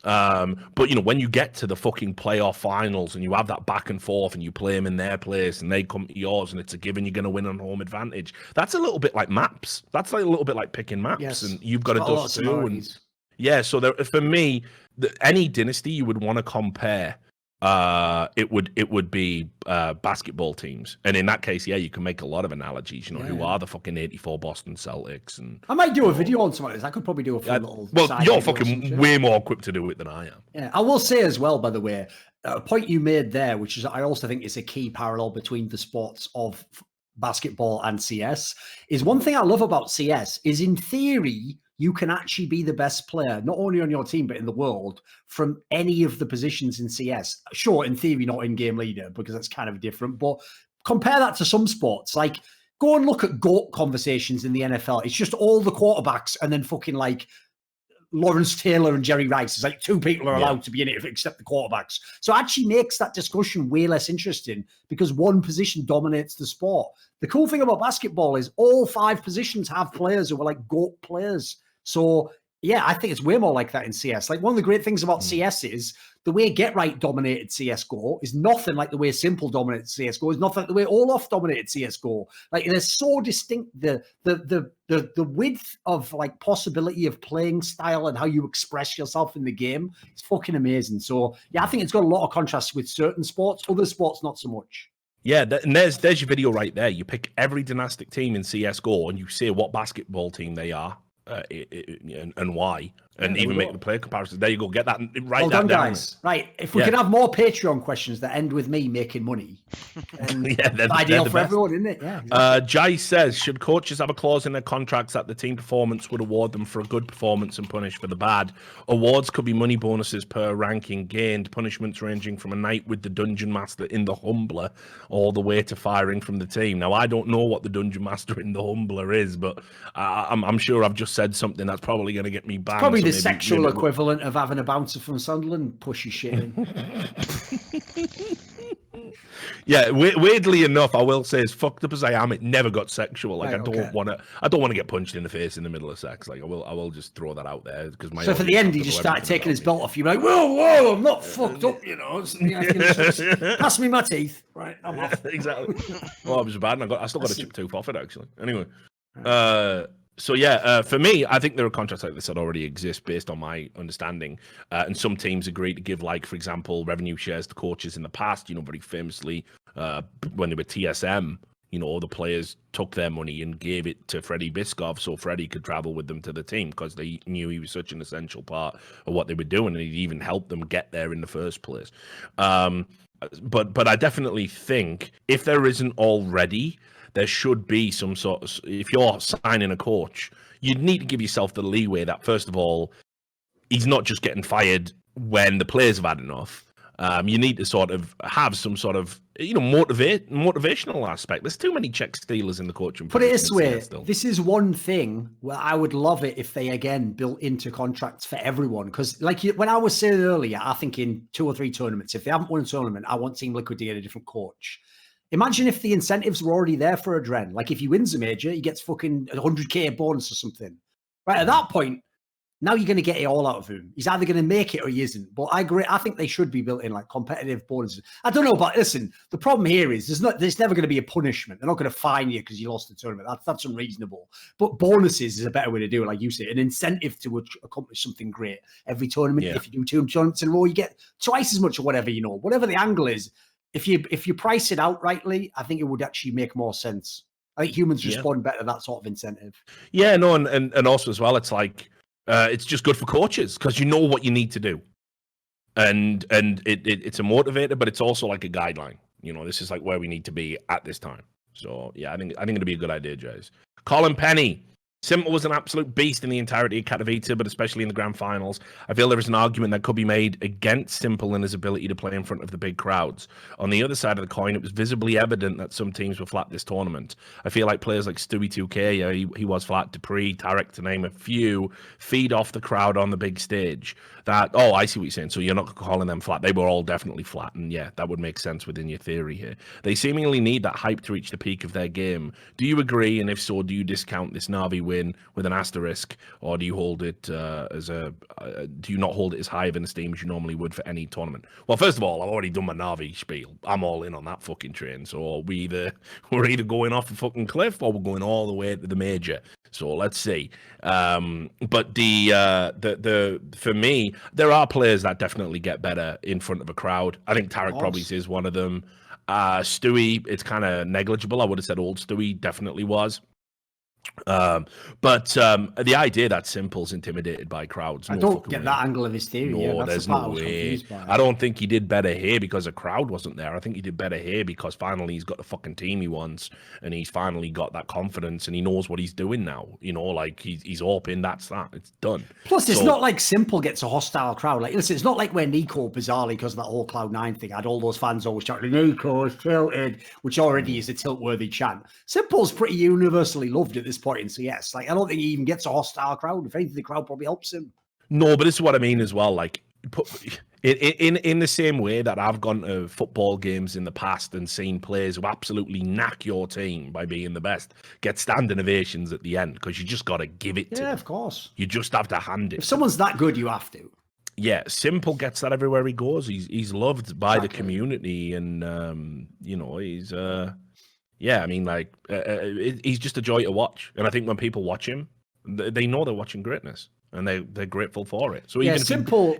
But when you get to the fucking playoff finals and you have that back and forth and you play them in their place and they come to yours and it's a given you're going to win on home advantage, that's a little bit like maps. That's like a little bit like picking maps, and you've got to dust through. And so for me, any dynasty you would want to compare, it would be basketball teams, and in that case, you can make a lot of analogies. Who are the fucking '84 Boston Celtics? And I might do a video on some of this. I could probably do a full little. Well, you're fucking way more equipped to do it than I am. Yeah, I will say as well, by the way, a point you made there, which is I also think is a key parallel between the sports of basketball and CS, is one thing I love about CS is in theory, you can actually be the best player, not only on your team, but in the world from any of the positions in CS. Sure, in theory, not in-game leader, because that's kind of different. But compare that to some sports. Like, go and look at GOAT conversations in the NFL. It's just all the quarterbacks and then fucking Lawrence Taylor and Jerry Rice. It's like two people are allowed to be in it except the quarterbacks. So it actually makes that discussion way less interesting because one position dominates the sport. The cool thing about basketball is all 5 positions have players who are like GOAT players. So, I think it's way more like that in CS. Like, one of the great things about CS is the way Get Right dominated CSGO is nothing like the way Simple dominated CSGO, is nothing like the way Olaf dominated CSGO. Like, they're so distinct. The width of possibility of playing style and how you express yourself in the game is fucking amazing. So, I think it's got a lot of contrast with certain sports. Other sports, not so much. Yeah, and there's your video right there. You pick every dynastic team in CSGO and you say what basketball team they are. And why, and even make the player comparisons. There you go. Get that right. Well done, guys. Right. If we can have more Patreon questions that end with me making money, it's ideal for everyone, isn't it? Yeah. Exactly. Jai says, should coaches have a clause in their contracts that the team performance would award them for a good performance and punish for the bad? Awards could be money bonuses per ranking gained, punishments ranging from a night with the dungeon master in the Humbler all the way to firing from the team. Now, I don't know what the dungeon master in the Humbler is, but I'm sure I've just said something that's probably going to get me banned. Probably the sexual equivalent of having a bouncer from Sunderland push your shit in. Yeah, weirdly enough, I will say, as fucked up as I am, it never got sexual. Like, I don't want to get punched in the face in the middle of sex. Like, I will just throw that out there because my. So for the end, he just started taking his belt off. You're like, whoa, I'm not fucked up, Pass me my teeth, right? I'm off. Exactly. Well, it was bad, and I still got a chip tooth off it actually. Anyway, So for me, I think there are contracts like this that already exist based on my understanding, and some teams agree to give, like, for example, revenue shares to coaches in the past. Very famously, when they were TSM, all the players took their money and gave it to Freddie Biskov so Freddie could travel with them to the team because they knew he was such an essential part of what they were doing, and he'd even helped them get there in the first place. But I definitely think if there isn't already, there should be some sort of, if you're signing a coach, you'd need to give yourself the leeway that, first of all, he's not just getting fired when the players have had enough. You need to sort of have some sort of, motivational aspect. There's too many check stealers in the coaching. Put it this way, this is one thing where I would love it if they, again, built into contracts for everyone. Because when I was saying earlier, I think in 2 or 3 tournaments, if they haven't won a tournament, I want Team Liquid to get a different coach. Imagine if the incentives were already there for Adren. Like, if he wins a major, he gets fucking 100k bonus or something. Right, at that point, now you're going to get it all out of him. He's either going to make it or he isn't. But I agree. I think they should be built in, like, competitive bonuses. I don't know, but listen, the problem here is there's never going to be a punishment. They're not going to fine you because you lost the tournament. That's unreasonable. But bonuses is a better way to do it, like you say, an incentive to accomplish something great. Every tournament, if you do 2 tournaments in a row, you get twice as much or whatever, whatever the angle is. If you price it out rightly, I think it would actually make more sense. I think humans respond better to that sort of incentive. Yeah, no, and also as well, it's like it's just good for coaches because you know what you need to do, and it's a motivator, but it's also like a guideline. This is like where we need to be at this time. So yeah, I think it'd be a good idea, Jays. Colin Penny Simple was an absolute beast in the entirety of Katowice, but especially in the grand finals. I feel there is an argument that could be made against Simple and his ability to play in front of the big crowds. On the other side of the coin, it was visibly evident that some teams were flat this tournament. I feel like players like Stewie 2K, yeah, he was flat, Dupree, Tarek, to name a few, feed off the crowd on the big stage. I see what you're saying. So you're not calling them flat. They were all definitely flat. And yeah, that would make sense within your theory here. They seemingly need that hype to reach the peak of their game. Do you agree? And if so, do you discount this Na'Vi win with an asterisk, or do you hold it do you not hold it as high of an esteem as you normally would for any tournament? Well, first of all, I've already done my Na'Vi spiel. I'm all in on that fucking train. So we're either going off a fucking cliff or we're going all the way to the major. So let's see. But for me, there are players that definitely get better in front of a crowd. I think Tarek probably is one of them. Stewie, it's kind of negligible. I would have said old Stewie definitely was. But the idea that Simple's intimidated by crowds. I don't get that angle of his theory. No, there's no way. I don't think he did better here because a crowd wasn't there. I think he did better here because finally he's got the fucking team he wants, and he's finally got that confidence, and he knows what he's doing now. You know, like he's open. That's that. It's done. Plus, it's not like Simple gets a hostile crowd. Like, listen, it's not like where Nico, bizarrely, because of that whole Cloud9 thing, had all those fans always shouting, "Nico is tilted," which already is a tilt-worthy chant. Simple's pretty universally loved at this point, so yes, like I don't think he even gets a hostile crowd. If anything, the crowd probably helps him. No, but this is what I mean as well. Like, in the same way that I've gone to football games in the past and seen players who absolutely knack your team by being the best get standing ovations at the end because you just got to give it to them. Yeah, of course. You just have to hand it. If someone's that good, you have to. Yeah, Simple gets that everywhere he goes. He's loved by the community, and he's yeah, I mean, like, he's just a joy to watch. And I think when people watch him, they know they're watching greatness, and they're grateful for it. So even Simple.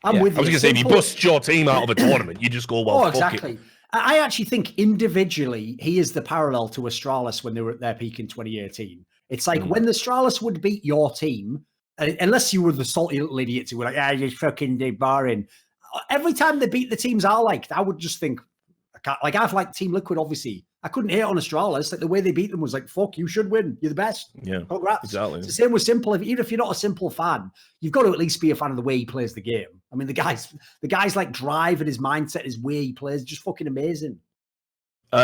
I'm with you. I was going to say, if you bust your team out of a tournament, you just go, well, fuck exactly. it. I actually think individually, he is the parallel to Astralis when they were at their peak in 2018. It's like when the Astralis would beat your team, unless you were the salty little idiots who were like, you're fucking debarring. Every time they beat the teams I liked, I would just think, I've liked Team Liquid, obviously. I couldn't hate on Astralis. Like the way they beat them was like, fuck, you should win. You're the best. Yeah. Congrats. Exactly. It's the same with Simple. Even if you're not a Simple fan, you've got to at least be a fan of the way he plays the game. I mean, the guy's like drive and his mindset, his way he plays, just fucking amazing.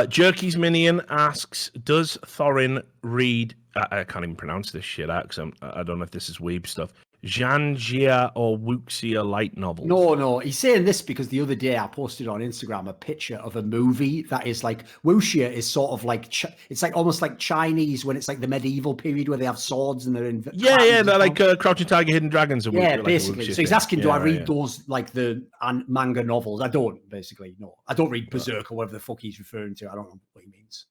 Jerky's Minion asks, does Thorin read, I can't even pronounce this shit out because I don't know if this is weeb stuff, Zhanjia or Wuxia light novels? No. He's saying this because the other day I posted on Instagram a picture of a movie that is like, Wuxia is sort of like, it's like almost like Chinese when it's like the medieval period where they have swords and they're in... they're like Crouching Tiger, Hidden Dragons. Basically. So he's asking, do I read those, like the manga novels? I don't, basically, no. I don't read Berserk or whatever the fuck he's referring to. I don't know what he means.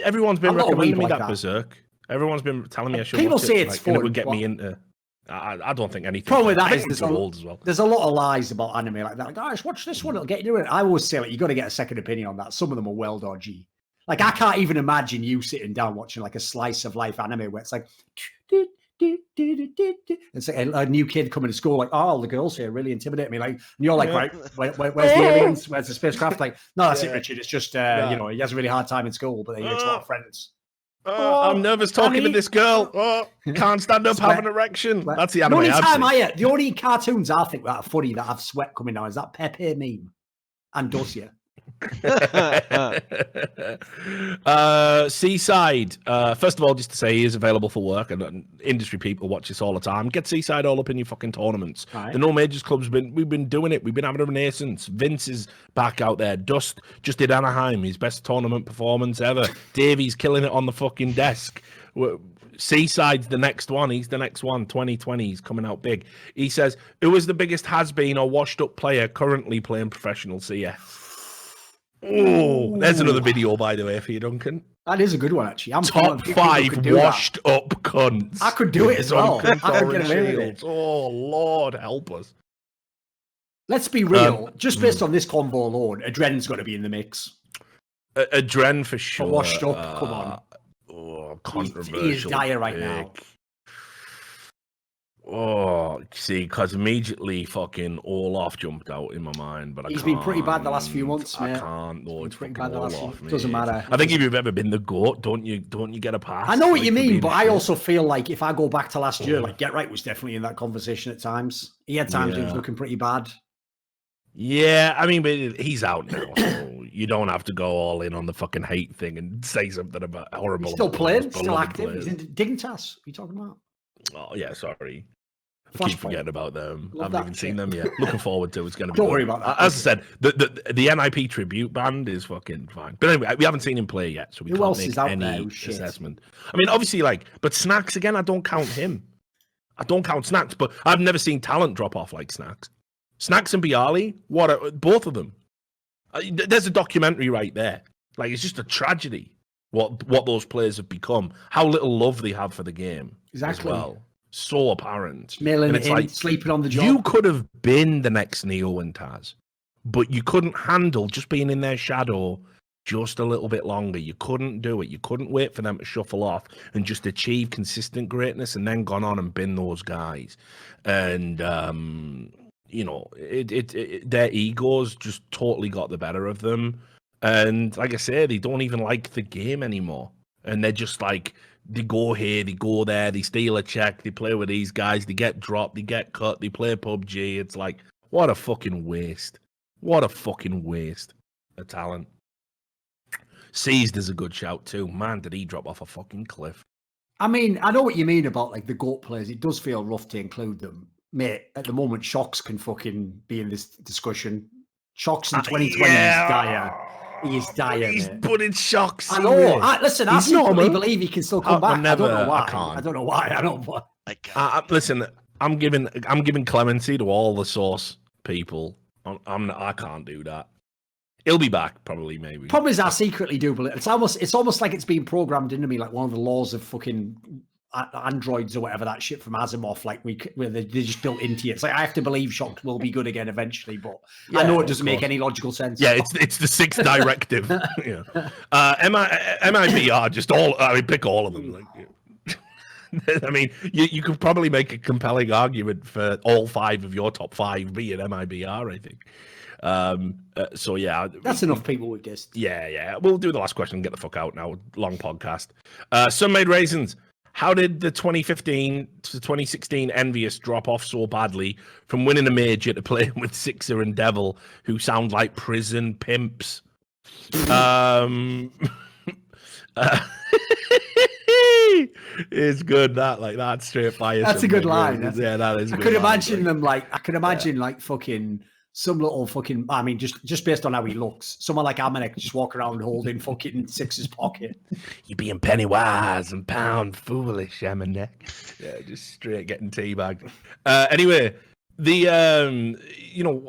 Everyone's been recommending me that Berserk. Everyone's been telling me I should People watch say it. it's fun. It would get me into... I don't think anything. Problem with that is there's a lot of lies about anime like that. Like, guys, watch this one; it'll get you into it. I always say, like, you got to get a second opinion on that. Some of them are well dodgy. Like, I can't even imagine you sitting down watching like a slice of life anime where it's like, it's like a new kid coming to school, like, oh, the girls here really intimidate me. Like, and you're like, right, where's the aliens? Where's the spacecraft? Like, no, that's it, Richard. It's just, he has a really hard time in school, but he makes a lot of friends. I'm nervous talking to this girl. Can't stand up, have an erection. That's the anime. The only cartoons I think that are funny that have sweat coming down is that Pepe meme and Dosia. Seaside. First of all, just to say he is available for work, and industry people watch this all the time. Get Seaside all up in your fucking tournaments. Right. The No Majors Club's we've been doing it. We've been having a renaissance. Vince is back out there. Dust just did Anaheim, his best tournament performance ever. Davey's killing it on the fucking desk. Seaside's the next one. He's the next one. 2020. He's coming out big. He says, who is the biggest has-been or washed-up player currently playing professional CS? Oh, there's another video, by the way, for you, Duncan. That is a good one, actually. Top 5 washed up cunts. I could do it as well. I could get away with it. Oh, Lord, help us. Let's be real. Just based on this convo alone, Adren's got to be in the mix. Adren for sure. For washed up, come on. Oh, controversial. He is dire right now. Oh, see, because immediately fucking Olaf jumped out in my mind, but He's been pretty bad the last few months, mate. I can't. No, it's pretty fucking bad the last Olaf, few. mate. Doesn't matter. I think if you've ever been the GOAT, don't you get a pass? I know what like, you mean, but I shit? also feel like if I go back to last year, like Get Right was definitely in that conversation at times. He had times he was looking pretty bad. Yeah, I mean, but he's out now, so you don't have to go all in on the fucking hate thing and say something about horrible. He's still about playing, still beloved active. players. He's in Dignitas. What are you talking about? Oh yeah, sorry. I Flashpoint. keep forgetting about them. Love I haven't even that seen shit. them yet. Looking forward to it. It's going to be Don't good. worry about that. As I said, the NIP tribute band is fucking fine. But anyway, we haven't seen him play yet, so we Who can't else make is out any there? Shit. assessment. I mean, obviously, but Snacks again. I don't count him. I don't count Snacks, but I've never seen talent drop off like Snacks. Snacks and Bialy, both of them. There's a documentary right there. Like, it's just a tragedy what those players have become, how little love they have for the game. Exactly. As well. So apparent. Mailing and it it's in, like, sleeping on the job. You could have been the next Neo and Taz, but you couldn't handle just being in their shadow just a little bit longer. You couldn't do it. You couldn't wait for them to shuffle off and just achieve consistent greatness and then gone on and been those guys. And, you know, their egos just totally got the better of them. And like I say, they don't even like the game anymore. And they're just like, they go here, they go there, they steal a check, they play with these guys, they get dropped, they get cut, they play PUBG. It's like, what a fucking waste. What a fucking waste of talent. Seized is a good shout too. Man, did he drop off a fucking cliff. I mean, I know what you mean about like the GOAT players. It does feel rough to include them. Mate, at the moment, Shocks can fucking be in this discussion. Shocks in 2020 is dire. He is dire, He's mate. putting Shocks. I know. Listen, I secretly believe he can still come back. Never, I don't know why. I can't. I don't know why. I don't know why. Listen, I'm giving clemency to all the Source people. I can't do that. He'll be back, probably, maybe. Problem is, I secretly do believe it's almost like it's been programmed into me, like one of the laws of fucking androids or whatever that shit from Asimov. Like where they just built into it. It's like I have to believe Shocked will be good again eventually, but I know it doesn't make any logical sense. Yeah, it's the sixth directive. Yeah, MIBR just all. I mean, pick all of them. Like, I mean, you could probably make a compelling argument for all 5 of your top 5 being MIBR. I think. So yeah, that's enough people with this. Yeah. We'll do the last question and get the fuck out now. Long podcast. Sun-Made Raisins. How did the 2015 to 2016 Envious drop off so badly from winning a major to playing with Sixer and Devil, who sound like prison pimps? It's good that straight fire. That's a good line. That is. I could imagine them like like fucking. Some little fucking, I mean, just based on how he looks, someone like Amanek just walk around holding fucking Six's pocket. You being penny wise and pound foolish, Amanek. Yeah, just straight getting teabagged. Anyway,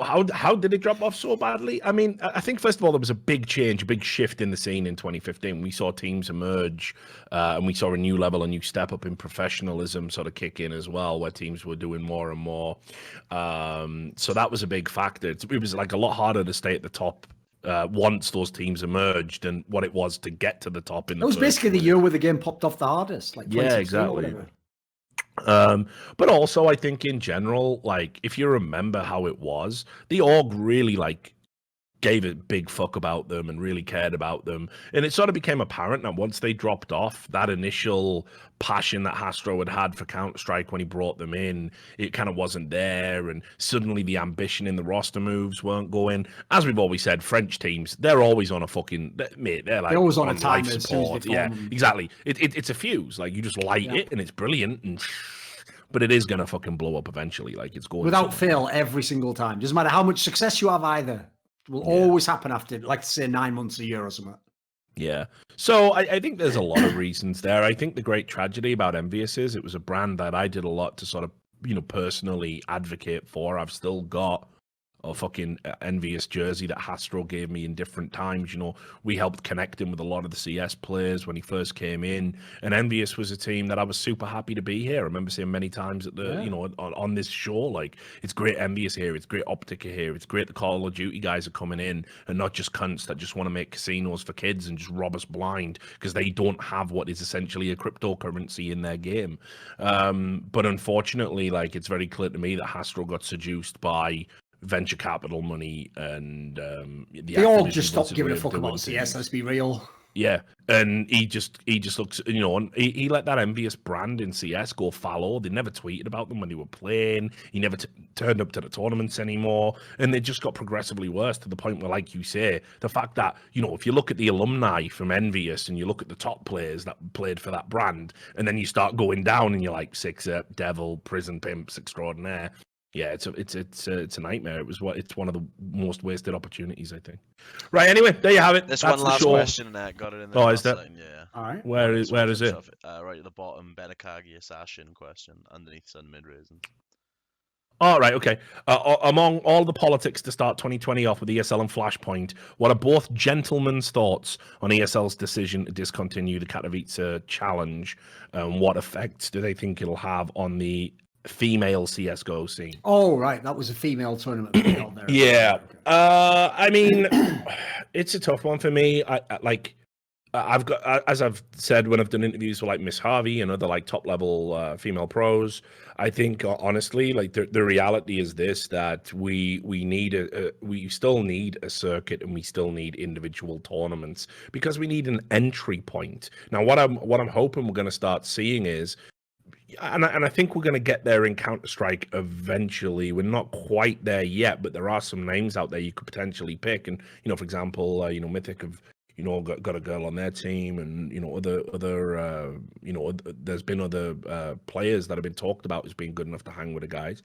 how did it drop off so badly? I mean, I think first of all there was a big change, a big shift in the scene in 2015. We saw teams emerge, and we saw a new level, a new step up in professionalism sort of kick in as well, where teams were doing more and more. So that was a big factor. It was like a lot harder to stay at the top once those teams emerged than what it was to get to the top. It was basically the year where the game popped off the hardest. Like yeah, exactly. But also I think in general, like if you remember how it was, the org really like gave a big fuck about them and really cared about them. And it sort of became apparent that once they dropped off, that initial passion that Hastro had for Counter-Strike when he brought them in, it kind of wasn't there. And suddenly the ambition in the roster moves weren't going. As we've always said, French teams, they're always on a fucking, mate, they're like always on a life timer support. Yeah, exactly. It's a fuse. Like you just light it and it's brilliant and but it is going to fucking blow up eventually. Like it's going without fail every single time. Doesn't matter how much success you have either. It will always happen after, like say, 9 months, a year or something. Yeah. So I think there's a lot of reasons there. I think the great tragedy about Envious is it was a brand that I did a lot to sort of, personally advocate for. I've still got fucking Envious jersey that Hastro gave me in different times. You know, we helped connect him with a lot of the CS players when he first came in, and Envious was a team that I was super happy to be here. I remember saying many times at the, you know, on this show, like, it's great Envious here, it's great Optica here, it's great the Call of Duty guys are coming in and not just cunts that just want to make casinos for kids and just rob us blind because they don't have what is essentially a cryptocurrency in their game. But unfortunately, like, it's very clear to me that Hastro got seduced by venture capital money and they all just stopped giving a fuck about CS. Let's be real. Yeah, and he just looks, you know, and he let that Envious brand in CS go fallow. They never tweeted about them when they were playing. He never turned up to the tournaments anymore, and they just got progressively worse to the point where, like you say, the fact that, you know, if you look at the alumni from Envious and you look at the top players that played for that brand, and then you start going down and you're like Sixer, Devil, Prison Pimps Extraordinaire. Yeah, it's a nightmare. It's one of the most wasted opportunities, I think. Right. Anyway, there you have it. There's one last question. Got it in there. Oh, is that? Yeah. All right. Where is it? Right at the bottom, Betakagi Assassin question underneath Sun Mid Raising. All right. Okay. Among all the politics to start 2020 off with ESL and Flashpoint, what are both gentlemen's thoughts on ESL's decision to discontinue the Katowice challenge? What effects do they think it'll have on the female CSGO scene? Oh, right. That was a female tournament. There. Yeah. I mean, it's a tough one for me. I've got, as I've said when I've done interviews with like Miss Harvey and other like top level female pros, I think honestly, like the reality is this, that we still need a circuit and we still need individual tournaments because we need an entry point. Now, what I'm hoping we're going to start seeing is, and I think we're going to get there in Counter-Strike eventually. We're not quite there yet, but there are some names out there you could potentially pick. And, you know, for example, you know, Mythic have, you know, got a girl on their team, and, you know, other you know, there's been other players that have been talked about as being good enough to hang with the guys.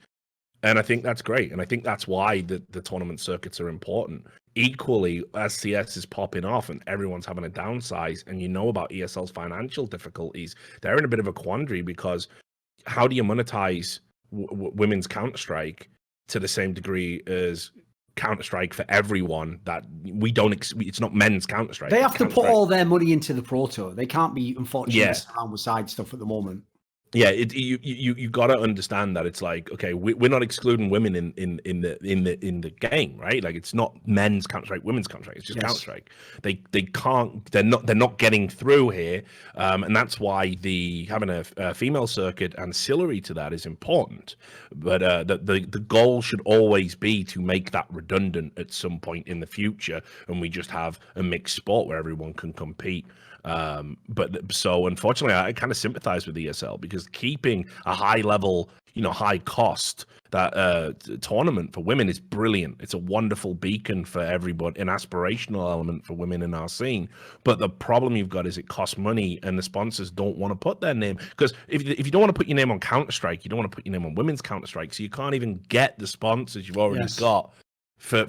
And I think that's great. And I think that's why the tournament circuits are important. Equally, as CS is popping off and everyone's having a downsize, and you know about ESL's financial difficulties, they're in a bit of a quandary because how do you monetize women's Counter-Strike to the same degree as Counter-Strike for everyone that we don't, it's not men's Counter-Strike. They have to put all their money into the Pro Tour. They can't be, unfortunately, around with side stuff at the moment. Yeah, you got to understand that it's like, okay, we're not excluding women in the game, right? Like, it's not men's Counter-Strike, women's Counter-Strike. It's just Counter-Strike. They can't. They're not getting through here, and that's why having a female circuit ancillary to that is important. But the goal should always be to make that redundant at some point in the future, and we just have a mixed sport where everyone can compete. But so unfortunately, I kind of sympathize with ESL because keeping a high level, you know, high cost that tournament for women is brilliant. It's a wonderful beacon for everybody, an aspirational element for women in our scene. But the problem you've got is it costs money, and the sponsors don't want to put their name, because if you don't want to put your name on Counter-Strike, you don't want to put your name on women's Counter-Strike, so you can't even get the sponsors you've already got for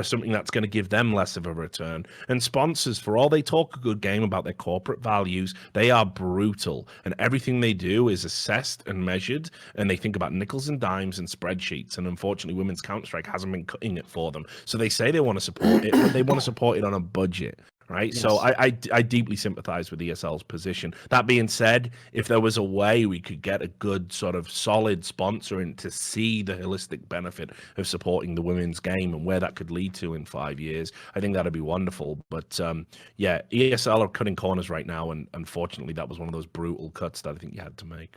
something that's going to give them less of a return. And sponsors, for all they talk a good game about their corporate values, they are brutal, and everything they do is assessed and measured, and they think about nickels and dimes and spreadsheets. And unfortunately, women's Counter-Strike hasn't been cutting it for them. So they say they want to support it, but they want to support it on a budget. Right. Yes. So I deeply sympathize with ESL's position. That being said, if there was a way we could get a good sort of solid sponsor in to see the holistic benefit of supporting the women's game and where that could lead to in 5 years, I think that'd be wonderful. But yeah, ESL are cutting corners right now. And unfortunately, that was one of those brutal cuts that I think you had to make.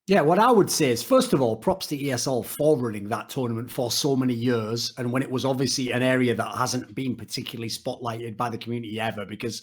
Yeah, what I would say is, first of all, props to ESL for running that tournament for so many years, and when it was obviously an area that hasn't been particularly spotlighted by the community ever, because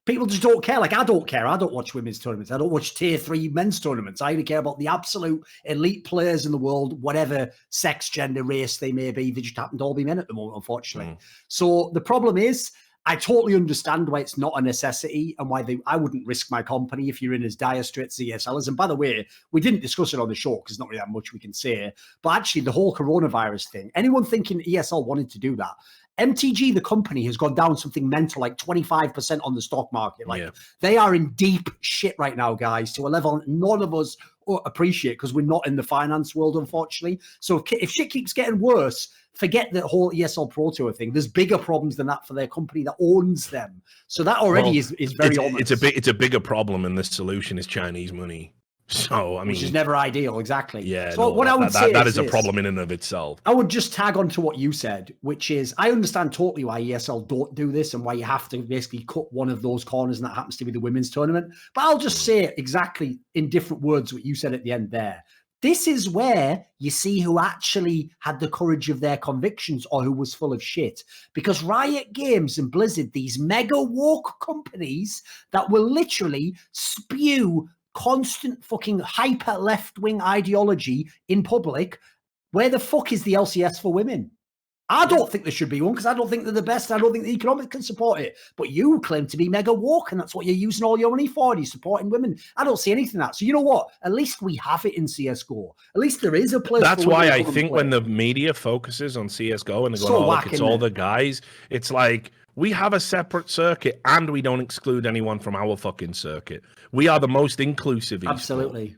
people just don't care. Like, I don't care. I don't watch women's tournaments. I don't watch tier 3 men's tournaments. I only care about the absolute elite players in the world, whatever sex, gender, race they may be. They just happen to all be men at the moment, unfortunately. So the problem is, I totally understand why it's not a necessity and why I wouldn't risk my company if you're in as dire straits as ESL is. And by the way, we didn't discuss it on the show because not really that much we can say. But actually, the whole coronavirus thing, anyone thinking ESL wanted to do that, MTG, the company, has gone down something mental, like 25% on the stock market. Like, they are in deep shit right now, guys, to a level none of us appreciate because we're not in the finance world, unfortunately. So if shit keeps getting worse, forget the whole ESL Pro Tour thing. There's bigger problems than that for their company that owns them. So that already is very honest. It's a bigger problem, and the solution is Chinese money. So I mean, which is never ideal, exactly. Yeah. So what I would say that is a problem in and of itself. I would just tag on to what you said, which is I understand totally why ESL don't do this and why you have to basically cut one of those corners, and that happens to be the women's tournament. But I'll just say it exactly in different words what you said at the end there. This is where you see who actually had the courage of their convictions or who was full of shit. Because Riot Games and Blizzard, these mega woke companies that will literally spew constant fucking hyper left-wing ideology in public, where the fuck is the LCS for women? I don't think there should be one because I don't think they're the best. I don't think the economics can support it. But you claim to be mega woke, and that's what you're using all your money for. You're supporting women. I don't see anything like that. So you know what? At least we have it in CSGO. At least there is a place. That's why I think when the media focuses on CSGO and they're going, look, it's all the guys. It's like, we have a separate circuit and we don't exclude anyone from our fucking circuit. We are the most inclusive. Absolutely.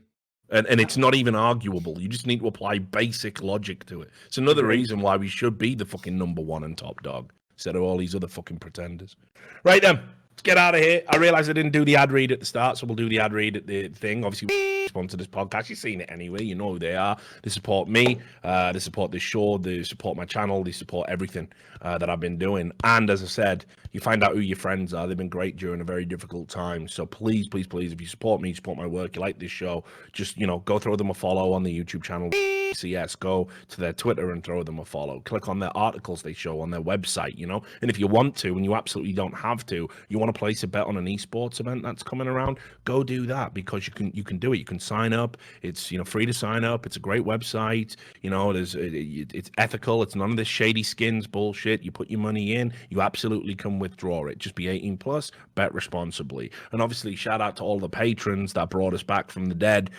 And it's not even arguable. You just need to apply basic logic to it. It's another reason why we should be the fucking #1 and top dog instead of all these other fucking pretenders. Right then, let's get out of here. I realize I didn't do the ad read at the start, so we'll do the ad read at the thing. Obviously, we sponsor this podcast. You've seen it anyway. You know who they are. They support me. They support this show. They support my channel. They support everything that I've been doing. And as I said, you find out who your friends are. They've been great during a very difficult time. So please, please, please, if you support me, support my work, you like this show, just, you know, go throw them a follow on the YouTube channel. CS, go to their Twitter and throw them a follow. Click on their articles they show on their website, you know. And if you want to, and you absolutely don't have to, you want to place a bet on an esports event that's coming around, go do that, because you can do it. You can sign up. It's, you know, free to sign up. It's a great website. You know, it's ethical. It's none of this shady skins bullshit. You put your money in, you absolutely can withdraw it. Just be 18 plus, bet responsibly. And obviously, shout out to all the patrons that brought us back from the dead.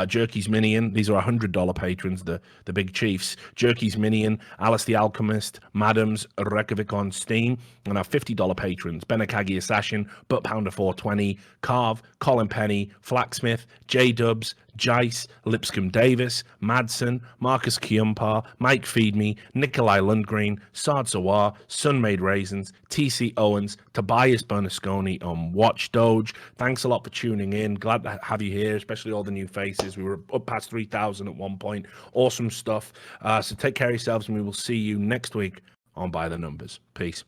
Jerky's Minion, these are $100 patrons, the big chiefs. Jerky's Minion, Alice the Alchemist, Madams, Reykjavik on Steam, and our $50 patrons: Benakagi Assassin, Butt Pounder 420, Carve, Colin Penny, Flacksmith, J Dubs, Jice, Lipscomb Davis, Madsen, Marcus Kiumpar, Mike Feedme, Nikolai Lundgren, Sard Sawar, Sunmade Raisins, TC Owens, Tobias Bernasconi on Watch Doge. Thanks a lot for tuning in. Glad to have you here, especially all the new faces. We were up past 3,000 at one point. Awesome stuff. So take care of yourselves, and we will see you next week on By the Numbers. Peace.